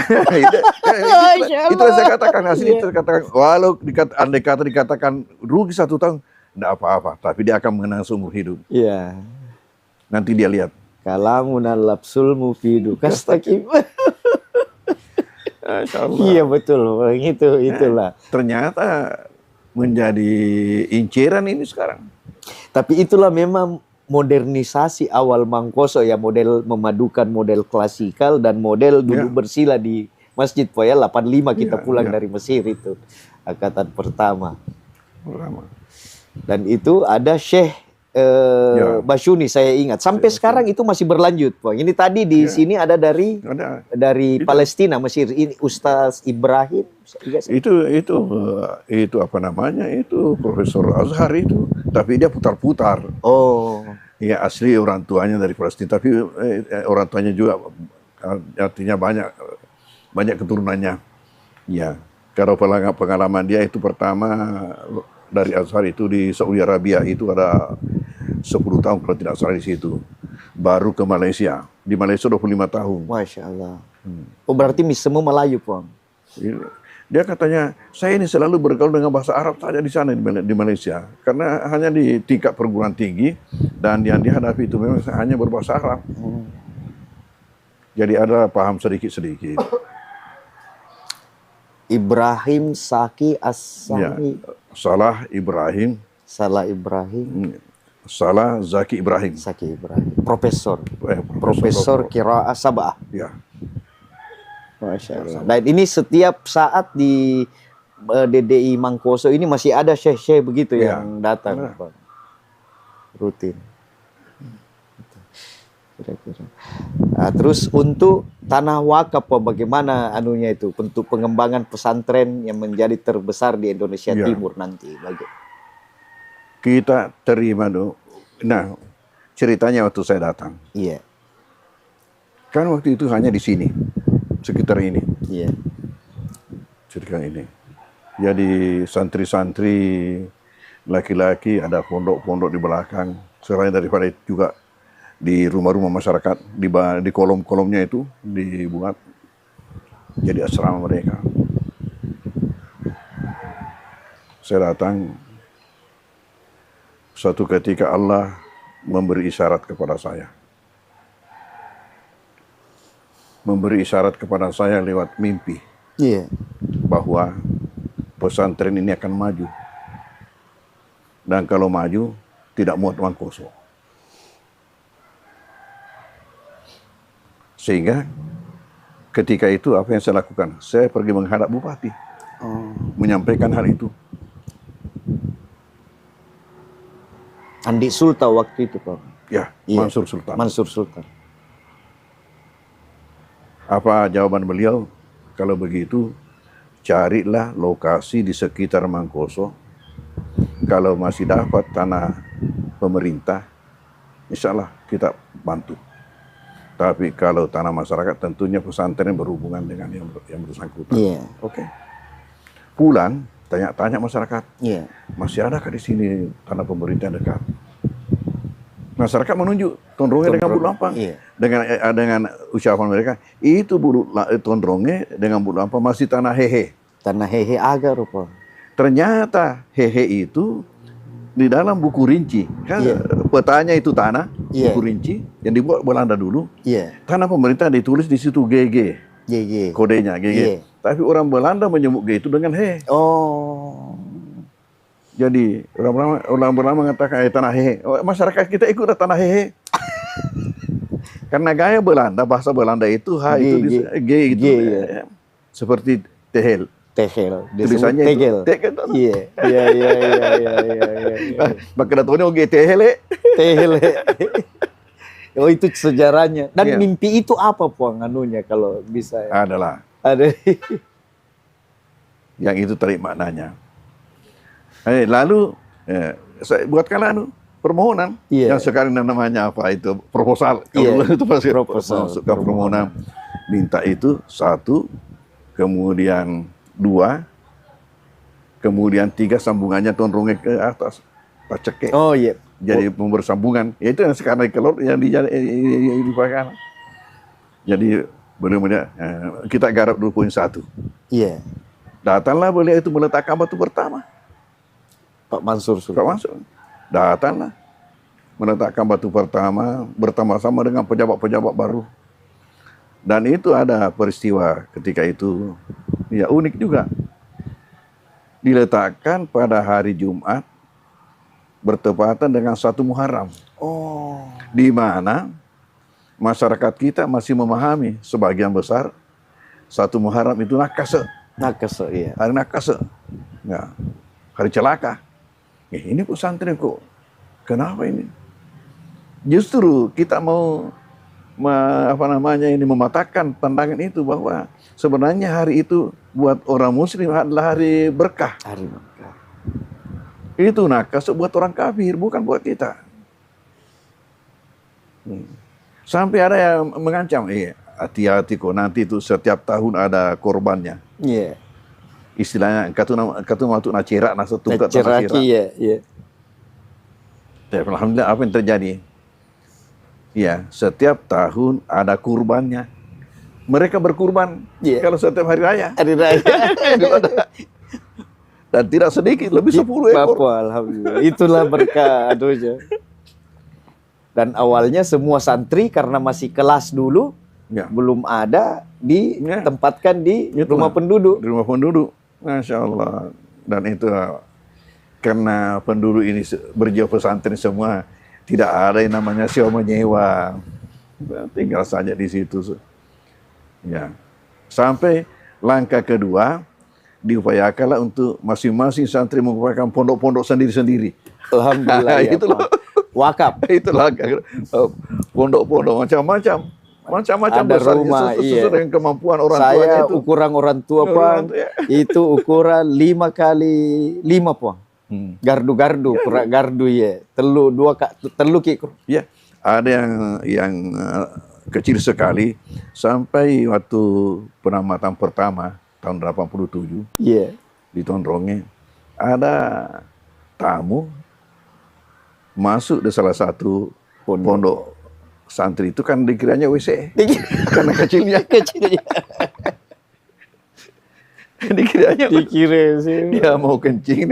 Itu yang saya katakan. Asli itu katakan. Walau andai kata dikatakan rugi 1 tahun, tidak apa-apa. Tapi dia akan mengenang seumur hidup. Nanti dia lihat. Kalamun al-lapsul mufidu kastaqim. Betul. Itulah. Ternyata menjadi inceran ini sekarang. Tapi itulah memang modernisasi awal Mangkoso model memadukan model klasikal dan model duduk bersila di Masjid 85 kita pulang dari Mesir itu angkatan pertama. Dan itu ada Syekh Bashuni saya ingat sampai sekarang itu masih berlanjut. Ini tadi di sini ada dari Palestina Mesir ini Ustaz Ibrahim itu apa namanya itu Profesor Azhar itu, tapi dia putar-putar. Ya asli orang tuanya dari Palestina, tapi orang tuanya juga artinya banyak keturunannya. Kalau pengalaman dia itu pertama dari Azhar itu di Saudi Arabia itu ada 10 tahun kalau tidak salah di situ. Baru ke Malaysia. Di Malaysia 25 tahun. Masya Allah. Berarti semua Melayu, Pong? Dia katanya, saya ini selalu bergaul dengan bahasa Arab saja di sana di Malaysia. Karena hanya di tingkat perguruan tinggi dan yang dihadapi itu memang hanya berbahasa Arab. Jadi ada paham sedikit-sedikit. Ibrahim Saki As-Sami. Ya, Salah Ibrahim. Salah Ibrahim. Salah Zaki Ibrahim. Zaki Ibrahim. Profesor. Profesor Qiraah Sab'ah. Ya. Masya Allah. Dan ini setiap saat di DDI Mangkoso ini masih ada syekh-syekh begitu yang datang, Pak. Rutin. Kira-kira. Nah, terus untuk tanah wakaf, Pak, bagaimana anunya itu untuk pengembangan pesantren yang menjadi terbesar di Indonesia Timur nanti? Kita terima dulu. Nah, ceritanya waktu saya datang. Iya. Kan waktu itu hanya di sini. Sekitar ini. Iya. Sekitar ini. Jadi santri-santri laki-laki ada pondok-pondok di belakang. Selain daripada itu juga di rumah-rumah masyarakat, di kolom-kolomnya itu dibuat jadi asrama mereka. Saya datang, suatu ketika Allah memberi isyarat kepada saya. Memberi isyarat kepada saya lewat mimpi. Bahwa pesantren ini akan maju. Dan kalau maju, tidak muat Mangkoso. Sehingga ketika itu apa yang saya lakukan? Saya pergi menghadap bupati. Menyampaikan hal itu. Andi Sultan waktu itu, Pak. Ya, Mansur Sultan. Mansur Sultan. Apa jawaban beliau? Kalau begitu, carilah lokasi di sekitar Mangkoso. Kalau masih dapat tanah pemerintah, insya Allah kita bantu. Tapi kalau tanah masyarakat, tentunya pesantren berhubungan dengan yang bersangkutan. Oke. Pulang, tanya-tanya masyarakat. Masih adakah di sini tanah pemerintah dekat? Masyarakat menunjuk Tondronge dengan Bulu Lampang. Dengan ucapan mereka, itu Tondronge dengan Bulu Lampang masih tanah hehe. Tanah hehe agar, Pak. Ternyata hehe itu di dalam buku rinci, kan petanya itu tanah, buku rinci yang dibuat Belanda dulu. Tanah pemerintah ditulis di situ GG. Kodenya GG. Tapi orang Belanda menyebut G itu dengan he. Jadi orang Belanda mengatakan tanah hehe. Masyarakat kita ikut tanah hehe. Karena gaya Belanda, bahasa Belanda itu H itu G itu seperti tehel. Tulisannya tegel. Tegel. Iya. Maka datangnya oke tehele. Oh, itu sejarahnya. Dan mimpi itu apa, Pak, anunya kalau bisa? Ada. Yang itu tarik maknanya. Lalu saya buatkan permohonan yang sekarang namanya apa itu proposal. Kalau itu pasti proposal. Masukkan permohonan, minta itu 1, kemudian 2, kemudian 3 sambungannya Tondronge ke atas, paceke. Jadi bersambungan. Ya, itu yang sekarang keluar yang dipakai. Jadi benar-benar kita garap 2.1. Datanglah beliau itu meletakkan batu pertama. Pak Mansur. Datanglah meletakkan batu pertama bersama-sama dengan pejabat-pejabat baru. Dan itu ada peristiwa ketika itu, ya unik juga. Diletakkan pada hari Jumat bertepatan dengan 1 Muharram. Di mana masyarakat kita masih memahami sebagian besar 1 Muharram itu nakase. Hari nakase. Ya, hari celaka. Ini pesantren kok. Kenapa ini? Justru kita mau mematahkan pandangan itu bahwa sebenarnya hari itu buat orang muslim adalah hari berkah. Itu nakas buat orang kafir, bukan buat kita. Sampai ada yang mengancam, hati-hati kok nanti itu setiap tahun ada korbannya. Istilahnya katu matu nacerak nasa tungkat nacerak. Alhamdulillah apa yang terjadi? Ya, setiap tahun ada kurbannya. mereka berkurban kalau setiap hari raya. Hari raya. Dan tidak sedikit, lebih 10 ekor. Alhamdulillah. Itulah berkah aduhnya. Dan awalnya semua santri karena masih kelas dulu, belum ada, ditempatkan di rumah penduduk. Di rumah penduduk. Masya Allah. Dan itu karena penduduk ini berjiwa pesantren semua, tidak ada yang namanya sewa menyewa. Tinggal saja di situ. Ya. Sampai langkah kedua, diupayakanlah untuk masing-masing santri mengupayakan pondok-pondok sendiri-sendiri. Alhamdulillah. Ya, itulah wakaf. Itulah pondok-pondok macam-macam. Macam-macam ada rumah, sesuai dengan kemampuan orang tua. Saya ukuran orang tua Pang, itu ukuran 5 kali 5 Pang. Gardu-gardu, kurang gardu ya. Telu kik. Ya, ada yang kecil sekali sampai waktu penamatan pertama tahun 87. Iya. Di Tondronge ada tamu masuk di salah satu pondok santri itu, kan dikiranya WC. Karena kecilnya. Dikira sih. Dia mau kencing,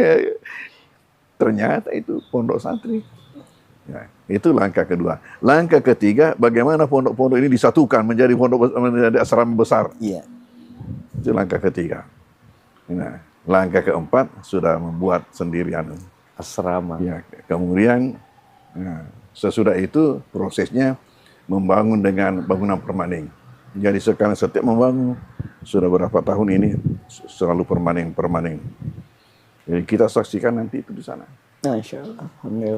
ternyata itu pondok santri. Ya, itu langkah kedua. Langkah ketiga, bagaimana pondok-pondok ini disatukan menjadi menjadi asrama besar. Iya. Itu langkah ketiga. Nah, langkah keempat sudah membuat sendirian asrama. Ya, kemudian sesudah itu prosesnya membangun dengan bangunan permanen. Jadi sekarang setiap membangun sudah berapa tahun ini selalu permanen. Jadi kita saksikan nanti itu di sana. Masya Allah.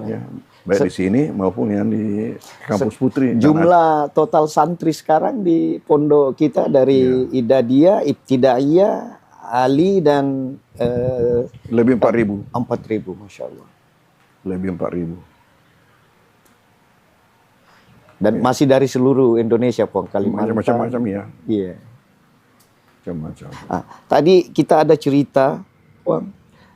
Ya, baik di sini maupun yang di kampus Putri. Jumlah total santri sekarang di pondok kita dari Idadiyah, Ibtidaiyah, Ali dan lebih 4.000. 4.000, Masya Allah. Lebih 4.000. Dan masih dari seluruh Indonesia, Pong, Kalimantan. Macam-macam ya. Iya. Macam-macam. Tadi kita ada cerita, Pong,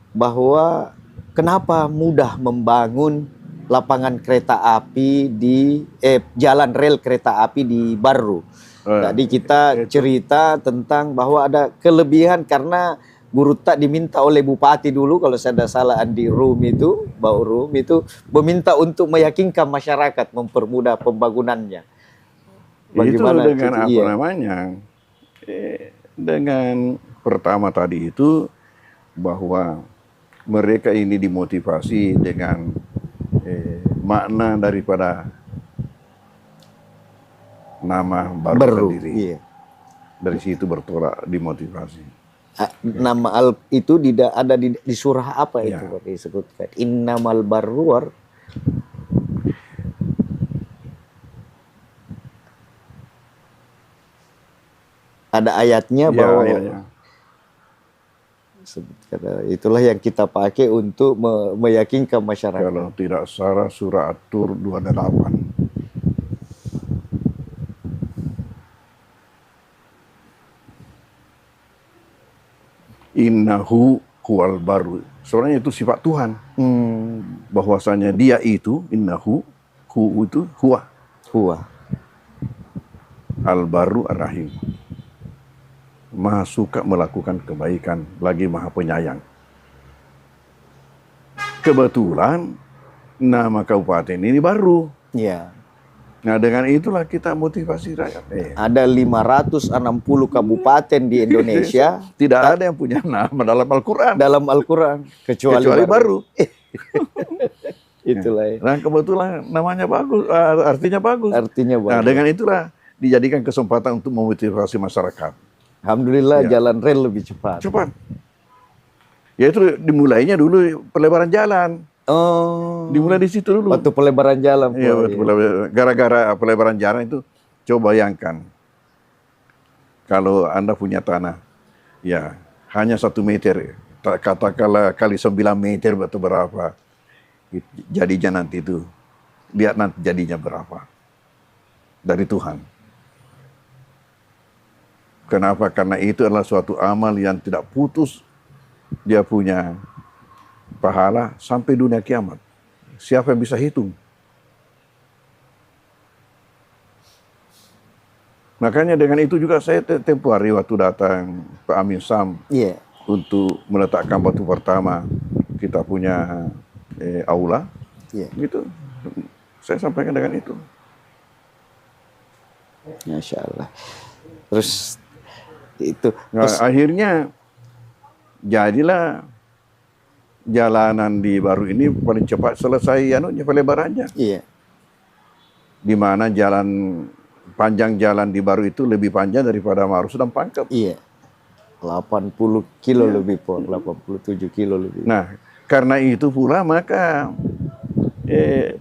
bahwa kenapa mudah membangun lapangan kereta api di jalan rel kereta api di Barru. Tadi kita cerita tentang bahwa ada kelebihan karena Guru Tak diminta oleh Bupati dulu, kalau saya tidak salah, Andi Rum itu, Bau Rum itu meminta untuk meyakinkan masyarakat, mempermudah pembangunannya. Bagaimana itu dengan apa namanya? Dengan pertama tadi itu bahwa mereka ini dimotivasi dengan makna daripada nama baru sendiri. Iya. Dari situ bertolak dimotivasi. Nama itu tidak ada di surah apa itu disebutkan? Innamal barruar. Ada ayatnya bahwa itulah yang kita pakai untuk meyakinkan masyarakat. Kalau tidak salah surah At-Tur 28. Innahu huwal baru. Sebenarnya itu sifat Tuhan. Bahwasanya dia itu, innahu, hu itu huwa. Al-baru ar-rahim. Maha suka melakukan kebaikan, lagi maha penyayang. Kebetulan nama kabupaten ini baru. Ya. Nah, dengan itulah kita motivasi rakyat. Ada 560 kabupaten di Indonesia. Tidak ada yang punya nama dalam Al-Quran. Dalam Al-Quran. Kecuali baru. Itulah. Dan kebetulan namanya bagus, artinya bagus. Artinya bagus. Nah, dengan itulah dijadikan kesempatan untuk memotivasi masyarakat. Alhamdulillah jalan rel lebih cepat. Cepat. Ya itu dimulainya dulu pelebaran jalan. Oh, dimulai di situ dulu. Waktu pelebaran jalan. Iya, gara-gara pelebaran jalan itu, coba bayangkan. Kalau Anda punya tanah, ya hanya 1 meter, katakanlah kali 9 meter atau berapa, jadinya nanti itu, lihat nanti jadinya berapa. Dari Tuhan. Kenapa? Karena itu adalah suatu amal yang tidak putus, dia punya pahala sampai dunia kiamat. Siapa yang bisa hitung? Makanya dengan itu juga saya tempoh hari waktu datang Pak Amin Sam Iya. untuk meletakkan batu pertama kita punya aula, Iya. gitu. Saya sampaikan dengan itu. Masya Allah. Terus itu. Nah, Terus, akhirnya jadilah jalanan di Baru ini paling cepat selesai pelebarannya. iya. Di mana panjang jalan di Baru itu lebih panjang daripada Marus dan Pangkep. Iya. 80 kilo lebih, Po. 87 kilo lebih. Nah, karena itu pula maka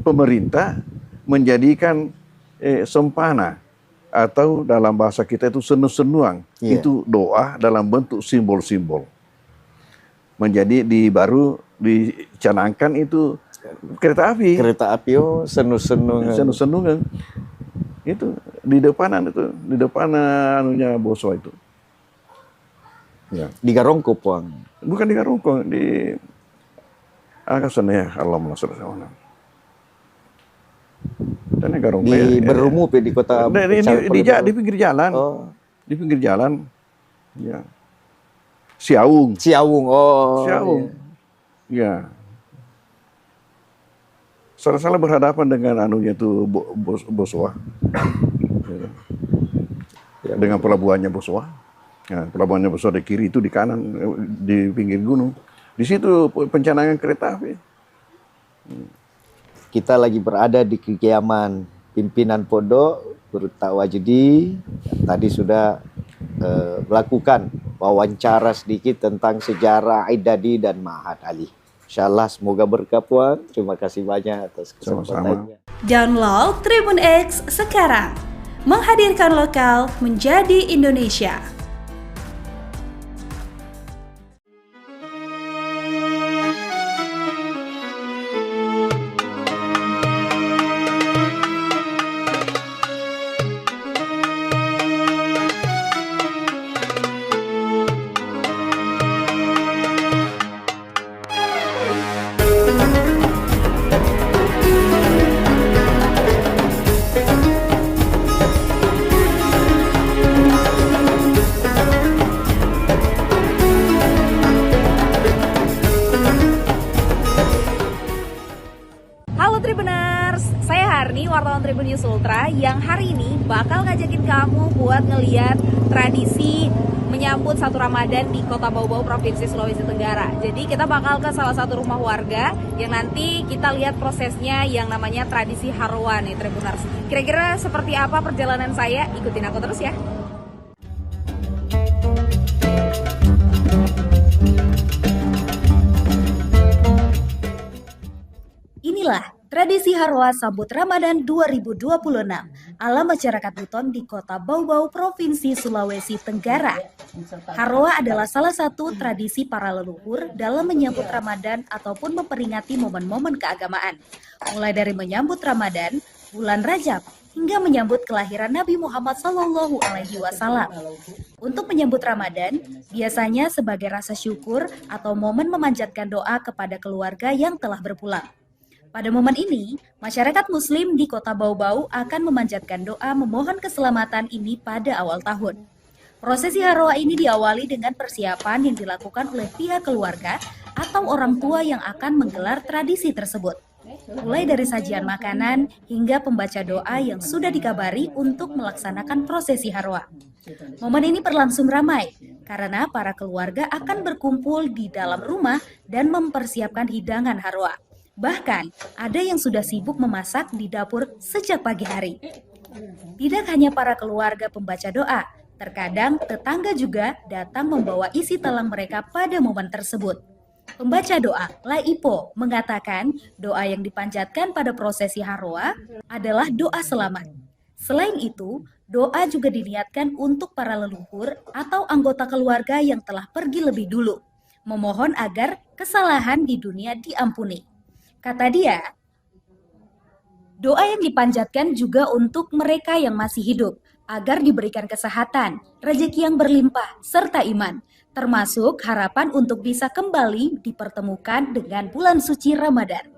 pemerintah menjadikan sempana atau dalam bahasa kita itu senu-senuang. Iya. Itu doa dalam bentuk simbol-simbol. Menjadi baru dicanangkan itu kereta api. Kereta api, oh, senu-senungan. Senu-senungan. Itu di depanan anunya Boswa itu. Ya. Di Garongko, Puang. Bukan di Garongko, di sana ya, Allahumma sholli alaihi wasallam. Dan Garongko Di Berumuk di kota. di pinggir jalan. Oh. Di pinggir jalan. Ya. Siaung. Oh. Siaung. Ya. Salah berhadapan dengan anunya itu Boswa. Ya. Dengan pelabuhannya Boswa. Nah, pelabuhannya Boswa di kiri, itu di kanan, di pinggir gunung. Di situ pencanangan kereta api. Kita lagi berada di kediaman pimpinan pondok Guru Wajidi. Tadi sudah melakukan wawancara sedikit tentang sejarah Aidadi dan Ma'had Ali. Insyaallah semoga berkah, Puan. Terima kasih banyak atas kesempatannya. Download Tribun X sekarang. Menghadirkan lokal menjadi Indonesia. wartawan Tribun News Ultra yang hari ini bakal ngajakin kamu buat ngeliat tradisi menyambut satu Ramadan di Kota Bau-Bau, Provinsi Sulawesi Tenggara. Jadi kita bakal ke salah satu rumah warga yang nanti kita lihat prosesnya yang namanya tradisi Harwa nih Tribuners. Kira-kira seperti apa perjalanan saya? Ikutin aku terus ya. Inilah tradisi Harwa sambut Ramadan 2026 ala masyarakat Buton di Kota Bau-Bau, Provinsi Sulawesi Tenggara. Harwa adalah salah satu tradisi para leluhur dalam menyambut Ramadan ataupun memperingati momen-momen keagamaan. Mulai dari menyambut Ramadan, bulan Rajab, hingga menyambut kelahiran Nabi Muhammad SAW. Untuk menyambut Ramadan, biasanya sebagai rasa syukur atau momen memanjatkan doa kepada keluarga yang telah berpulang. Pada momen ini, masyarakat Muslim di Kota Bau-Bau akan memanjatkan doa memohon keselamatan ini pada awal tahun. Prosesi Harwa ini diawali dengan persiapan yang dilakukan oleh pihak keluarga atau orang tua yang akan menggelar tradisi tersebut. Mulai dari sajian makanan hingga pembaca doa yang sudah dikabari untuk melaksanakan prosesi Harwa. Momen ini berlangsung ramai karena para keluarga akan berkumpul di dalam rumah dan mempersiapkan hidangan Harwa. Bahkan, ada yang sudah sibuk memasak di dapur sejak pagi hari. Tidak hanya para keluarga pembaca doa, terkadang tetangga juga datang membawa isi talang mereka pada momen tersebut. Pembaca doa, Laipo, mengatakan doa yang dipanjatkan pada prosesi Harwa adalah doa selamat. Selain itu, doa juga diniatkan untuk para leluhur atau anggota keluarga yang telah pergi lebih dulu, memohon agar kesalahan di dunia diampuni. Kata dia, doa yang dipanjatkan juga untuk mereka yang masih hidup, agar diberikan kesehatan, rezeki yang berlimpah, serta iman, termasuk harapan untuk bisa kembali dipertemukan dengan bulan suci Ramadan.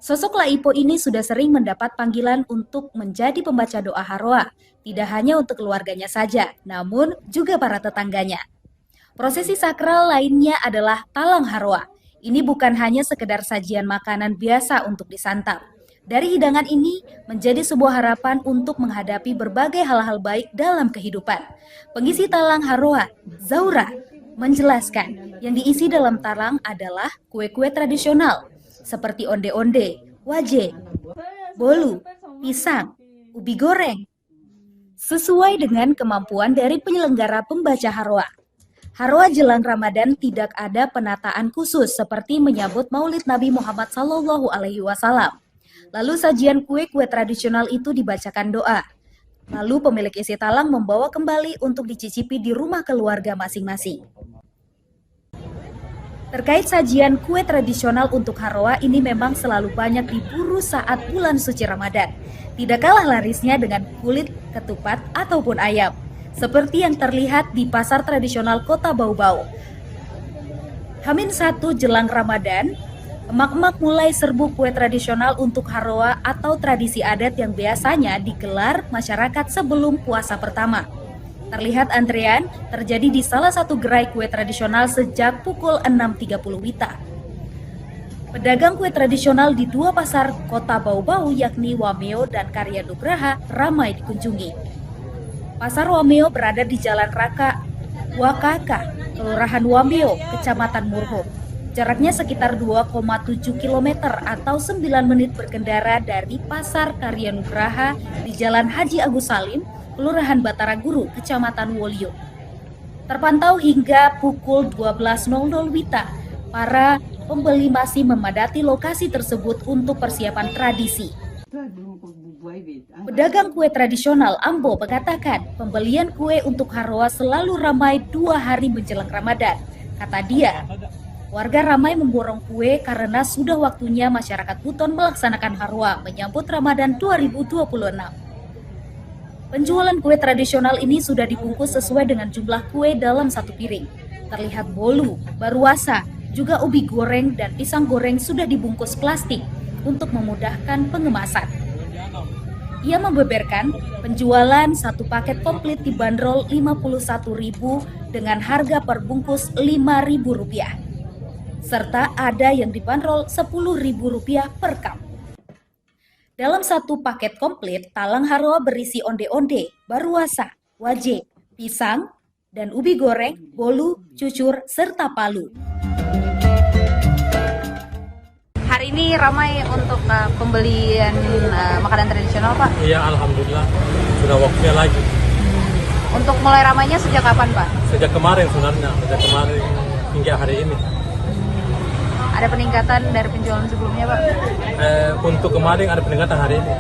Sosok Laipo ini sudah sering mendapat panggilan untuk menjadi pembaca doa Haroa, tidak hanya untuk keluarganya saja, namun juga para tetangganya. Prosesi sakral lainnya adalah Talang Haroa. Ini bukan hanya sekedar sajian makanan biasa untuk disantap. Dari hidangan ini menjadi sebuah harapan untuk menghadapi berbagai hal-hal baik dalam kehidupan. Pengisi Talang Haroa, Zaura, menjelaskan yang diisi dalam talang adalah kue-kue tradisional seperti onde-onde, waje, bolu, pisang, ubi goreng. Sesuai dengan kemampuan dari penyelenggara pembaca Haroa. Haroa jelang Ramadan tidak ada penataan khusus seperti menyambut Maulid Nabi Muhammad SAW. Lalu sajian kue-kue tradisional itu dibacakan doa. Lalu pemilik isi talang membawa kembali untuk dicicipi di rumah keluarga masing-masing. Terkait sajian kue tradisional untuk Haroa ini memang selalu banyak diburu saat bulan suci Ramadan. Tidak kalah larisnya dengan kulit, ketupat, ataupun ayam. Seperti yang terlihat di pasar tradisional Kota Bau-Bau. H-1 jelang Ramadan, emak-emak mulai serbu kue tradisional untuk Haroa atau tradisi adat yang biasanya digelar masyarakat sebelum puasa pertama. Terlihat antrean terjadi di salah satu gerai kue tradisional sejak pukul 6.30 WITA. Pedagang kue tradisional di dua pasar Kota Bau-Bau yakni Wameo dan Karya Nugraha ramai dikunjungi. Pasar Wameo berada di Jalan Raka Wakaka, Kelurahan Wameo, Kecamatan Murhum. Jaraknya sekitar 2,7 km atau 9 menit berkendara dari Pasar Karya Nugraha di Jalan Haji Agus Salim, Kelurahan Batara Guru, Kecamatan Wolio. Terpantau hingga pukul 12.00 WITA, para pembeli masih memadati lokasi tersebut untuk persiapan tradisi. Pedagang kue tradisional Ambo mengatakan pembelian kue untuk Haroa selalu ramai 2 hari menjelang Ramadan. Kata dia, warga ramai memborong kue karena sudah waktunya masyarakat Buton melaksanakan Haroa menyambut Ramadan 2026. Penjualan kue tradisional ini sudah dibungkus sesuai dengan jumlah kue dalam satu piring. Terlihat bolu, baruasa, juga ubi goreng dan pisang goreng sudah dibungkus plastik untuk memudahkan pengemasan. Ia membeberkan penjualan satu paket komplit dibanderol Rp51.000 dengan harga per bungkus Rp5.000. Serta ada yang dibanderol Rp10.000 per cup. Dalam satu paket komplit, talang Haroa berisi onde-onde, baruasa, waje, pisang, dan ubi goreng, bolu, cucur, serta palu. Hari ini ramai untuk pembelian makanan tradisional, Pak? Iya, alhamdulillah. Sudah waktunya lagi. Untuk mulai ramainya sejak kapan, Pak? Sejak kemarin sebenarnya, sejak kemarin hingga hari ini. Ada peningkatan dari penjualan sebelumnya, Pak? Untuk kemarin ada peningkatan hari ini.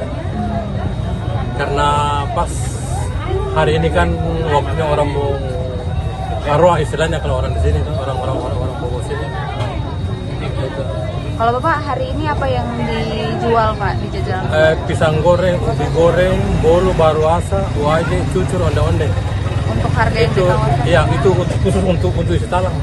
Karena pas hari ini kan waktunya orang mau Haroa istilahnya kalau orang di sini kan orang mau sini. Kalau Bapak hari ini apa yang dijual, Pak, di jajanan? Pisang goreng, ubi goreng, bolu, baruasa, waje, cucur, onde-onde. Untuk harga yang ditawarkan? Iya, itu khusus untuk isi talang.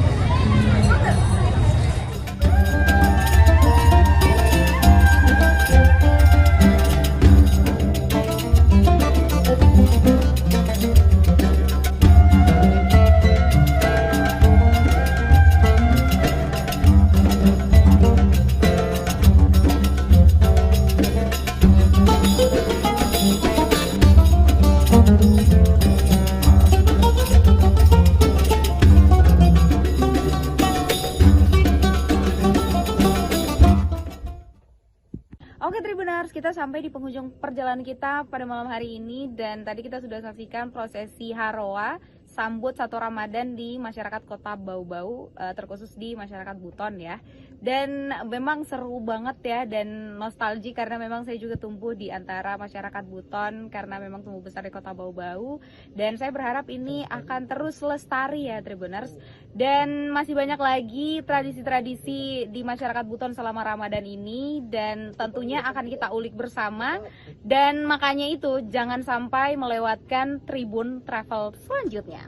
Oke Tribuners, kita sampai di penghujung perjalanan kita pada malam hari ini dan tadi kita sudah saksikan prosesi Haroa sambut 1 Ramadan di masyarakat Kota Bau-Bau, terkhusus di masyarakat Buton ya. Dan memang seru banget ya dan nostalgia karena memang saya juga tumbuh di antara masyarakat Buton karena memang tumbuh besar di Kota Bau-Bau dan saya berharap ini akan terus lestari ya Tribuners. Dan masih banyak lagi tradisi-tradisi di masyarakat Buton selama Ramadan ini dan tentunya akan kita ulik bersama dan makanya itu jangan sampai melewatkan Tribun Travel selanjutnya.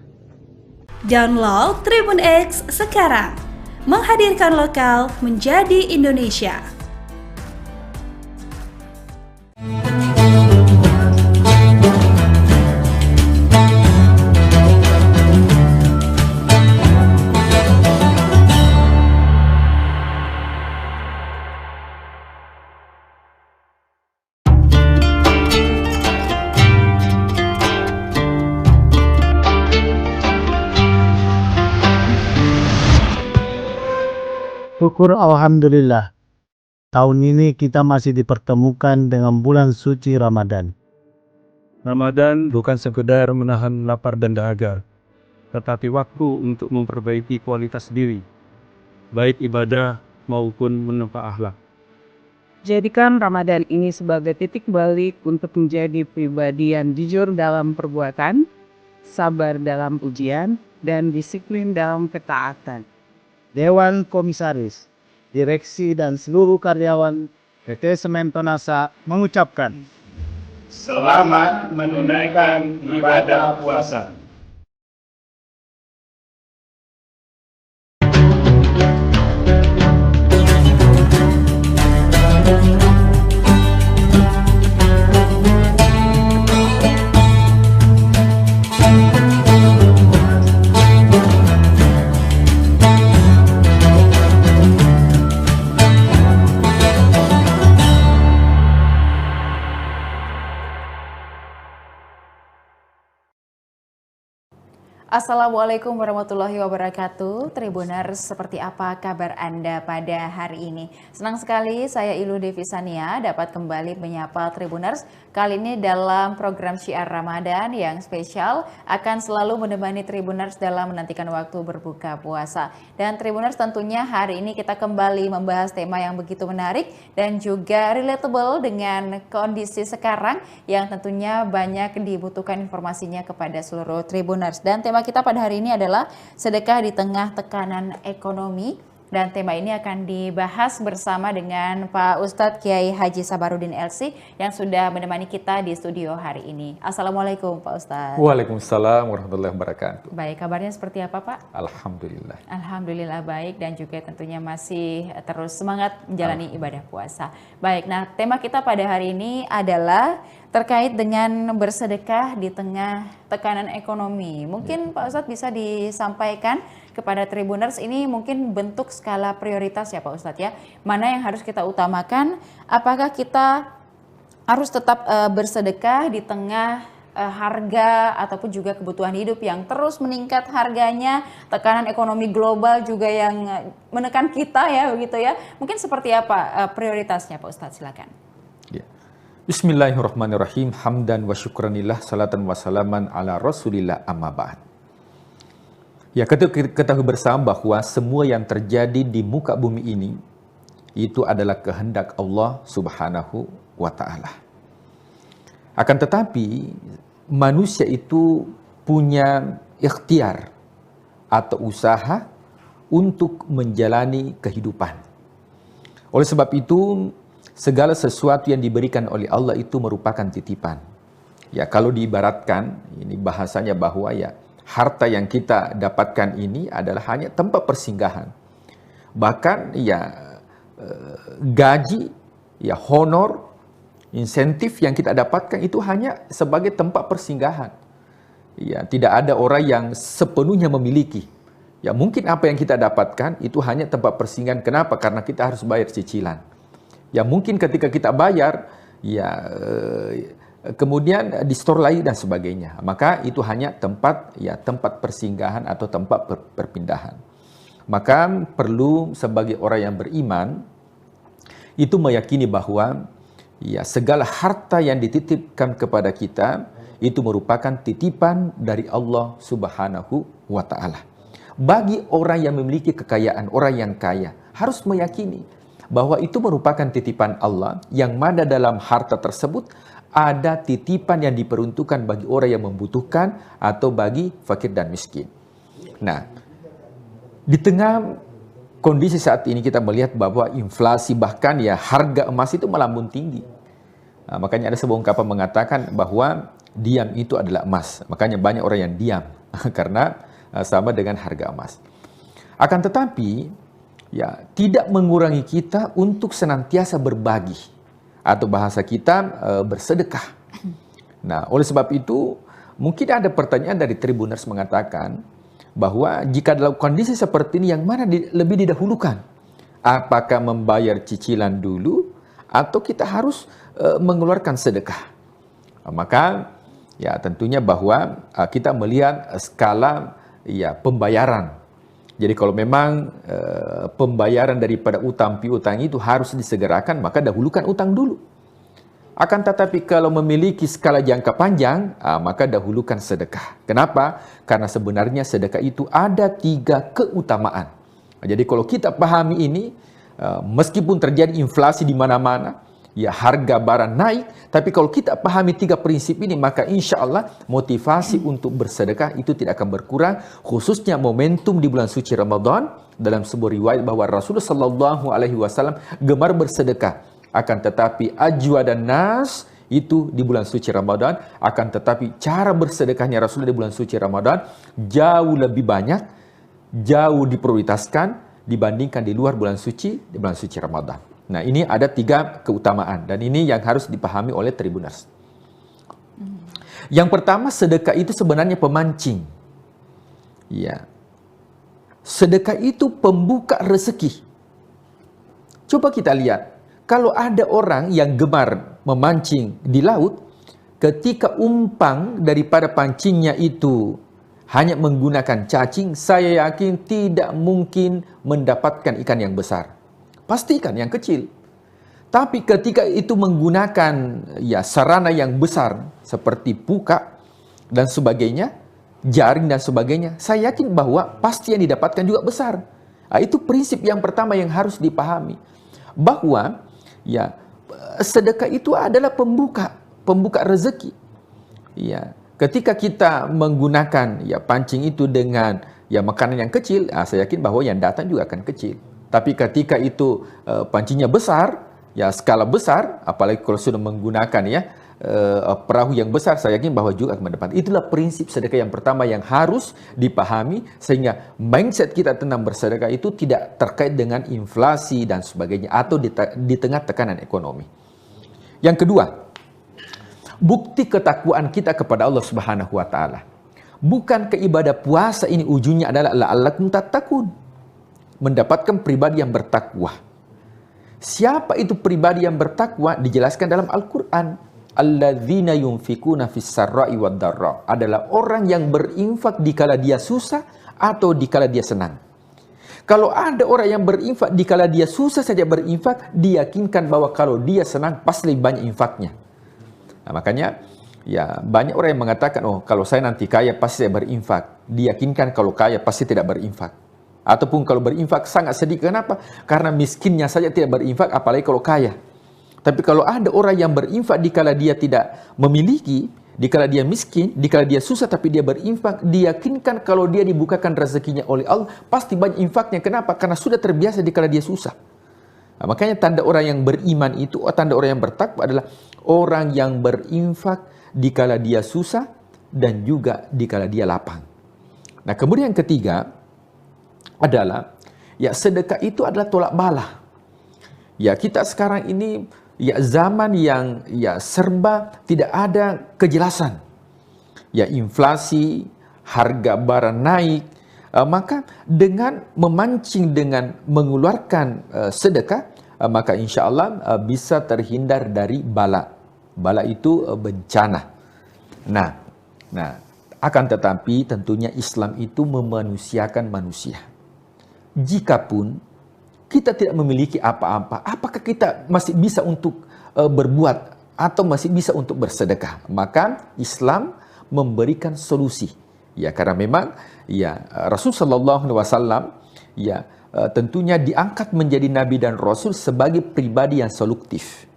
Download Tribun X sekarang, menghadirkan lokal menjadi Indonesia. Syukur Alhamdulillah. Tahun ini kita masih dipertemukan dengan bulan suci Ramadan. Ramadan bukan sekedar menahan lapar dan dahaga, tetapi waktu untuk memperbaiki kualitas diri, baik ibadah maupun menempa akhlak. Jadikan Ramadan ini sebagai titik balik untuk menjadi pribadi yang jujur dalam perbuatan, sabar dalam ujian, dan disiplin dalam ketaatan. Dewan Komisaris, Direksi dan seluruh karyawan PT Semen Tonasa mengucapkan selamat menunaikan ibadah puasa. Assalamualaikum warahmatullahi wabarakatuh. Tribuners, seperti apa kabar Anda pada hari ini? Senang sekali saya Ilu Devisania dapat kembali menyapa Tribuners. Kali ini dalam program Syiar Ramadan yang spesial akan selalu menemani Tribuners dalam menantikan waktu berbuka puasa. Dan Tribuners, tentunya hari ini kita kembali membahas tema yang begitu menarik dan juga relatable dengan kondisi sekarang yang tentunya banyak dibutuhkan informasinya kepada seluruh Tribuners. Dan tema kita pada hari ini adalah sedekah di tengah tekanan ekonomi, dan tema ini akan dibahas bersama dengan Pak Ustadz Kiai Haji Sabarudin LC yang sudah menemani kita di studio hari ini. Assalamualaikum Pak Ustadz. Waalaikumsalam warahmatullahi wabarakatuh. Baik, kabarnya seperti apa Pak? Alhamdulillah. Alhamdulillah baik, dan juga tentunya masih terus semangat menjalani ibadah puasa. Baik, nah tema kita pada hari ini adalah terkait dengan bersedekah di tengah tekanan ekonomi. Mungkin Pak Ustadz bisa disampaikan kepada Tribuners, ini mungkin bentuk skala prioritas ya Pak Ustadz ya. Mana yang harus kita utamakan? Apakah kita harus tetap bersedekah di tengah harga ataupun juga kebutuhan hidup yang terus meningkat harganya, tekanan ekonomi global juga yang menekan kita ya begitu ya. Mungkin seperti apa prioritasnya Pak Ustadz, silakan. Bismillahirrahmanirrahim. Hamdan wa syukranillah, salatan wa salaman ala rasulillah, amma ba'd. Ya, kita ketahui bersama bahwa semua yang terjadi di muka bumi ini itu adalah kehendak Allah Subhanahu wa ta'ala. Akan tetapi manusia itu punya ikhtiar atau usaha untuk menjalani kehidupan. Oleh sebab itu, segala sesuatu yang diberikan oleh Allah itu merupakan titipan. Ya, kalau diibaratkan, ini bahasanya bahwa ya harta yang kita dapatkan ini adalah hanya tempat persinggahan. Bahkan ya gaji, ya honor, insentif yang kita dapatkan itu hanya sebagai tempat persinggahan. Ya, tidak ada orang yang sepenuhnya memiliki. Ya, mungkin apa yang kita dapatkan itu hanya tempat persinggahan. Kenapa? Karena kita harus bayar cicilan. Ya, mungkin ketika kita bayar, ya kemudian di store lain dan sebagainya. Maka itu hanya tempat persinggahan atau tempat perpindahan. Maka perlu sebagai orang yang beriman itu meyakini bahwa ya segala harta yang dititipkan kepada kita itu merupakan titipan dari Allah Subhanahu wa ta'ala. Bagi orang yang memiliki kekayaan, orang yang kaya harus meyakini bahwa itu merupakan titipan Allah, yang mana dalam harta tersebut ada titipan yang diperuntukkan bagi orang yang membutuhkan atau bagi fakir dan miskin. Nah, di tengah kondisi saat ini kita melihat bahwa inflasi, bahkan ya harga emas itu melambung tinggi. Nah, makanya ada sebuah ungkapan mengatakan bahwa diam itu adalah emas. Makanya banyak orang yang diam karena sama dengan harga emas. Akan tetapi ya tidak mengurangi kita untuk senantiasa berbagi atau bahasa kita bersedekah. Nah, oleh sebab itu mungkin ada pertanyaan dari Tribuners mengatakan bahwa jika dalam kondisi seperti ini yang mana lebih didahulukan? Apakah membayar cicilan dulu atau kita harus mengeluarkan sedekah? Maka ya tentunya bahwa kita melihat skala ya pembayaran. Jadi kalau memang pembayaran daripada utang piutang itu harus disegerakan, maka dahulukan utang dulu. Akan tetapi kalau memiliki skala jangka panjang, maka dahulukan sedekah. Kenapa? Karena sebenarnya sedekah itu ada 3 keutamaan. Jadi kalau kita pahami ini, meskipun terjadi inflasi di mana-mana, ya harga barang naik, tapi kalau kita pahami 3 prinsip ini, maka insya Allah motivasi untuk bersedekah itu tidak akan berkurang, khususnya momentum di bulan suci Ramadan. Dalam sebuah riwayat bahwa Rasulullah SAW gemar bersedekah, akan tetapi ajwa dan nas itu di bulan suci Ramadan, akan tetapi cara bersedekahnya Rasulullah di bulan suci Ramadan jauh lebih banyak, jauh diprioritaskan dibandingkan di luar bulan suci, di bulan suci Ramadan. Nah, ini ada 3 keutamaan dan ini yang harus dipahami oleh Tribuners. Yang pertama, sedekah itu sebenarnya pemancing. Ya. Sedekah itu pembuka rezeki. Coba kita lihat, kalau ada orang yang gemar memancing di laut, ketika umpan daripada pancingnya itu hanya menggunakan cacing, saya yakin tidak mungkin mendapatkan ikan yang besar. Pasti ikan yang kecil. Tapi ketika itu menggunakan sarana yang besar seperti puka dan sebagainya, jaring dan sebagainya, saya yakin bahwa pasti yang didapatkan juga besar. Itu prinsip yang pertama yang harus dipahami. Bahwa sedekah itu adalah pembuka rezeki. Ya, ketika kita menggunakan pancing itu dengan makanan yang kecil, saya yakin bahwa yang datang juga akan kecil. Tapi ketika itu pancingnya besar, skala besar, apalagi kalau sudah menggunakan perahu yang besar, saya yakin bahwa juga akan mendapat. Itulah prinsip sedekah yang pertama yang harus dipahami, sehingga mindset kita tentang bersedekah itu tidak terkait dengan inflasi dan sebagainya, atau di tengah tekanan ekonomi. Yang kedua, bukti ketakwaan kita kepada Allah Subhanahu wa Ta'ala. Bukankah ibadah puasa ini ujungnya adalah la'allakum tattaqun, mendapatkan pribadi yang bertakwa. Siapa itu pribadi yang bertakwa? Dijelaskan dalam Al-Quran. Alladzina yunfikuna fis sarra'i wad dharra, adalah orang yang berinfak dikala dia susah atau dikala dia senang. Kalau ada orang yang berinfak dikala dia susah saja berinfak, diyakinkan bahwa kalau dia senang pasti lebih banyak infaknya. Nah, makanya banyak orang yang mengatakan, kalau saya nanti kaya pasti saya berinfak. Diyakinkan kalau kaya pasti tidak berinfak. Ataupun kalau berinfak sangat sedikit. Kenapa? Karena miskinnya saja tidak berinfak, apalagi kalau kaya. Tapi kalau ada orang yang berinfak dikala dia tidak memiliki, dikala dia miskin, dikala dia susah tapi dia berinfak, diyakinkan kalau dia dibukakan rezekinya oleh Allah, pasti banyak infaknya. Kenapa? Karena sudah terbiasa dikala dia susah. Nah, makanya tanda orang yang beriman itu, tanda orang yang bertakwa adalah orang yang berinfak dikala dia susah dan juga dikala dia lapang. Nah, kemudian yang ketiga adalah sedekah itu adalah tolak bala. Kita sekarang ini zaman yang serba tidak ada kejelasan. Inflasi, harga barang naik, maka dengan memancing, dengan mengeluarkan sedekah, maka insya Allah bisa terhindar dari bala. Bala itu bencana. Nah, akan tetapi tentunya Islam itu memanusiakan manusia. Jikapun kita tidak memiliki apa-apa, apakah kita masih bisa untuk berbuat atau masih bisa untuk bersedekah? Maka Islam memberikan solusi. Karena memang Rasulullah SAW tentunya diangkat menjadi nabi dan rasul sebagai pribadi yang solutif.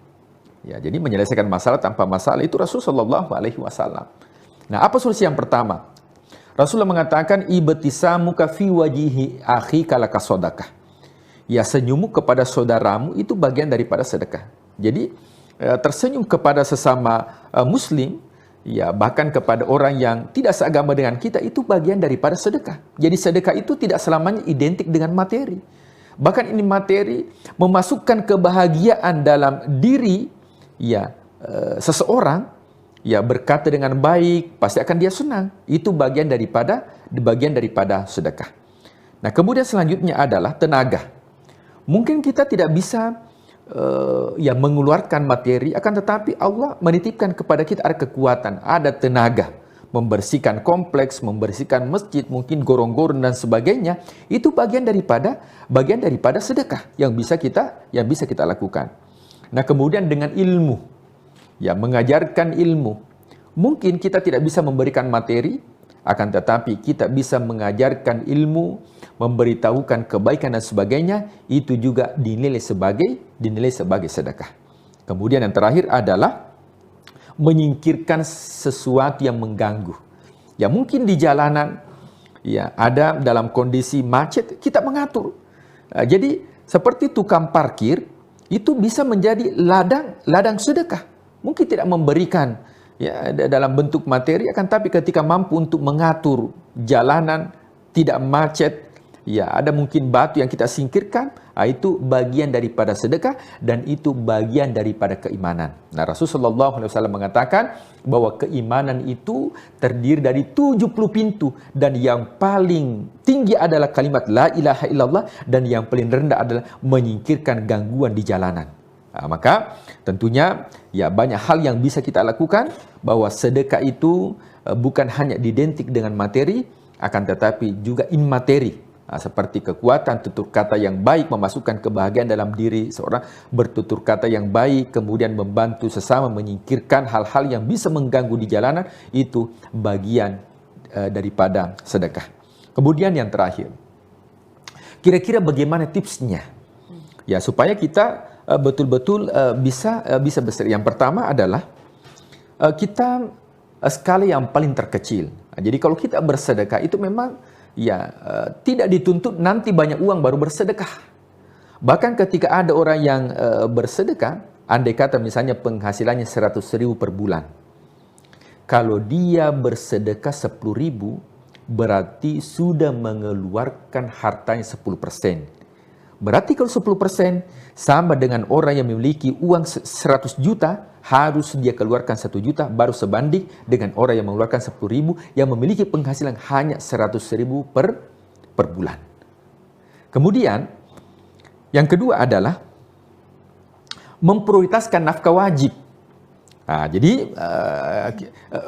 Jadi menyelesaikan masalah tanpa masalah itu Rasulullah SAW. Nah, apa solusi yang pertama? Rasulullah mengatakan, ibtisamuka fi wajihi akhika laka sodakah. Senyummu kepada saudaramu itu bagian daripada sedekah. Jadi tersenyum kepada sesama muslim, bahkan kepada orang yang tidak seagama dengan kita, itu bagian daripada sedekah. Jadi sedekah itu tidak selamanya identik dengan materi. Bahkan ini materi memasukkan kebahagiaan dalam diri seseorang. Berkata dengan baik, pasti akan dia senang. Itu bagian daripada sedekah. Nah, kemudian selanjutnya adalah tenaga. Mungkin kita tidak bisa mengeluarkan materi, akan tetapi Allah menitipkan kepada kita ada kekuatan, ada tenaga. membersihkan kompleks, membersihkan masjid, mungkin gorong-gorong dan sebagainya, itu bagian daripada sedekah yang bisa kita lakukan. Nah, kemudian dengan ilmu, ya, mengajarkan ilmu. Mungkin kita tidak bisa memberikan materi, akan tetapi kita bisa mengajarkan ilmu, memberitahukan kebaikan dan sebagainya, itu juga dinilai sebagai sedekah. Kemudian yang terakhir adalah menyingkirkan sesuatu yang mengganggu. Ya, mungkin di jalanan, ya, ada dalam kondisi macet, kita mengatur. Jadi seperti tukang parkir itu bisa menjadi ladang sedekah. Mungkin tidak memberikan, ya, dalam bentuk materi, akan tapi ketika mampu untuk mengatur jalanan tidak macet, ya, ada mungkin batu yang kita singkirkan, itu bagian daripada sedekah dan itu bagian daripada keimanan. Nah, Rasulullah SAW mengatakan bahwa keimanan itu terdiri dari 70 pintu dan yang paling tinggi adalah kalimat la ilaha illallah dan yang paling rendah adalah menyingkirkan gangguan di jalanan. Nah, maka tentunya, ya, banyak hal yang bisa kita lakukan, bahwa sedekah itu bukan hanya identik dengan materi, akan tetapi juga immateri. Seperti kekuatan tutur kata yang baik memasukkan kebahagiaan dalam diri seorang, bertutur kata yang baik, kemudian membantu sesama, menyingkirkan hal-hal yang bisa mengganggu di jalanan, itu bagian daripada sedekah. Kemudian yang terakhir, kira-kira bagaimana tipsnya, ya, supaya kita betul-betul bisa bersedekah. Yang pertama adalah kita skala yang paling terkecil. Jadi kalau kita bersedekah itu memang, ya, tidak dituntut nanti banyak uang baru bersedekah. Bahkan ketika ada orang yang bersedekah, andai kata misalnya penghasilannya 100.000 per bulan, kalau dia bersedekah 10.000, berarti sudah mengeluarkan hartanya 10%. Berarti kalau 10% sama dengan orang yang memiliki uang 100 juta, harus dia keluarkan 1 juta baru sebanding dengan orang yang mengeluarkan 10.000 yang memiliki penghasilan hanya 100.000 per bulan. Kemudian yang kedua adalah memprioritaskan nafkah wajib. Nah, jadi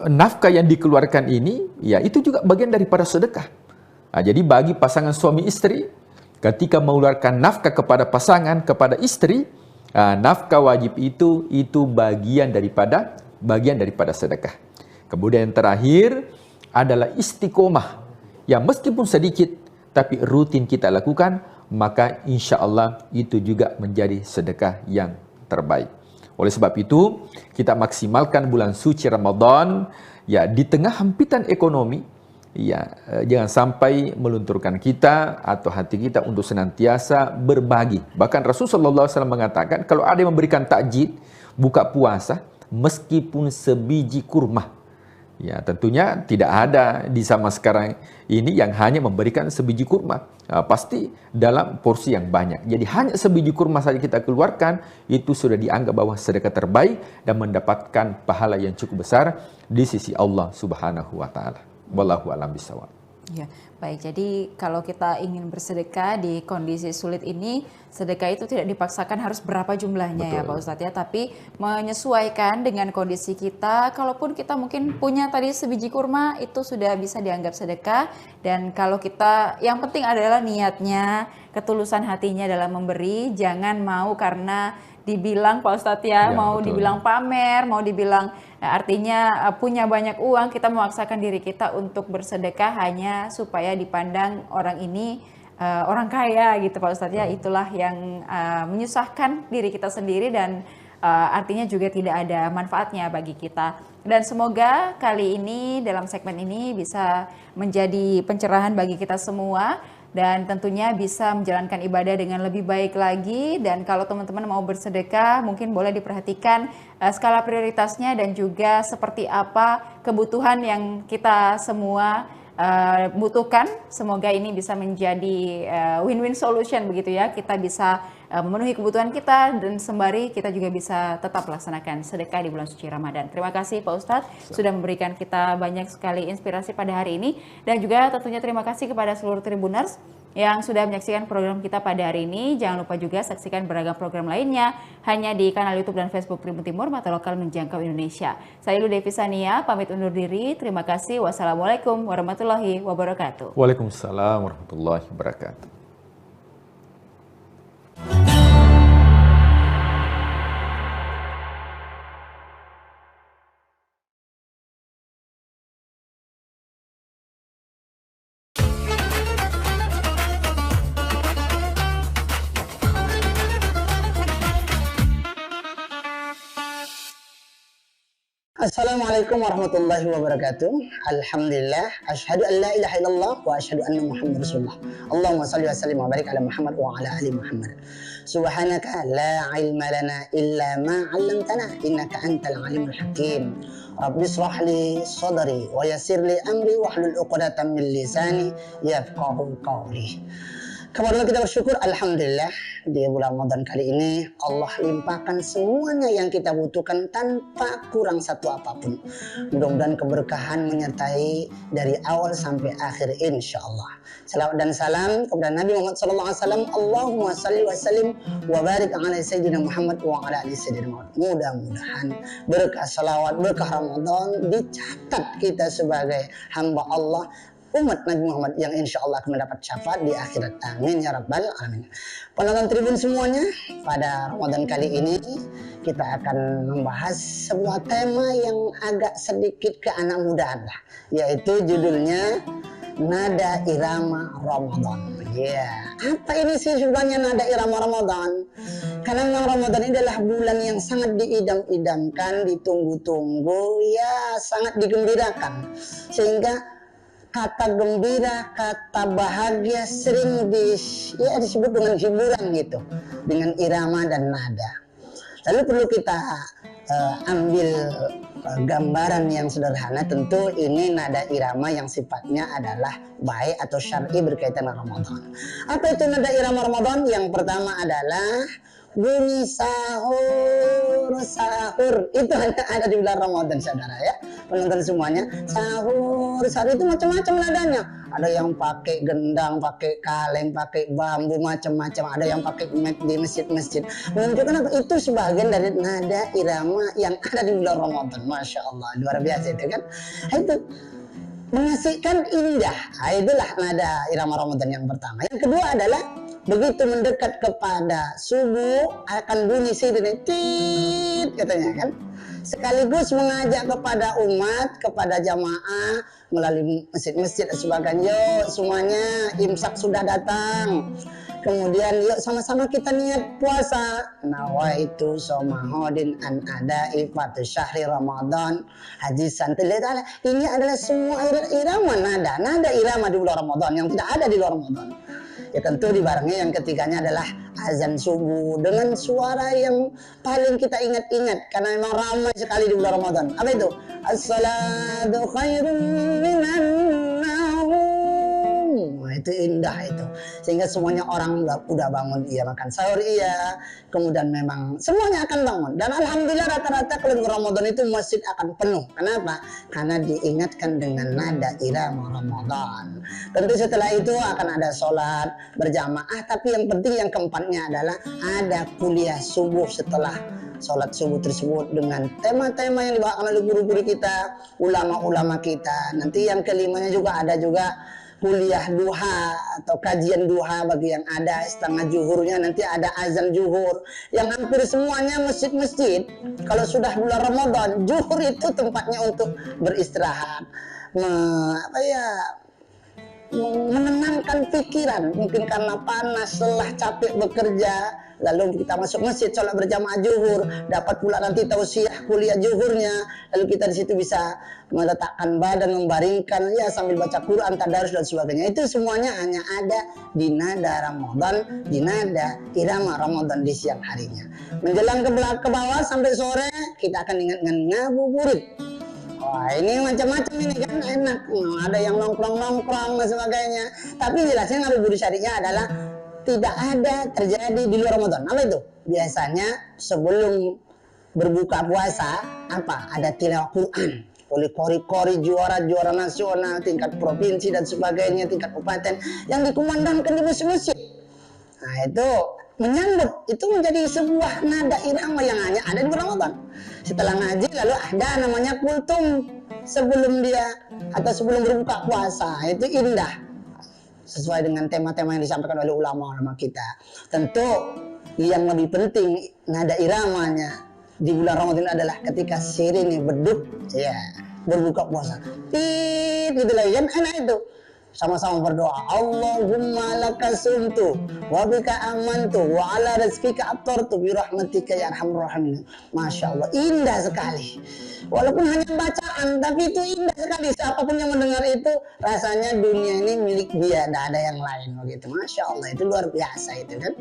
nafkah yang dikeluarkan ini, ya, itu juga bagian daripada sedekah. Nah, jadi bagi pasangan suami istri, ketika mengeluarkan nafkah kepada pasangan, kepada istri, nafkah wajib itu bagian daripada sedekah. Kemudian yang terakhir adalah istiqomah. Ya, meskipun sedikit tapi rutin kita lakukan, maka insya Allah itu juga menjadi sedekah yang terbaik. Oleh sebab itu, kita maksimalkan bulan suci Ramadan, ya, di tengah hempitan ekonomi, ya, jangan sampai melunturkan kita atau hati kita untuk senantiasa berbagi. Bahkan Rasulullah SAW mengatakan, kalau ada yang memberikan takjid, buka puasa, meskipun sebiji kurma. Ya, tentunya tidak ada di zaman sekarang ini yang hanya memberikan sebiji kurma. Pasti dalam porsi yang banyak. Jadi hanya sebiji kurma saja kita keluarkan, itu sudah dianggap bahwa sedekah terbaik dan mendapatkan pahala yang cukup besar di sisi Allah Subhanahu wa taala. Wallahu a'lam bishawab. Ya, baik. Jadi kalau kita ingin bersedekah di kondisi sulit ini, sedekah itu tidak dipaksakan harus berapa jumlahnya. Betul. Ya Pak Ustadz ya, tapi menyesuaikan dengan kondisi kita. Kalaupun kita mungkin punya tadi sebiji kurma, itu sudah bisa dianggap sedekah. Dan kalau kita, yang penting adalah niatnya, ketulusan hatinya dalam memberi. Jangan mau karena dibilang Pak Ustadz ya, mau betul. Dibilang pamer, mau dibilang artinya punya banyak uang, kita memaksakan diri kita untuk bersedekah hanya supaya dipandang orang ini orang kaya gitu Pak Ustadz ya. Itulah yang menyusahkan diri kita sendiri dan artinya juga tidak ada manfaatnya bagi kita. Dan semoga kali ini dalam segmen ini bisa menjadi pencerahan bagi kita semua dan tentunya bisa menjalankan ibadah dengan lebih baik lagi. Dan kalau teman-teman mau bersedekah, mungkin boleh diperhatikan skala prioritasnya dan juga seperti apa kebutuhan yang kita semua butuhkan. Semoga ini bisa menjadi win-win solution begitu ya. Kita bisa memenuhi kebutuhan kita dan sembari kita juga bisa tetap melaksanakan sedekah di bulan suci Ramadan. Terima kasih Pak Ustadz sudah memberikan kita banyak sekali inspirasi pada hari ini dan juga tentunya terima kasih kepada seluruh Tribuners yang sudah menyaksikan program kita pada hari ini. Jangan lupa juga saksikan beragam program lainnya hanya di kanal YouTube dan Facebook Tribun Timur, Mata Lokal Menjangkau Indonesia. Saya Ilu Devi Sania, pamit undur diri. Terima kasih. Wassalamualaikum warahmatullahi wabarakatuh. Waalaikumsalam warahmatullahi wabarakatuh. Assalamualaikum warahmatullahi wabarakatuh. Alhamdulillah, asyhadu an la ilaha illallah wa asyhadu anna Muhammad Rasulullah. Allahumma salli wa sallim wa barik ala Muhammad wa ala ali Muhammad. Subhanaka la ilma lana illa ma 'allamtana innaka antal alimul hakim. Rabbi shrah li sadri wa yassir li amri wahlul 'uqdatam min lisani yafqahu qawli. Kepada kita bersyukur, alhamdulillah di bulan Ramadan kali ini Allah limpahkan semuanya yang kita butuhkan tanpa kurang satu apapun. Mudah-mudahan keberkahan menyertai dari awal sampai akhir insya Allah. Salawat dan salam kepada Nabi Muhammad SAW. Allahumma salli wa sallim wa barik ala Sayyidina Muhammad wa ala ali Sayyidina Muhammad. Mudah-mudahan berkah salawat, berkah Ramadan dicatat kita sebagai hamba Allah, umat Nabi Muhammad yang insya Allah akan mendapat syafaat di akhirat. Amin ya rabbal alamin. Penonton Tribun semuanya, pada Ramadan kali ini kita akan membahas sebuah tema yang agak sedikit ke anak mudaan lah, yaitu judulnya Nada Irama Ramadan. Ya, apa ini sih sebenarnya nada irama Ramadan? Karena memang Ramadan ini adalah bulan yang sangat diidam-idamkan, ditunggu-tunggu, ya sangat digembirakan, sehingga kata gembira, kata bahagia sering disebut dengan hiburan gitu, dengan irama dan nada. Lalu perlu kita ambil gambaran yang sederhana. Tentu ini nada irama yang sifatnya adalah baik atau syar'i berkaitan dengan Ramadan. Apa itu nada irama Ramadan? Yang pertama adalah bunyi sahur, sahur. Itu hanya ada di bulan Ramadan, saudara ya. Penonton semuanya, sahur, sahur itu macam-macam nadanya. Ada yang pakai gendang, pakai kaleng, pakai bambu, macam-macam. Ada yang pakai mic di masjid-masjid. Menunjukkan apa? Itu sebagian dari nada irama yang ada di bulan Ramadan. Masya Allah, luar biasa itu kan. Itu mengasihkan, indah. Itulah nada irama Ramadan yang pertama. Yang kedua adalah begitu mendekat kepada subuh akan bunyi sirine tit katanya kan, sekaligus mengajak kepada umat, kepada jamaah melalui masjid-masjid dan sebagainya. Yuk semuanya, imsak sudah datang. Kemudian yuk sama-sama kita niat puasa. Nawaitu somahodin an ada ifatu syahri Ramadan haji santai. Ini adalah semua irama nada irama di bulan Ramadan yang tidak ada di luar Ramadan. Ya tentu dibarengi yang ketiganya adalah azan subuh dengan suara yang paling kita ingat-ingat karena memang ramai sekali di bulan Ramadan. Apa itu? As-salatu khairun minan naum. Itu indah itu. Sehingga semuanya orang udah bangun, iya makan sahur, iya. Kemudian memang semuanya akan bangun. Dan alhamdulillah rata-rata kalau Ramadan itu masjid akan penuh. Kenapa? Karena diingatkan dengan nada irama Ramadan. Tentu setelah itu akan ada sholat berjamaah. Tapi yang penting yang keempatnya adalah ada kuliah subuh setelah sholat subuh tersebut dengan tema-tema yang dibawakan oleh guru-guru kita, ulama-ulama kita. Nanti yang kelimanya juga ada juga kuliah duha atau kajian duha bagi yang ada setengah zuhurnya, nanti ada azan zuhur yang hampir semuanya masjid-masjid kalau sudah bulan Ramadan zuhur itu tempatnya untuk beristirahat, menenangkan pikiran, mungkin karena panas, lelah, capek bekerja. Lalu kita masuk masjid, sholat berjamaah zuhur, dapat pula nanti tausiah kuliah zuhurnya. Lalu kita di situ bisa meletakkan badan, membaringkan, ya sambil baca Quran, tadarus dan sebagainya. Itu semuanya hanya ada di nada Ramadan, di nada irama Ramadan di siang harinya. Menjelang ke bawah sampai sore, kita akan ingat dengan ngabuburit. Wah ini macam-macam ini kan enak. Ada yang nongkrong-nongkrong dan sebagainya. Tapi jelasnya ngabuburit syariahnya adalah tidak ada terjadi di luar Ramadan. Apa itu? Biasanya sebelum berbuka puasa, ada tilawah Quran. oleh kori-kori juara-juara nasional, tingkat provinsi dan sebagainya, tingkat kabupaten yang dikumandangkan di masjid-masjid. Nah itu menyambut, itu menjadi sebuah nada irama yang hanya ada di bulan Ramadan. Setelah ngaji lalu ada namanya kultum sebelum dia atau sebelum berbuka puasa, itu indah sesuai dengan tema-tema yang disampaikan oleh ulama-ulama kita. Tentu yang lebih penting nada iramanya di bulan Ramadan adalah ketika sirine beduk ya berbuka puasa. Gitu lagi kan enak itu. Sama-sama berdoa, Allahumma laka sumtu wa bika amantu wa ala rizkika attartu bi rahmatika ya arhamar rahimin. Masya Allah, indah sekali. Walaupun hanya bacaan, tapi itu indah sekali. Siapapun yang mendengar itu rasanya dunia ini milik dia, tidak ada yang lain begitu. Masya Allah, itu luar biasa itu kan.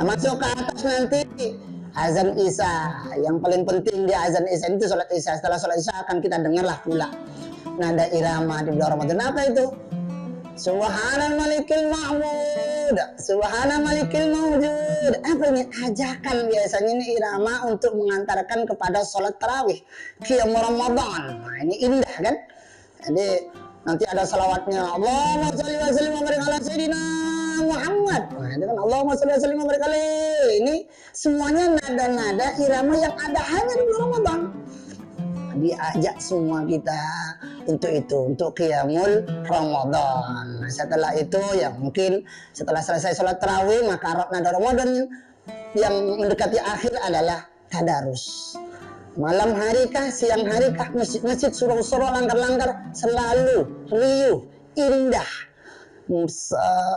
Nah, masuk ke atas nanti azan Isya. Yang paling penting di azan Isya itu sholat Isya. Setelah sholat Isya akan kita dengarlah pula nada irama di bulan Ramadan. Apa itu? Subhanal malikil mahmud, subhanal malikil mawjud. Apa ini? Ajakan biasanya ini irama untuk mengantarkan kepada sholat tarawih qiyam Ramadan. Nah ini indah kan. Jadi nanti ada salawatnya, Allahumma sholli wa sallim wa barik ala sayyidina Muhammad. Nah itu kan Allahumma sholli wa sallim wa barik alaihi. Ini semuanya nada-nada irama yang ada hanya di bulan Ramadan. Diajak semua kita untuk itu, untuk qiyamul Ramadan. Nah, setelah itu ya mungkin setelah selesai sholat tarawih maka nada Ramadan yang mendekati akhir adalah tadarus. Malam hari kah, siang hari kah, masjid-masjid, surau-surau, langgar-langgar selalu riuh, indah,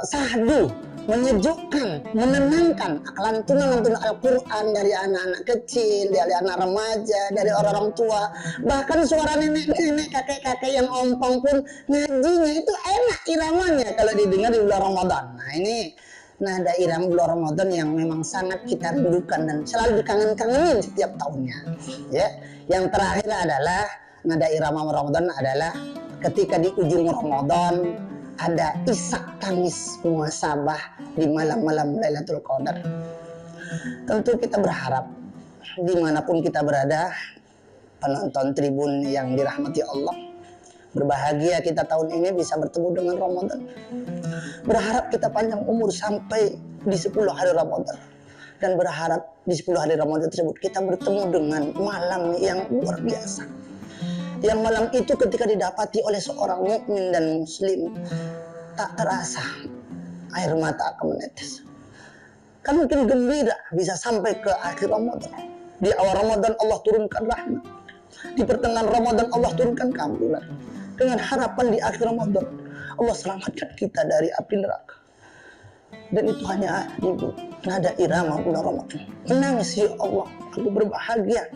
sahdu, menyejukkan, menenangkan. Lantunan Al-Quran dari anak-anak kecil, dari anak remaja, dari orang-orang tua, bahkan suara nenek-nenek, kakek-kakek yang ompong pun ngajinya itu enak iramanya kalau didengar di bulan Ramadan. Nah ini nada irama bulan Ramadan yang memang sangat kita rindukan dan selalu dikangen-kangenin setiap tahunnya. Ya, yang terakhir adalah nada irama Ramadan adalah ketika di ujung Ramadan ada isak tangis muhasabah di malam-malam Lailatul Qadar. Tentu kita berharap dimanapun kita berada, penonton tribun yang dirahmati Allah, berbahagia kita tahun ini bisa bertemu dengan Ramadan. Berharap kita panjang umur sampai di 10 hari Ramadan. Dan berharap di 10 hari Ramadan tersebut kita bertemu dengan malam yang luar biasa. Yang malam itu ketika didapati oleh seorang mukmin dan muslim, tak terasa air mata akan menetes. Kan mungkin gembira bisa sampai ke akhir Ramadan. Di awal Ramadan Allah turunkan rahmat. Di pertengahan Ramadan Allah turunkan keampunan. Dengan harapan di akhir Ramadan Allah selamatkan kita dari api neraka. Dan itu hanya ibu nada irama bulan Ramadan. Menangis, ya Allah, aku berbahagia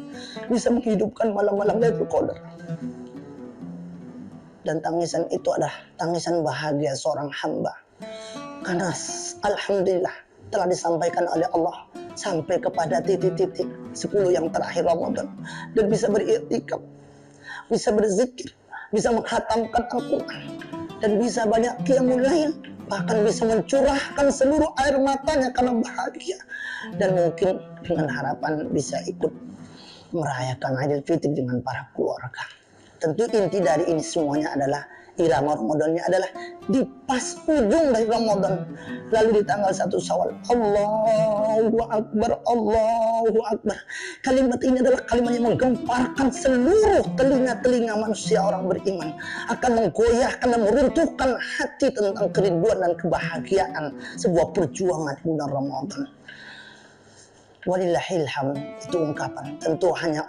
bisa menghidupkan malam-malam Lailatul Qadar. Dan tangisan itu adalah tangisan bahagia seorang hamba. Karena alhamdulillah telah disampaikan oleh Allah sampai kepada titik-titik 10 yang terakhir Ramadan. Dan bisa beriktikaf, bisa berzikir, bisa menghatamkan Al-Quran, dan bisa banyak qiyamul lail, bahkan bisa mencurahkan seluruh air matanya karena bahagia, dan mungkin dengan harapan bisa ikut merayakan Idul Fitri dengan para keluarga. Tentu inti dari ini semuanya adalah irama Ramadannya adalah di pas ujung dari Ramadan, lalu di tanggal 1 Syawal, Allahu Akbar, Allahu Akbar. Kalimat ini adalah kalimat yang menggemparkan seluruh telinga-telinga manusia orang beriman, akan menggoyahkan dan meruntuhkan hati tentang kerinduan dan kebahagiaan sebuah perjuangan bulan Ramadan. Walillahil hamd, itu ungkapan tentu hanya